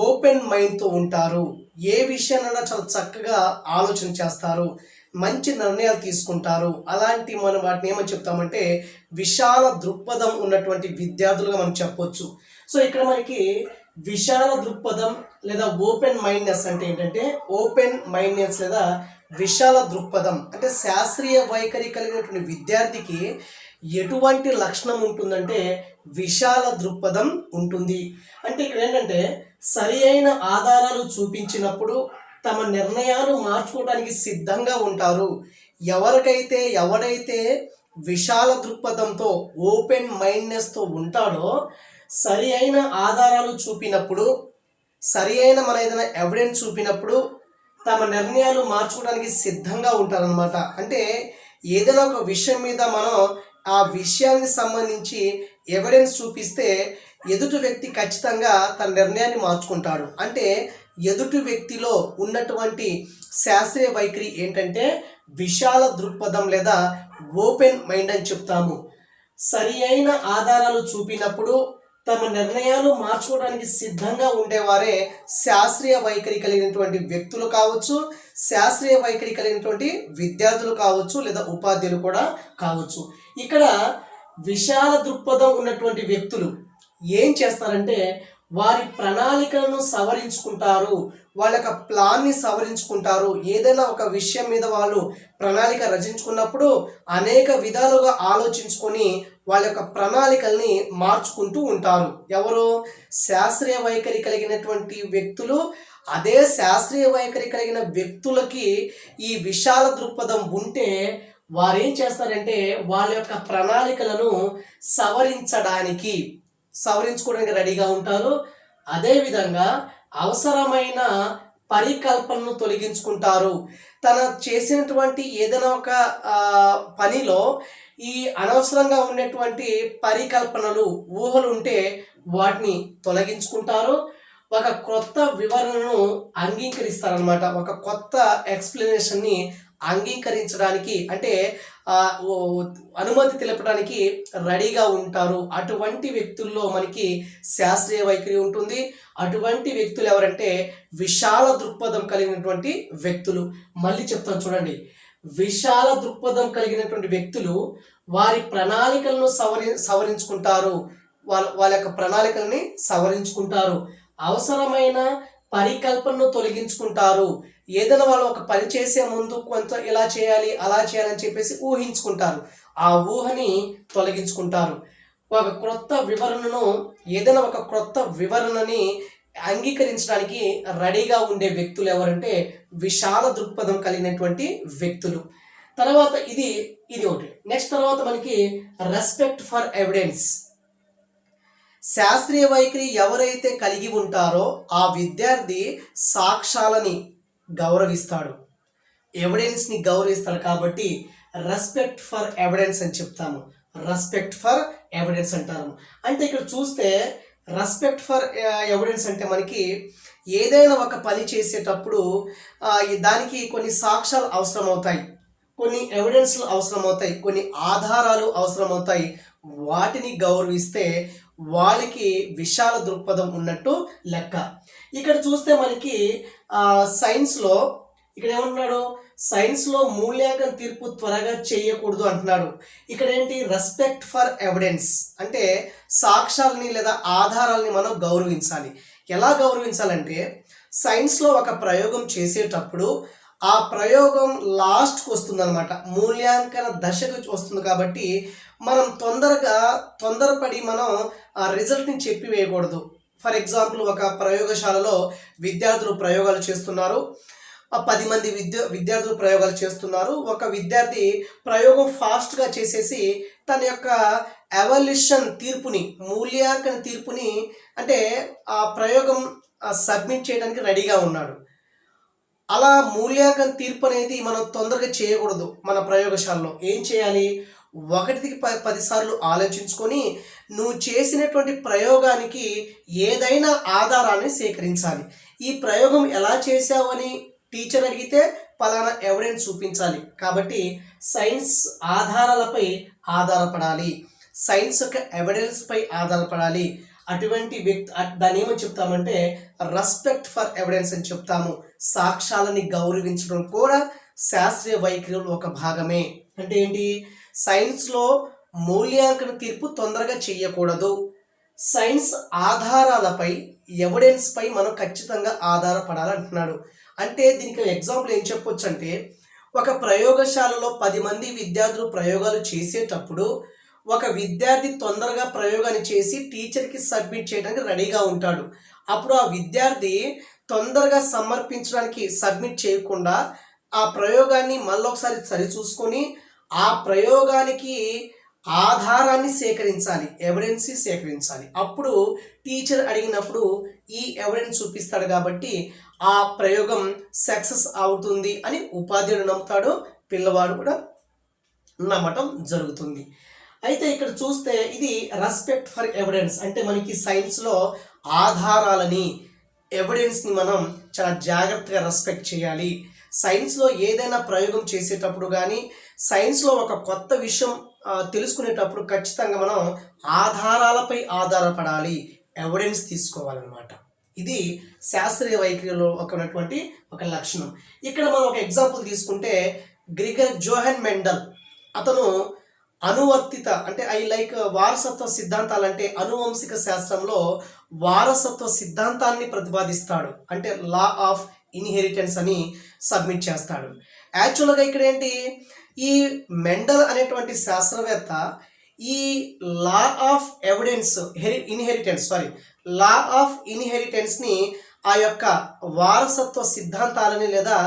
ఓపెన్ మైండ్తో ఉంటారు, ఏ విషయాన్నైనా చాలా చక్కగా ఆలోచన చేస్తారు, మంచి నిర్ణయాలు తీసుకుంటారు. అలాంటి మనం వాటిని ఏమని చెప్తామంటే విశాల దృక్పథం ఉన్నటువంటి విద్యార్థులుగా మనం చెప్పొచ్చు. సో ఇక్కడ మనకి విశాల దృక్పథం లేదా ఓపెన్ మైండ్నెస్ అంటే ఏంటంటే, ఓపెన్ మైండ్నెస్ లేదా విశాల దృక్పథం అంటే శాస్త్రీయ వైఖరి కలిగినటువంటి విద్యార్థికి ఎటువంటి లక్షణం ఉంటుందంటే విశాల దృక్పథం ఉంటుంది. అంటే ఇక్కడ ఏంటంటే సరి అయిన ఆధారాలు చూపించినప్పుడు తమ నిర్ణయాలు మార్చుకోవడానికి సిద్ధంగా ఉంటారు. ఎవడైతే విశాల దృక్పథంతో ఓపెన్ మైండ్నెస్తో ఉంటాడో సరి అయిన ఆధారాలు చూపినప్పుడు, సరి అయిన మన ఏదైనా ఎవిడెన్స్ చూపినప్పుడు తమ నిర్ణయాలు మార్చుకోవడానికి సిద్ధంగా ఉంటారనమాట. అంటే ఏదైనా ఒక విషయం మీద మనం ఆ విషయానికి సంబంధించి ఎవిడెన్స్ చూపిస్తే ఎదుటి వ్యక్తి ఖచ్చితంగా తన నిర్ణయాన్ని మార్చుకుంటాడు. అంటే ఎదుటి వ్యక్తిలో ఉన్నటువంటి శాస్త్రీయ వైఖరి ఏంటంటే విశాల దృక్పథం లేదా ఓపెన్ మైండ్ అని చెప్తాము. సరి అయిన ఆధారాలు చూపినప్పుడు తమ నిర్ణయాలు మార్చుకోవడానికి సిద్ధంగా ఉండేవారే శాస్త్రీయ వైఖరి కలిగినటువంటి వ్యక్తులు కావచ్చు, శాస్త్రీయ వైఖరి కలిగినటువంటి విద్యార్థులు కావచ్చు, లేదా ఉపాధ్యాయులు కూడా కావచ్చు. ఇక్కడ విశాల దృక్పథం ఉన్నటువంటి వ్యక్తులు ఏం చేస్తారంటే వారి ప్రణాళికలను సవరించుకుంటారు, వాళ్ళ యొక్క ప్లాన్ని సవరించుకుంటారు. ఏదైనా ఒక విషయం మీద వాళ్ళు ప్రణాళిక రచించుకున్నప్పుడు అనేక విధాలుగా ఆలోచించుకొని వాళ్ళ యొక్క ప్రణాళికల్ని మార్చుకుంటూ ఉంటారు. ఎవరు? శాస్త్రీయ వైఖరి కలిగినటువంటి వ్యక్తులు. అదే శాస్త్రీయ వైఖరి కలిగిన వ్యక్తులకి ఈ విశాల దృక్పథం ఉంటే వారు ఏం చేస్తారంటే వాళ్ళ యొక్క ప్రణాళికలను సవరించుకోవడానికి రెడీగా ఉంటారు. అదేవిధంగా అవసరమైన పరికల్పనను తొలగించుకుంటారు. తన చేసినటువంటి ఏదైనా ఒక పనిలో ఈ అనవసరంగా ఉన్నటువంటి పరికల్పనలు, ఊహలు ఉంటే వాటిని తొలగించుకుంటారు. ఒక కొత్త వివరణను అంగీకరిస్తారనమాట. ఒక కొత్త ఎక్స్ప్లెనేషన్ని అంగీకరించడానికి అంటే అనుమతి తెలపడానికి రెడీగా ఉంటారు. అటువంటి వ్యక్తుల్లో మనకి శాస్త్రీయ వైఖరి ఉంటుంది. అటువంటి వ్యక్తులు ఎవరంటే విశాల దృక్పథం కలిగినటువంటి వ్యక్తులు. మళ్ళీ చెప్తాను చూడండి. విశాల దృక్పథం కలిగినటువంటి వ్యక్తులు వారి ప్రణాళికలను సవరించుకుంటారు. వాళ్ళ యొక్క ప్రణాళికల్ని సవరించుకుంటారు. అవసరమైన పరికల్పనను తొలగించుకుంటారు. ఏదైనా వాళ్ళు ఒక పని చేసే ముందు కొంత ఇలా చేయాలి అలా చేయాలని చెప్పేసి ఊహించుకుంటారు. ఆ ఊహని తొలగించుకుంటారు. ఏదైనా ఒక క్రొత్త వివరణని అంగీకరించడానికి రెడీగా ఉండే వ్యక్తులు ఎవరంటే విశాల దృక్పథం కలిగినటువంటి వ్యక్తులు. తర్వాత ఇది ఒకటి. నెక్స్ట్ తర్వాత మనకి రెస్పెక్ట్ ఫర్ ఎవిడెన్స్. శాస్త్రీయ వైఖరి ఎవరైతే కలిగి ఉంటారో ఆ విద్యార్థి సాక్ష్యాలని గౌరవిస్తాడు, ఎవిడెన్స్ని గౌరవిస్తాడు. కాబట్టి రెస్పెక్ట్ ఫర్ ఎవిడెన్స్ అని చెప్తాము. రెస్పెక్ట్ ఫర్ ఎవిడెన్స్ అంటారు. అంటే ఇక్కడ చూస్తే రెస్పెక్ట్ ఫర్ ఎవిడెన్స్ అంటే మనకి ఏదైనా ఒక పని చేసేటప్పుడు దానికి కొన్ని సాక్ష్యాలు అవసరమవుతాయి, కొన్ని ఎవిడెన్స్లు అవసరమవుతాయి, కొన్ని ఆధారాలు అవసరమవుతాయి. వాటిని గౌరవిస్తే వాళ్ళకి విశాల దృక్పథం ఉన్నట్టు లెక్క. ఇక్కడ చూస్తే మనకి సైన్స్లో ఇక్కడ ఏమంటున్నాడు? సైన్స్లో మూల్యాంకన తీర్పు త్వరగా చేయకూడదు అంటున్నాడు. ఇక్కడ ఏంటి? రెస్పెక్ట్ ఫర్ ఎవిడెన్స్ అంటే సాక్ష్యాలని లేదా ఆధారాలని మనం గౌరవించాలి. ఎలా గౌరవించాలంటే సైన్స్లో ఒక ప్రయోగం చేసేటప్పుడు ఆ ప్రయోగం లాస్ట్కి వస్తుందన్నమాట, మూల్యాంకన దశకు వస్తుంది. కాబట్టి మనం తొందరపడి మనం ఆ రిజల్ట్ని చెప్పి వేయకూడదు. ఫర్ ఎగ్జాంపుల్, ఒక ప్రయోగశాలలో విద్యార్థులు ప్రయోగాలు చేస్తున్నారు. 10 మంది విద్యార్థులు ప్రయోగాలు చేస్తున్నారు. ఒక విద్యార్థి ప్రయోగం ఫాస్ట్గా చేసేసి తన యొక్క ఎవాల్యుయేషన్ తీర్పుని, మూల్యాంకన తీర్పుని అంటే ఆ ప్రయోగం సబ్మిట్ చేయడానికి రెడీగా ఉన్నాడు. అలా మూల్యాంకన తీర్పు అనేది మనం తొందరగా చేయకూడదు. మన ప్రయోగశాలలో ఏం చేయాలి? 1కి 10 సార్లు ఆలోచించుకొని నువ్వు చేసినటువంటి ప్రయోగానికి ఏదైనా ఆధారాన్ని సేకరించాలి. ఈ ప్రయోగం ఎలా చేశావని టీచర్ అడిగితే పలానా ఎవిడెన్స్ చూపించాలి. కాబట్టి సైన్స్ ఆధారాలపై ఆధారపడాలి, సైన్స్ యొక్క ఎవిడెన్స్పై ఆధారపడాలి. అటువంటి దాన్ని ఏమని చెప్తామంటే రెస్పెక్ట్ ఫర్ ఎవిడెన్స్ అని చెప్తాము. సాక్ష్యాలని గౌరవించడం కూడా శాస్త్రీయ వైఖరిలో ఒక భాగమే. అంటే ఏంటి? సైన్స్లో మూల్యాంకన తీర్పు తొందరగా చేయకూడదు. సైన్స్ ఆధారాలపై, ఎవిడెన్స్పై మనం ఖచ్చితంగా ఆధారపడాలంటున్నాడు. అంటే దీనికి ఎగ్జాంపుల్ ఏం చెప్పొచ్చు అంటే ఒక ప్రయోగశాలలో 10 మంది విద్యార్థులు ప్రయోగాలు చేసేటప్పుడు ఒక విద్యార్థి తొందరగా ప్రయోగాన్ని చేసి టీచర్కి సబ్మిట్ చేయడానికి రెడీగా ఉంటాడు. అప్పుడు ఆ విద్యార్థి తొందరగా సమర్పించడానికి సబ్మిట్ చేయకుండా ఆ ప్రయోగాన్ని మళ్ళొకసారి సరిచూసుకొని ఆ ప్రయోగానికి ఆధారాన్ని సేకరించాలి, ఎవిడెన్స్ సేకరించాలి. అప్పుడు టీచర్ అడిగినప్పుడు ఈ ఎవిడెన్స్ చూపిస్తాడు కాబట్టి ఆ ప్రయోగం సక్సెస్ అవుతుంది అని ఉపాధ్యాయుడు నమ్ముతాడు, పిల్లవాడు కూడా నమ్మటం జరుగుతుంది. అయితే ఇక్కడ చూస్తే ఇది రెస్పెక్ట్ ఫర్ ఎవిడెన్స్, అంటే మనకి సైన్స్లో ఆధారాలని, ఎవిడెన్స్ని మనం చాలా జాగ్రత్తగా రెస్పెక్ట్ చేయాలి. సైన్స్లో ఏదైనా ప్రయోగం చేసేటప్పుడు కానీ సైన్స్లో ఒక కొత్త విషయం తెలుసుకునేటప్పుడు ఖచ్చితంగా మనం ఆధారాలపై ఆధారపడాలి, ఎవిడెన్స్ తీసుకోవాలన్నమాట. ఇది శాస్త్రీయ వైఖరిలో ఉన్నటువంటి ఒక లక్షణం. ఇక్కడ మనం ఒక ఎగ్జాంపుల్ తీసుకుంటే గ్రిగర్ జోహన్ మెండల్, అతను అనువర్తిత అంటే వారసత్వ సిద్ధాంతాలు అంటే అనువంశిక శాస్త్రంలో వారసత్వ సిద్ధాంతాన్ని ప్రతిపాదిస్తాడు, అంటే లా ఆఫ్ ఇన్హెరిటెన్స్ అని సబ్మిట్ చేస్తాడు. యాక్చువల్గా ఇక్కడ ఏంటి, ఈ మెండల్ అనేటువంటి శాస్త్రవేత్త ఈ లా ఆఫ్ ఇన్హెరిటెన్స్ని ఆ యొక్క వారసత్వ సిద్ధాంతాలని లేదా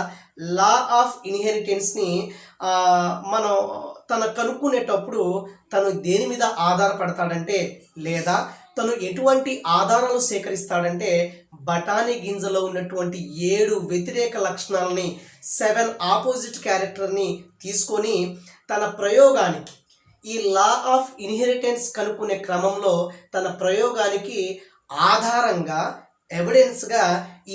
లా ఆఫ్ ఇన్హెరిటెన్స్ని మనం తను కనుక్కునేటప్పుడు తను దేని మీద ఆధారపడతాడంటే, లేదా తను ఎటువంటి ఆధారాలు సేకరిస్తాడంటే బఠానీ గింజలో ఉన్నటువంటి 7 వ్యతిరేక లక్షణాలని, 7 ఆపోజిట్ క్యారెక్టర్ని తీసుకొని తన ప్రయోగానికి ఈ లా ఆఫ్ ఇన్హెరిటెన్స్ కనుక్కునే క్రమంలో తన ప్రయోగానికి ఆధారంగా ఎవిడెన్స్గా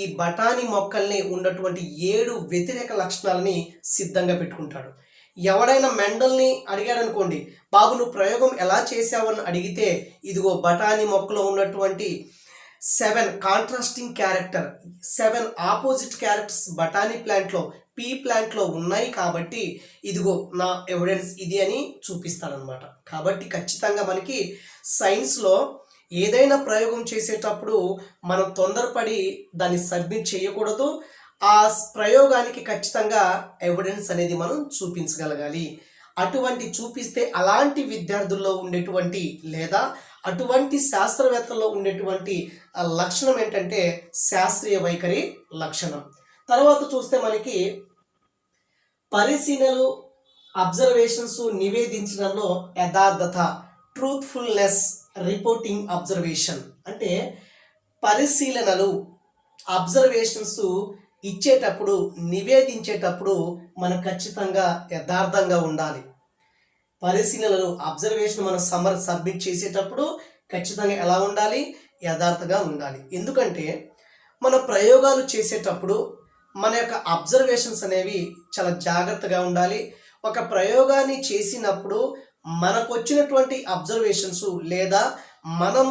ఈ బఠానీ మొక్కల్ని ఉన్నటువంటి 7 వ్యతిరేక లక్షణాలని సిద్ధంగా పెట్టుకుంటాడు. ఎవడైనా మెండల్ని అడిగాడు అనుకోండి, బాబు నువ్వు ప్రయోగం ఎలా చేసావని అడిగితే ఇదిగో బఠానీ మొక్కలో ఉన్నటువంటి 7 కాంట్రాస్టింగ్ క్యారెక్టర్, 7 ఆపోజిట్ క్యారెక్టర్స్ బఠానీ ప్లాంట్లో, పీ ప్లాంట్లో ఉన్నాయి కాబట్టి ఇదిగో నా ఎవిడెన్స్ ఇది అని చూపిస్తాడనమాట. కాబట్టి ఖచ్చితంగా మనకి సైన్స్లో ఏదైనా ప్రయోగం చేసేటప్పుడు మనం తొందరపడి దాన్ని సబ్మిట్ చేయకూడదు. ఆ ప్రయోగానికి ఖచ్చితంగా ఎవిడెన్స్ అనేది మనం చూపించగలగాలి. అటువంటి చూపిస్తే అలాంటి విద్యార్థుల్లో ఉండేటువంటి లేదా అటువంటి శాస్త్రవేత్తల్లో ఉండేటువంటి లక్షణం ఏంటంటే శాస్త్రీయ వైఖరి లక్షణం. తర్వాత చూస్తే మనకి పరిశీలనలు, అబ్జర్వేషన్స్ నివేదించడంలో యథార్థత, ట్రూత్ఫుల్నెస్, రిపోర్టింగ్ అబ్జర్వేషన్, అంటే పరిశీలనలు, అబ్జర్వేషన్స్ ఇచ్చేటప్పుడు, నివేదించేటప్పుడు మనం ఖచ్చితంగా యథార్థంగా ఉండాలి. పరిశీలనలు, అబ్జర్వేషన్ మనం సబ్మిట్ చేసేటప్పుడు ఖచ్చితంగా ఎలా ఉండాలి, యథార్థంగా ఉండాలి. ఎందుకంటే మన ప్రయోగాలు చేసేటప్పుడు మన యొక్క అబ్జర్వేషన్స్ అనేవి చాలా జాగ్రత్తగా ఉండాలి. ఒక ప్రయోగాన్ని చేసినప్పుడు మనకు వచ్చినటువంటి అబ్జర్వేషన్స్ లేదా మనం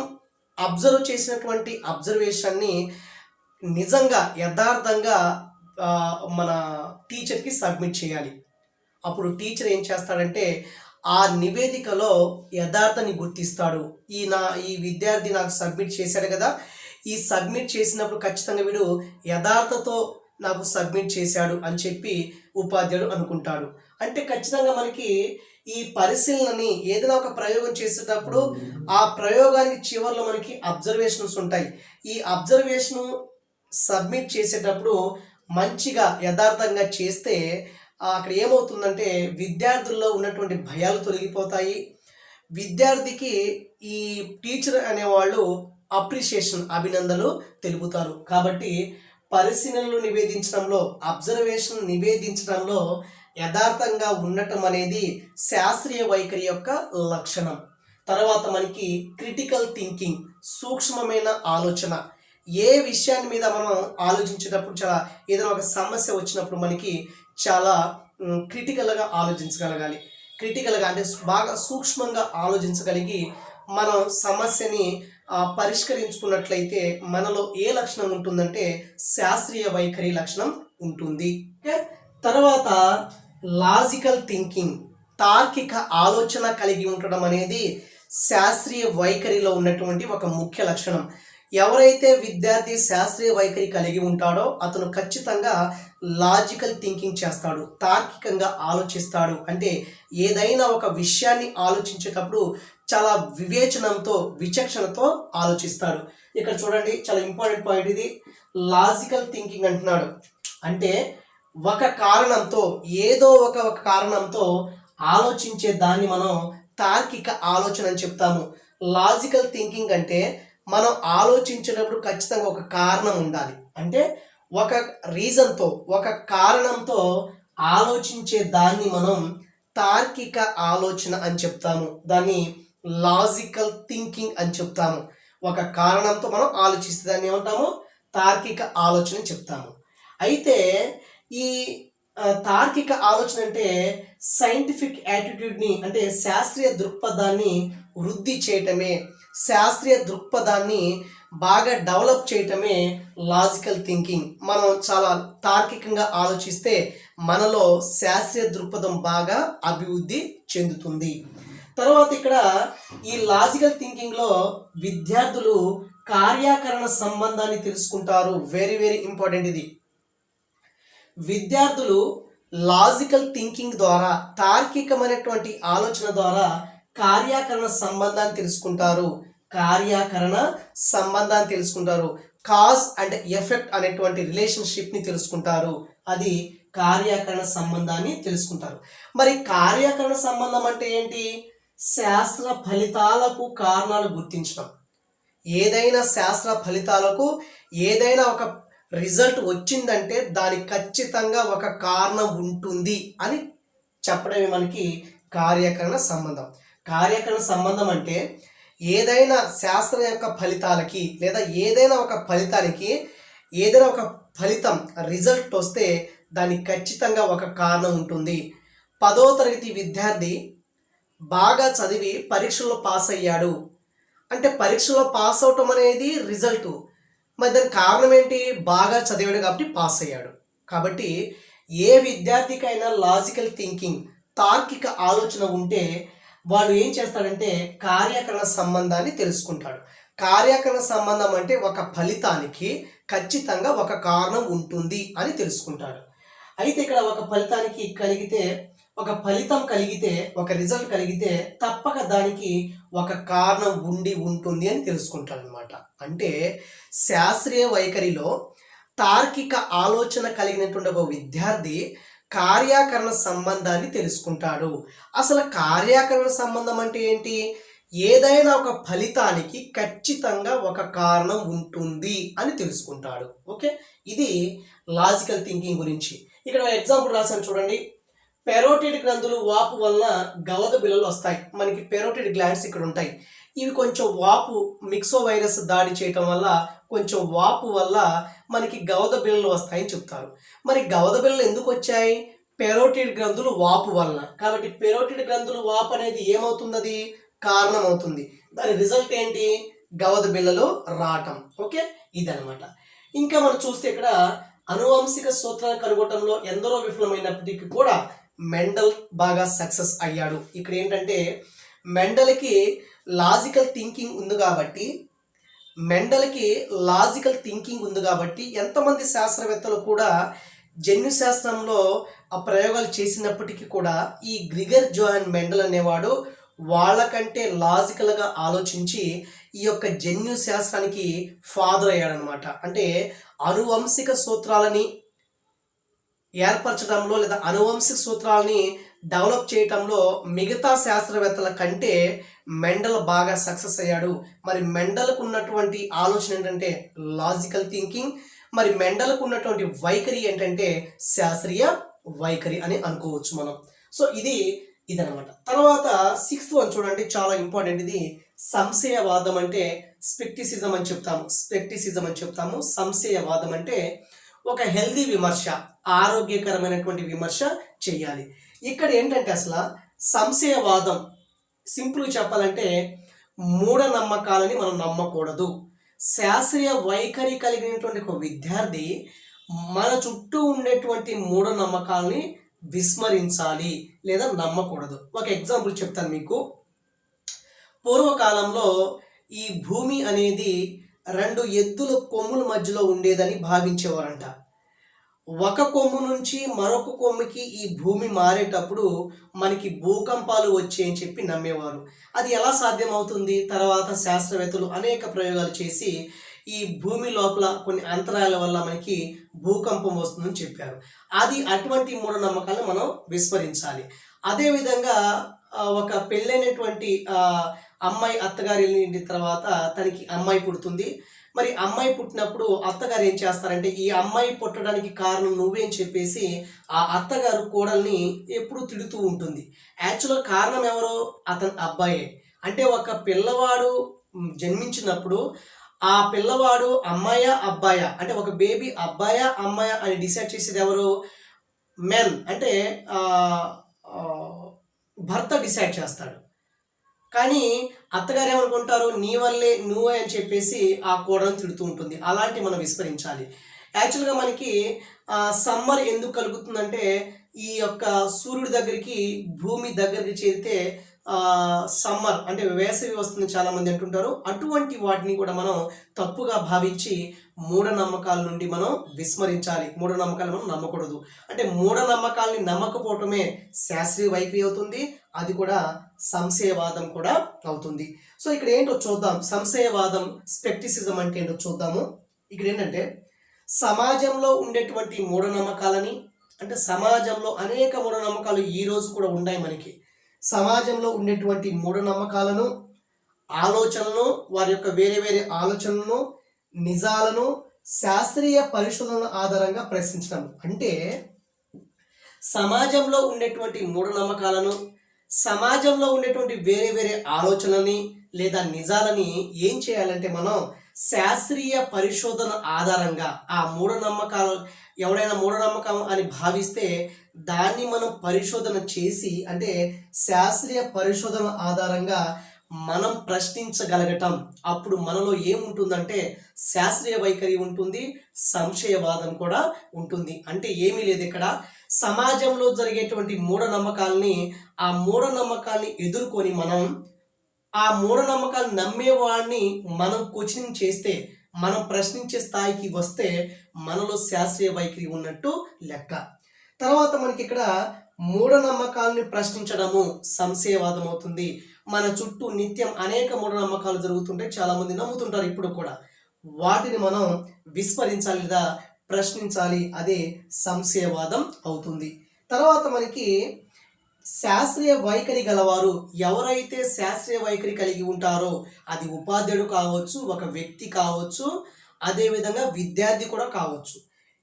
అబ్జర్వ్ చేసినటువంటి అబ్జర్వేషన్ని నిజంగా యథార్థంగా మన టీచర్కి సబ్మిట్ చేయాలి. అప్పుడు టీచర్ ఏం చేస్తాడంటే ఆ నివేదికలో యథార్థాన్ని గుర్తిస్తాడు. ఈ విద్యార్థి నాకు సబ్మిట్ చేశాడు కదా, ఈ సబ్మిట్ చేసినప్పుడు ఖచ్చితంగా వీడు యథార్థతో నాకు సబ్మిట్ చేశాడు అని చెప్పి ఉపాధ్యాయుడు అనుకుంటాడు. అంటే ఖచ్చితంగా మనకి ఈ పరిశీలనని ఏదైనా ఒక ప్రయోగం చేసేటప్పుడు ఆ ప్రయోగానికి చివరిలో మనకి అబ్జర్వేషన్స్ ఉంటాయి. ఈ అబ్జర్వేషన్ సబ్మిట్ చేసేటప్పుడు మంచిగా యథార్థంగా చేస్తే అక్కడ ఏమవుతుందంటే విద్యార్థుల్లో ఉన్నటువంటి భయాలు తొలగిపోతాయి. విద్యార్థికి ఈ టీచర్ అనేవాళ్ళు అప్రిషియేషన్, అభినందనలు తెలుపుతారు. కాబట్టి పరిశీలనలు నివేదించడంలో, అబ్జర్వేషన్ నివేదించడంలో యథార్థంగా ఉండటం అనేది శాస్త్రీయ వైఖరి యొక్క లక్షణం. తర్వాత మనకి క్రిటికల్ థింకింగ్, సూక్ష్మమైన ఆలోచన. ఏ విషయాన్ని మీద మనం ఆలోచించేటప్పుడు ఏదైనా ఒక సమస్య వచ్చినప్పుడు మనకి చాలా క్రిటికల్గా ఆలోచించగలగాలి. క్రిటికల్గా అంటే బాగా సూక్ష్మంగా ఆలోచించగలిగి మనం సమస్యని పరిష్కరించుకున్నట్లయితే మనలో ఏ లక్షణం ఉంటుందంటే శాస్త్రీయ వైఖరి లక్షణం ఉంటుంది. తర్వాత లాజికల్ థింకింగ్, తార్కిక ఆలోచన కలిగి ఉండడం అనేది శాస్త్రీయ వైఖరిలో ఉన్నటువంటి ఒక ముఖ్య లక్షణం. ఎవరైతే విద్యార్థి శాస్త్రీయ వైఖరి కలిగి ఉంటాడో అతను ఖచ్చితంగా లాజికల్ థింకింగ్ చేస్తాడు, తార్కికంగా ఆలోచిస్తాడు. అంటే ఏదైనా ఒక విషయాన్ని ఆలోచించేటప్పుడు చాలా వివేచనంతో విచక్షణతో ఆలోచిస్తాడు. ఇక్కడ చూడండి, చాలా ఇంపార్టెంట్ పాయింట్ ఇది. లాజికల్ థింకింగ్ అంటున్నాడు అంటే ఒక కారణంతో, ఏదో ఒక కారణంతో ఆలోచించే దాన్ని మనం తార్కిక ఆలోచన అని చెప్తాము. లాజికల్ థింకింగ్ అంటే మనం ఆలోచించేటప్పుడు ఖచ్చితంగా ఒక కారణం ఉండాలి. అంటే ఒక రీజన్తో, ఒక కారణంతో ఆలోచించే దాన్ని మనం తార్కిక ఆలోచన అని చెప్తాము. దాన్ని లాజికల్ థింకింగ్ అని చెప్తాము. ఒక కారణంతో మనం ఆలోచిస్తే దాన్ని ఏమంటాము? తార్కిక ఆలోచన చెప్తాము. అయితే ఈ తార్కిక ఆలోచన అంటే సైంటిఫిక్ యాటిట్యూడ్ని, అంటే శాస్త్రీయ దృక్పథాన్ని వృద్ధి చేయటమే, శాస్త్రీయ దృక్పథాన్ని బాగా డెవలప్ చేయటమే లాజికల్ థింకింగ్. మనం చాలా తార్కికంగా ఆలోచిస్తే మనలో శాస్త్రీయ దృక్పథం బాగా అభివృద్ధి చెందుతుంది. తర్వాత ఇక్కడ ఈ లాజికల్ థింకింగ్లో విద్యార్థులు కార్యాకరణ సంబంధాన్ని తెలుసుకుంటారు. వెరీ వెరీ ఇంపార్టెంట్ ఇది. విద్యార్థులు లాజికల్ థింకింగ్ ద్వారా, తార్కికమైనటువంటి ఆలోచన ద్వారా కార్యాకరణ సంబంధాన్ని తెలుసుకుంటారు. కార్యాకరణ సంబంధాన్ని తెలుసుకుంటారు. కాజ్ అండ్ ఎఫెక్ట్ అనేటువంటి రిలేషన్షిప్ని తెలుసుకుంటారు. అది కార్యాకరణ సంబంధాన్ని తెలుసుకుంటారు. మరి కార్యాకరణ సంబంధం అంటే ఏంటి? శాస్త్ర ఫలితాలకు కారణాలు గుర్తించడం. ఏదైనా శాస్త్ర ఫలితాలకు ఏదైనా ఒక రిజల్ట్ వచ్చిందంటే దానికి ఖచ్చితంగా ఒక కారణం ఉంటుంది అని చెప్పడమే మనకి కార్యాకరణ సంబంధం. కార్యాకరణ సంబంధం అంటే ఏదైనా శాస్త్రం యొక్క ఫలితాలకి లేదా ఏదైనా ఒక ఫలితానికి ఏదైనా ఒక ఫలితం రిజల్ట్ వస్తే దానికి ఖచ్చితంగా ఒక కారణం ఉంటుంది. 10వ తరగతి విద్యార్థి బాగా చదివి పరీక్షల్లో పాస్ అయ్యాడు అంటే పరీక్షలో పాస్ అవటం అనేది రిజల్ట్. మరి దానికి కారణం ఏంటి? బాగా చదివాడు కాబట్టి పాస్ అయ్యాడు. కాబట్టి ఏ విద్యార్థికైనా లాజికల్ థింకింగ్, తార్కిక ఆలోచన ఉంటే వాడు ఏం చేస్తాడంటే కార్యాకరణ సంబంధాన్ని తెలుసుకుంటాడు. కార్యాకరణ సంబంధం అంటే ఒక ఫలితానికి ఖచ్చితంగా ఒక కారణం ఉంటుంది అని తెలుసుకుంటాడు. అయితే ఇక్కడ ఒక ఫలితానికి ఒక ఫలితం కలిగితే, ఒక రిజల్ట్ కలిగితే తప్పక దానికి ఒక కారణం ఉండి ఉంటుంది అని తెలుసుకుంటాడు అనమాట. అంటే శాస్త్రీయ వైఖరిలో తార్కిక ఆలోచన కలిగినటువంటి ఒక విద్యార్థి కార్యాకరణ సంబంధాన్ని తెలుసుకుంటాడు. అసలు కార్యాకరణ సంబంధం అంటే ఏంటి? ఏదైనా ఒక ఫలితానికి ఖచ్చితంగా ఒక కారణం ఉంటుంది అని తెలుసుకుంటాడు. ఓకే, ఇది లాజికల్ థింకింగ్ గురించి. ఇక్కడ ఎగ్జాంపుల్ రాశాను చూడండి. పెరోటిడ్ గ్రంథులు వాపు వలన గవద బిళ్ళలు వస్తాయి. మనకి పెరోటిడ్ గ్లాండ్స్ ఇక్కడ ఉంటాయి. ఇవి కొంచెం వాపు, మిక్సో వైరస్ దాడి చేయటం వల్ల కొంచెం వాపు వల్ల మనకి గవద బిళ్ళలు వస్తాయని చెప్తారు. మరి గవద బిళ్ళలు ఎందుకు వచ్చాయి? పెరోటిడ్ గ్రంథులు వాపు వలన. కాబట్టి పెరోటిడ్ గ్రంథులు వాపు అనేది ఏమవుతుంది? అది కారణం అవుతుంది. దాని రిజల్ట్ ఏంటి? గవద బిళ్ళలు రావటం. ఓకే, ఇదనమాట. ఇంకా మనం చూస్తే ఇక్కడ అనువంశిక సూత్రాన్ని కనుగొనడంలో ఎందరో విఫలమైనప్పటికీ కూడా మెండల్ బాగా సక్సెస్ అయ్యాడు. ఇక్కడ ఏంటంటే మెండల్కి లాజికల్ థింకింగ్ ఉంది కాబట్టి ఎంతమంది శాస్త్రవేత్తలు కూడా జన్యు శాస్త్రంలో ఆ ప్రయోగాలు చేసినప్పటికీ కూడా ఈ గ్రిగర్ జోహాన్ మెండల్ అనేవాడు వాళ్ళకంటే లాజికల్గా ఆలోచించి ఈ యొక్క జన్యు శాస్త్రానికి ఫాదర్ అయ్యాడనమాట. అంటే అనువంశిక సూత్రాలని ఏర్పరచడంలో లేదా అనువంశిక సూత్రాలని డెవలప్ చేయటంలో మిగతా శాస్త్రవేత్తల కంటే మెండల్ బాగా సక్సెస్ అయ్యాడు. మరి మెండల్కు ఉన్నటువంటి ఆలోచన ఏంటంటే లాజికల్ థింకింగ్. మరి మెండల్కు ఉన్నటువంటి వైఖరి ఏంటంటే శాస్త్రీయ వైఖరి అని అనుకోవచ్చు మనం. సో ఇదనమాట. తర్వాత 6th వన్ చూడండి, చాలా ఇంపార్టెంట్. ఇది సంశయవాదం అంటే స్పెక్టిసిజం అని చెప్తాము. సంశయవాదం అంటే ఒక హెల్దీ విమర్శ, ఆరోగ్యకరమైనటువంటి విమర్శ చేయాలి. ఇక్కడ ఏంటంటే అసలు సంశయవాదం సింపుల్గా చెప్పాలంటే మూఢనమ్మకాలని మనం నమ్మకూడదు. శాస్త్రీయ వైఖరి కలిగినటువంటి ఒక విద్యార్థి మన చుట్టూ ఉండేటువంటి మూఢనమ్మకాలని విస్మరించాలి లేదా నమ్మకూడదు. ఒక ఎగ్జాంపుల్ చెప్తాను మీకు. పూర్వకాలంలో ఈ భూమి అనేది రెండు ఎద్దుల కొమ్ముల మధ్యలో ఉండేదని భావించేవారంట. ఒక కొమ్ము నుంచి మరొక కొమ్ముకి ఈ భూమి మారేటప్పుడు మనకి భూకంపాలు వచ్చాయని చెప్పి నమ్మేవారు. అది ఎలా సాధ్యమవుతుంది? తర్వాత శాస్త్రవేత్తలు అనేక ప్రయోగాలు చేసి ఈ భూమి లోపల కొన్ని అంతరాయాల వల్ల మనకి భూకంపం వస్తుందని చెప్పారు. అది అటువంటి మూఢనమ్మకాలను మనం విస్మరించాలి. అదేవిధంగా ఒక పెళ్ళైనటువంటి అమ్మాయి అత్తగారి వెళ్ళిన తర్వాత తనకి అమ్మాయి పుడుతుంది. మరి అమ్మాయి పుట్టినప్పుడు అత్తగారు ఏం చేస్తారంటే, ఈ అమ్మాయి పుట్టడానికి కారణం నువ్వేం చెప్పేసి ఆ అత్తగారు కోడల్ని ఎప్పుడూ తిడుతూ ఉంటుంది. యాక్చువల్గా కారణం ఎవరో అతని అబ్బాయే. అంటే ఒక పిల్లవాడు జన్మించినప్పుడు ఆ పిల్లవాడు అమ్మాయా అబ్బాయా, అంటే ఒక బేబీ అబ్బాయా అమ్మాయా అని డిసైడ్ చేసేది ఎవరు? మెన్, అంటే భర్త డిసైడ్ చేస్తాడు. కానీ అత్తగారు ఏమనుకుంటారు, నీ వల్లే నువ్వే అని చెప్పేసి ఆ కోడలను తిడుతూ ఉంటుంది. అలాంటి మనం విస్మరించాలి. యాక్చువల్గా మనకి సమ్మర్ ఎందుకు కలుగుతుందంటే, ఈ యొక్క సూర్యుడి దగ్గరికి భూమి దగ్గరికి చేరితే సమ్మర్ అంటే వేసవి వస్తుంది చాలామంది అంటుంటారు. అటువంటి వాటిని కూడా మనం తప్పుగా భావించి మూఢనమ్మకాల నుండి మనం విస్మరించాలి. మూఢనమ్మకాలు మనం నమ్మకూడదు. అంటే మూఢనమ్మకాలని నమ్మకపోవటమే శాస్త్రీయ వైఖరి అవుతుంది. అది కూడా సంశయవాదం కూడా అవుతుంది. సో ఇక్కడ ఏంటో చూద్దాం. సంశయవాదం, స్పెక్టిసిజం అంటే ఏంటో చూద్దాము. ఇక్కడ ఏంటంటే సమాజంలో ఉండేటువంటి మూఢనమ్మకాలని, అంటే సమాజంలో అనేక మూఢనమ్మకాలు ఈ రోజు కూడా ఉన్నాయి మనకి. సమాజంలో ఉండేటువంటి మూఢనమ్మకాలను, ఆలోచనలను, వారి యొక్క వేరే వేరే ఆలోచనలను, నిజాలను శాస్త్రీయ పరిశోధనల ఆధారంగా ప్రశ్నించడం. అంటే సమాజంలో ఉండేటువంటి మూఢనమ్మకాలను, సమాజంలో ఉండేటువంటి వేరే వేరే ఆలోచనలని లేదా నిజాలని ఏం చేయాలంటే మనం శాస్త్రీయ పరిశోధన ఆధారంగా ఆ మూఢనమ్మకాలు, ఎవడైనా మూఢనమ్మకం అని భావిస్తే దాన్ని మనం పరిశోధన చేసి, అంటే శాస్త్రీయ పరిశోధన ఆధారంగా మనం ప్రశ్నించగలగటం. అప్పుడు మనలో ఏముంటుందంటే శాస్త్రీయ వైఖరి ఉంటుంది, సంశయవాదం కూడా ఉంటుంది. అంటే ఏమీ లేదు, ఇక్కడ సమాజంలో జరిగేటువంటి మూఢనమ్మకాలని, ఆ మూఢనమ్మకాల్ని ఎదుర్కొని మనం ఆ మూఢనమ్మకాలు నమ్మేవాడిని మనం కోచింగ్ చేస్తే, మనం ప్రశ్నించే స్థాయికి వస్తే మనలో శాస్త్రీయ వైఖరి ఉన్నట్టు లెక్క. తర్వాత మనకి ఇక్కడ మూఢనమ్మకాలని ప్రశ్నించడము సంశయవాదం అవుతుంది. మన చుట్టూ నిత్యం అనేక మూఢనమ్మకాలు జరుగుతుంటే చాలామంది నమ్ముతుంటారు ఇప్పుడు కూడా. వాటిని మనం విస్మరించాలి లేదా ప్రశ్నించాలి. అదే సంశయవాదం అవుతుంది. తర్వాత మనకి శాస్త్రీయ వైఖరి గలవారు, ఎవరైతే శాస్త్రీయ వైఖరి కలిగి ఉంటారో అది ఉపాధ్యాయుడు కావచ్చు, ఒక వ్యక్తి కావచ్చు, అదేవిధంగా విద్యార్థి కూడా కావచ్చు.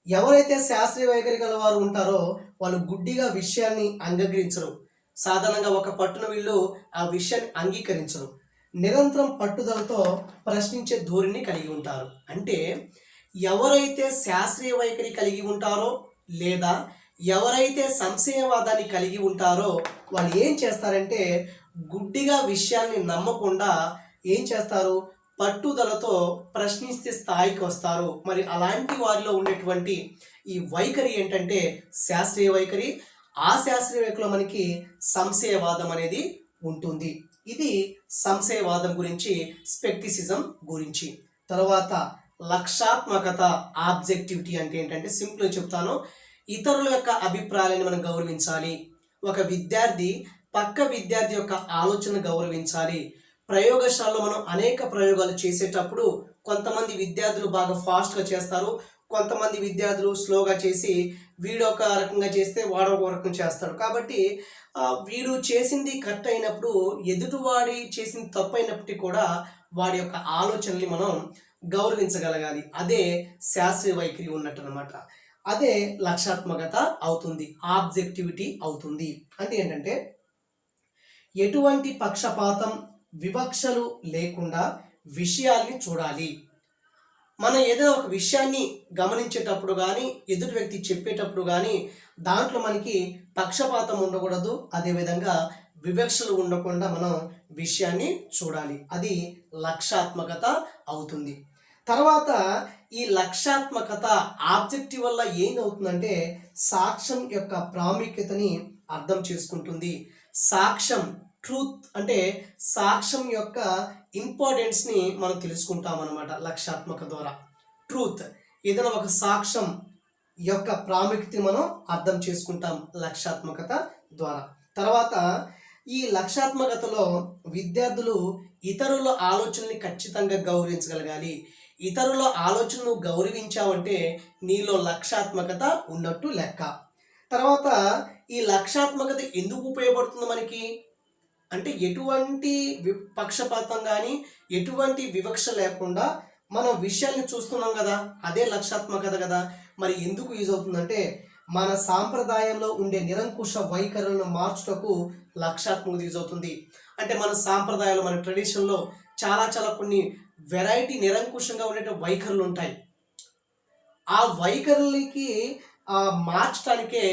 ఎవరైతే శాస్త్రీయ వైఖరి గలవారు ఉంటారో వాళ్ళు గుడ్డిగా విషయాన్ని అంగీకరించరు. సాధారణంగా ఒక పట్టున వీళ్ళు ఆ విషయాన్ని అంగీకరించరు. నిరంతరం పట్టుదలతో ప్రశ్నించే ధోరణిని కలిగి ఉంటారు. అంటే ఎవరైతే శాస్త్రీయ వైఖరి కలిగి ఉంటారో లేదా ఎవరైతే సంశయవాదాన్ని కలిగి ఉంటారో వాళ్ళు ఏం చేస్తారంటే గుడ్డిగా విషయాన్ని నమ్మకుండా ఏం చేస్తారు, పట్టుదలతో ప్రశ్నిస్తే స్థాయికి వస్తారు. మరి అలాంటి వారిలో ఉండేటువంటి ఈ వైఖరి ఏంటంటే శాస్త్రీయ వైఖరి. ఆ శాస్త్రీయ వైఖరిలో మనకి సంశయవాదం అనేది ఉంటుంది. ఇది సంశయవాదం గురించి, స్పెక్టిసిజం గురించి. తర్వాత లక్ష్యాత్మకత, ఆబ్జెక్టివిటీ అంటే ఏంటంటే సింపుల్గా చెప్తాను. ఇతరుల యొక్క అభిప్రాయాలను మనం గౌరవించాలి. ఒక విద్యార్థి పక్క విద్యార్థి యొక్క ఆలోచన గౌరవించాలి. ప్రయోగశాలలో మనం అనేక ప్రయోగాలు చేసేటప్పుడు కొంతమంది విద్యార్థులు బాగా ఫాస్ట్గా చేస్తారు, కొంతమంది విద్యార్థులు స్లోగా చేసి వీడు ఒక రకంగా చేస్తే వాడు ఒక రకం చేస్తాడు. కాబట్టి వీడు చేసింది కరెక్ట్ అయినప్పుడు ఎదుటివాడి చేసింది తప్పు అయినప్పటికీ కూడా వాడి యొక్క ఆలోచనని మనం గౌరవించగలగాలి. అదే శాస్త్రీయ వైఖరి ఉన్నట్టు అనమాట. అదే లక్ష్యాత్మకత అవుతుంది, ఆబ్జెక్టివిటీ అవుతుంది. అంటే ఏంటంటే ఎటువంటి పక్షపాతం, వివక్షలు లేకుండా విషయాల్ని చూడాలి. మనం ఏదైనా ఒక విషయాన్ని గమనించేటప్పుడు కానీ, ఎదుటి వ్యక్తి చెప్పేటప్పుడు కానీ దాంట్లో మనకి పక్షపాతం ఉండకూడదు, అదేవిధంగా వివక్షలు ఉండకుండా మనం విషయాన్ని చూడాలి. అది లక్ష్యాత్మకత అవుతుంది. తర్వాత ఈ లక్ష్యాత్మకత, ఆబ్జెక్టివ్ వల్ల ఏమవుతుందంటే సాక్ష్యం యొక్క ప్రాముఖ్యతని అర్థం చేసుకుంటుంది. సాక్ష్యం, ట్రూత్, అంటే సాక్ష్యం యొక్క ఇంపార్టెన్స్ని మనం తెలుసుకుంటాం అన్నమాట లక్ష్యాత్మక ద్వారా. ట్రూత్, ఏదైనా ఒక సాక్ష్యం యొక్క ప్రాముఖ్యత మనం అర్థం చేసుకుంటాం లక్ష్యాత్మకత ద్వారా. తర్వాత ఈ లక్ష్యాత్మకతలో విద్యార్థులు ఇతరుల ఆలోచనని ఖచ్చితంగా గౌరవించగలగాలి. ఇతరుల ఆలోచనను గౌరవించావంటే నీలో లక్ష్యాత్మకత ఉన్నట్టు లెక్క. తర్వాత ఈ లక్ష్యాత్మకత ఎందుకు ఉపయోగపడుతుంది మనకి అంటే ఎటువంటి పక్షపాతం కానీ ఎటువంటి వివక్ష లేకుండా మనం విషయాన్ని చూస్తున్నాం కదా, అదే లక్ష్యాత్మకత కదా. మరి ఎందుకు యూజ్ అవుతుందంటే మన సాంప్రదాయంలో ఉండే నిరంకుశ వైఖరులను మార్చుటకు లక్ష్యాత్మకత యూజ్ అవుతుంది. అంటే మన సాంప్రదాయాలు, మన ట్రెడిషన్లో చాలా చాలా కొన్ని వెరైటీ నిరంకుశంగా ఉండే వైఖరులు ఉంటాయి. ఆ వైఖరులకి మార్చడానికే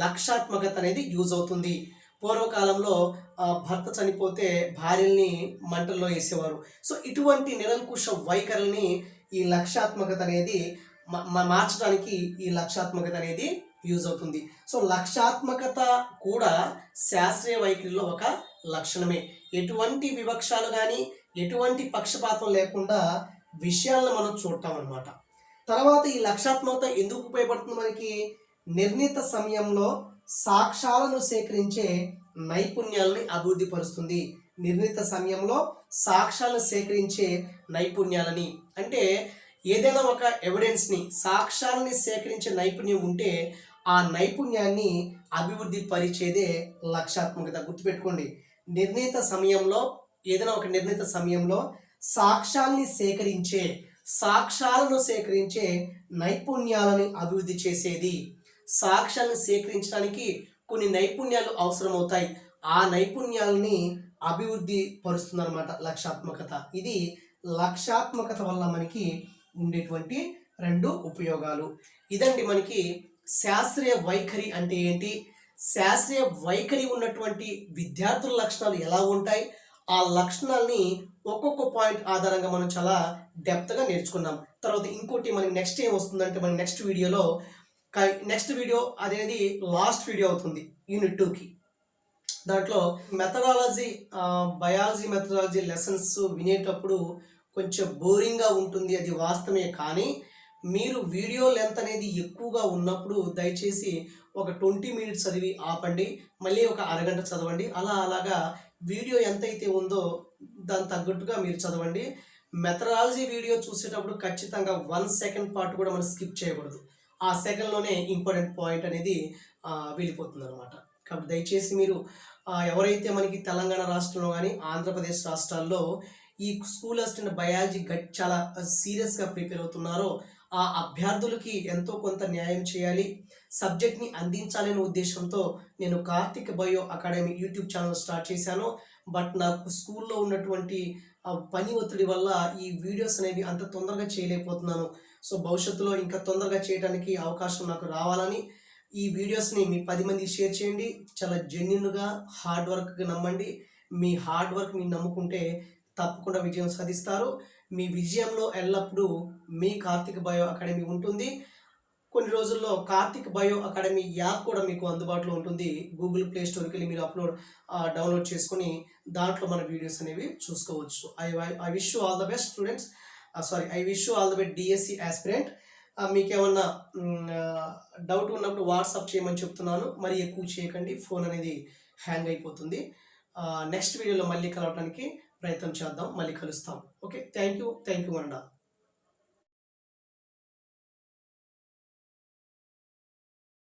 లక్ష్యాత్మకత అనేది యూజ్ అవుతుంది. పూర్వకాలంలో భర్త చనిపోతే భార్యల్ని మంటల్లో వేసేవారు. సో ఇటువంటి నిరంకుశ వైఖరిని ఈ లక్ష్యాత్మకత అనేది మార్చడానికి ఈ లక్ష్యాత్మకత అనేది యూజ్ అవుతుంది. సో లక్ష్యాత్మకత కూడా శాస్త్రీయ వైఖరిలో ఒక లక్షణమే. ఎటువంటి వివక్షాలు కానీ ఎటువంటి పక్షపాతం లేకుండా విషయాలను మనం చూడటం అన్నమాట. తర్వాత ఈ లక్ష్యాత్మకత ఎందుకు ఉపయోగపడుతుంది మనకి? నిర్ణీత సమయంలో సాక్ష్యాలను సేకరించే నైపుణ్యాలని అభివృద్ధి పరుస్తుంది. నిర్ణీత సమయంలో సాక్ష్యాలను సేకరించే నైపుణ్యాలని అంటే ఏదైనా ఒక ఎవిడెన్స్ని, సాక్ష్యాలని సేకరించే నైపుణ్యం ఉంటే ఆ నైపుణ్యాన్ని అభివృద్ధి పరిచేదే లక్ష్యాత్మకత. గుర్తుపెట్టుకోండి, నిర్ణీత సమయంలో ఏదైనా ఒక నిర్ణీత సమయంలో సాక్ష్యాలను సేకరించే నైపుణ్యాలను అభివృద్ధి చేసేది. సాక్ష్యాలను సేకరించడానికి కొన్ని నైపుణ్యాలు అవసరమవుతాయి. ఆ నైపుణ్యాలని అభివృద్ధి పరుస్తుందన్నమాట లక్ష్యాత్మకత. ఇది లక్ష్యాత్మకత వల్ల మనకి ఉండేటువంటి 2 ఉపయోగాలు. ఇదండి మనకి శాస్త్రీయ వైఖరి అంటే ఏంటి, శాస్త్రీయ వైఖరి ఉన్నటువంటి విద్యార్థుల లక్షణాలు ఎలా ఉంటాయి, ఆ లక్షణాలని ఒక్కొక్క పాయింట్ ఆధారంగా మనం చాలా డెప్త్గా నేర్చుకున్నాం. తర్వాత ఇంకోటి మనకి నెక్స్ట్ ఏం వస్తుందంటే మన నెక్స్ట్ వీడియో అనేది లాస్ట్ వీడియో అవుతుంది యూనిట్ 2కి. దాంట్లో బయాలజీ మెథడాలజీ లెసన్స్ వినేటప్పుడు కొంచెం బోరింగ్గా ఉంటుంది, అది వాస్తవమే. కానీ మీరు వీడియో లెంత్ అనేది ఎక్కువగా ఉన్నప్పుడు దయచేసి ఒక 20 మినిట్స్ చదివి ఆపండి, మళ్ళీ ఒక అరగంట చదవండి. అలాగా వీడియో ఎంతైతే ఉందో దాని తగ్గట్టుగా మీరు చదవండి. మెథడాలజీ వీడియో చూసేటప్పుడు ఖచ్చితంగా 1 సెకండ్ పార్ట్ కూడా మనం స్కిప్ చేయకూడదు. ఆ సెకండ్లోనే ఇంపార్టెంట్ పాయింట్ అనేది వెళ్ళిపోతుంది అనమాట. కాబట్టి దయచేసి మీరు ఎవరైతే మనకి తెలంగాణ రాష్ట్రంలో కానీ ఆంధ్రప్రదేశ్ రాష్ట్రాల్లో ఈ స్కూల్ అసిస్టెంట్ బయాలజీ చాలా సీరియస్గా ప్రిపేర్ అవుతున్నారో ఆ అభ్యర్థులకి ఎంతో కొంత న్యాయం చేయాలి, సబ్జెక్ట్ని అందించాలనే ఉద్దేశంతో నేను Karthik bio academy YouTube channel start చేశాను. బట్ నాకు స్కూల్లో ఉన్నటువంటి పని ఒత్తిడి వల్ల ఈ వీడియోస్ అనేవి అంత తొందరగా చేయలేకపోతున్నాను. సో భవిష్యత్తులో ఇంకా తొందరగా చేయడానికి అవకాశం నాకు రావాలని ఈ వీడియోస్ని మీ 10 మందికి షేర్ చేయండి. చాలా జెన్యున్గా హార్డ్ వర్క్గా నమ్మండి. మీ హార్డ్ వర్క్ మీరు నమ్ముకుంటే తప్పకుండా విజయం సాధిస్తారు. మీ విజయంలో ఎల్లప్పుడూ మీ కార్తిక్ బయో అకాడమీ ఉంటుంది. కొన్ని రోజుల్లో కార్తిక్ బయో అకాడమీ యాప్ కూడా మీకు అందుబాటులో ఉంటుంది. గూగుల్ ప్లే స్టోర్కి వెళ్ళి మీరు డౌన్లోడ్ చేసుకొని దాంట్లో మన వీడియోస్ అనేవి చూసుకోవచ్చు. I wish you all the best students. I wish you all the best DSC aspirant. మీకు ఏమన్నా డౌట్ ఉన్నప్పుడు వాట్సాప్ చేయమని చెప్తున్నాను. మరి ఎక్కువ చేయకండి, ఫోన్ అనేది హ్యాంగ్ అయిపోతుంది. నెక్స్ట్ వీడియోలో మళ్ళీ కలవడానికి ప్రయత్నం చేద్దాం, మళ్ళీ కలుస్తాం. Okay, thank you వనండా.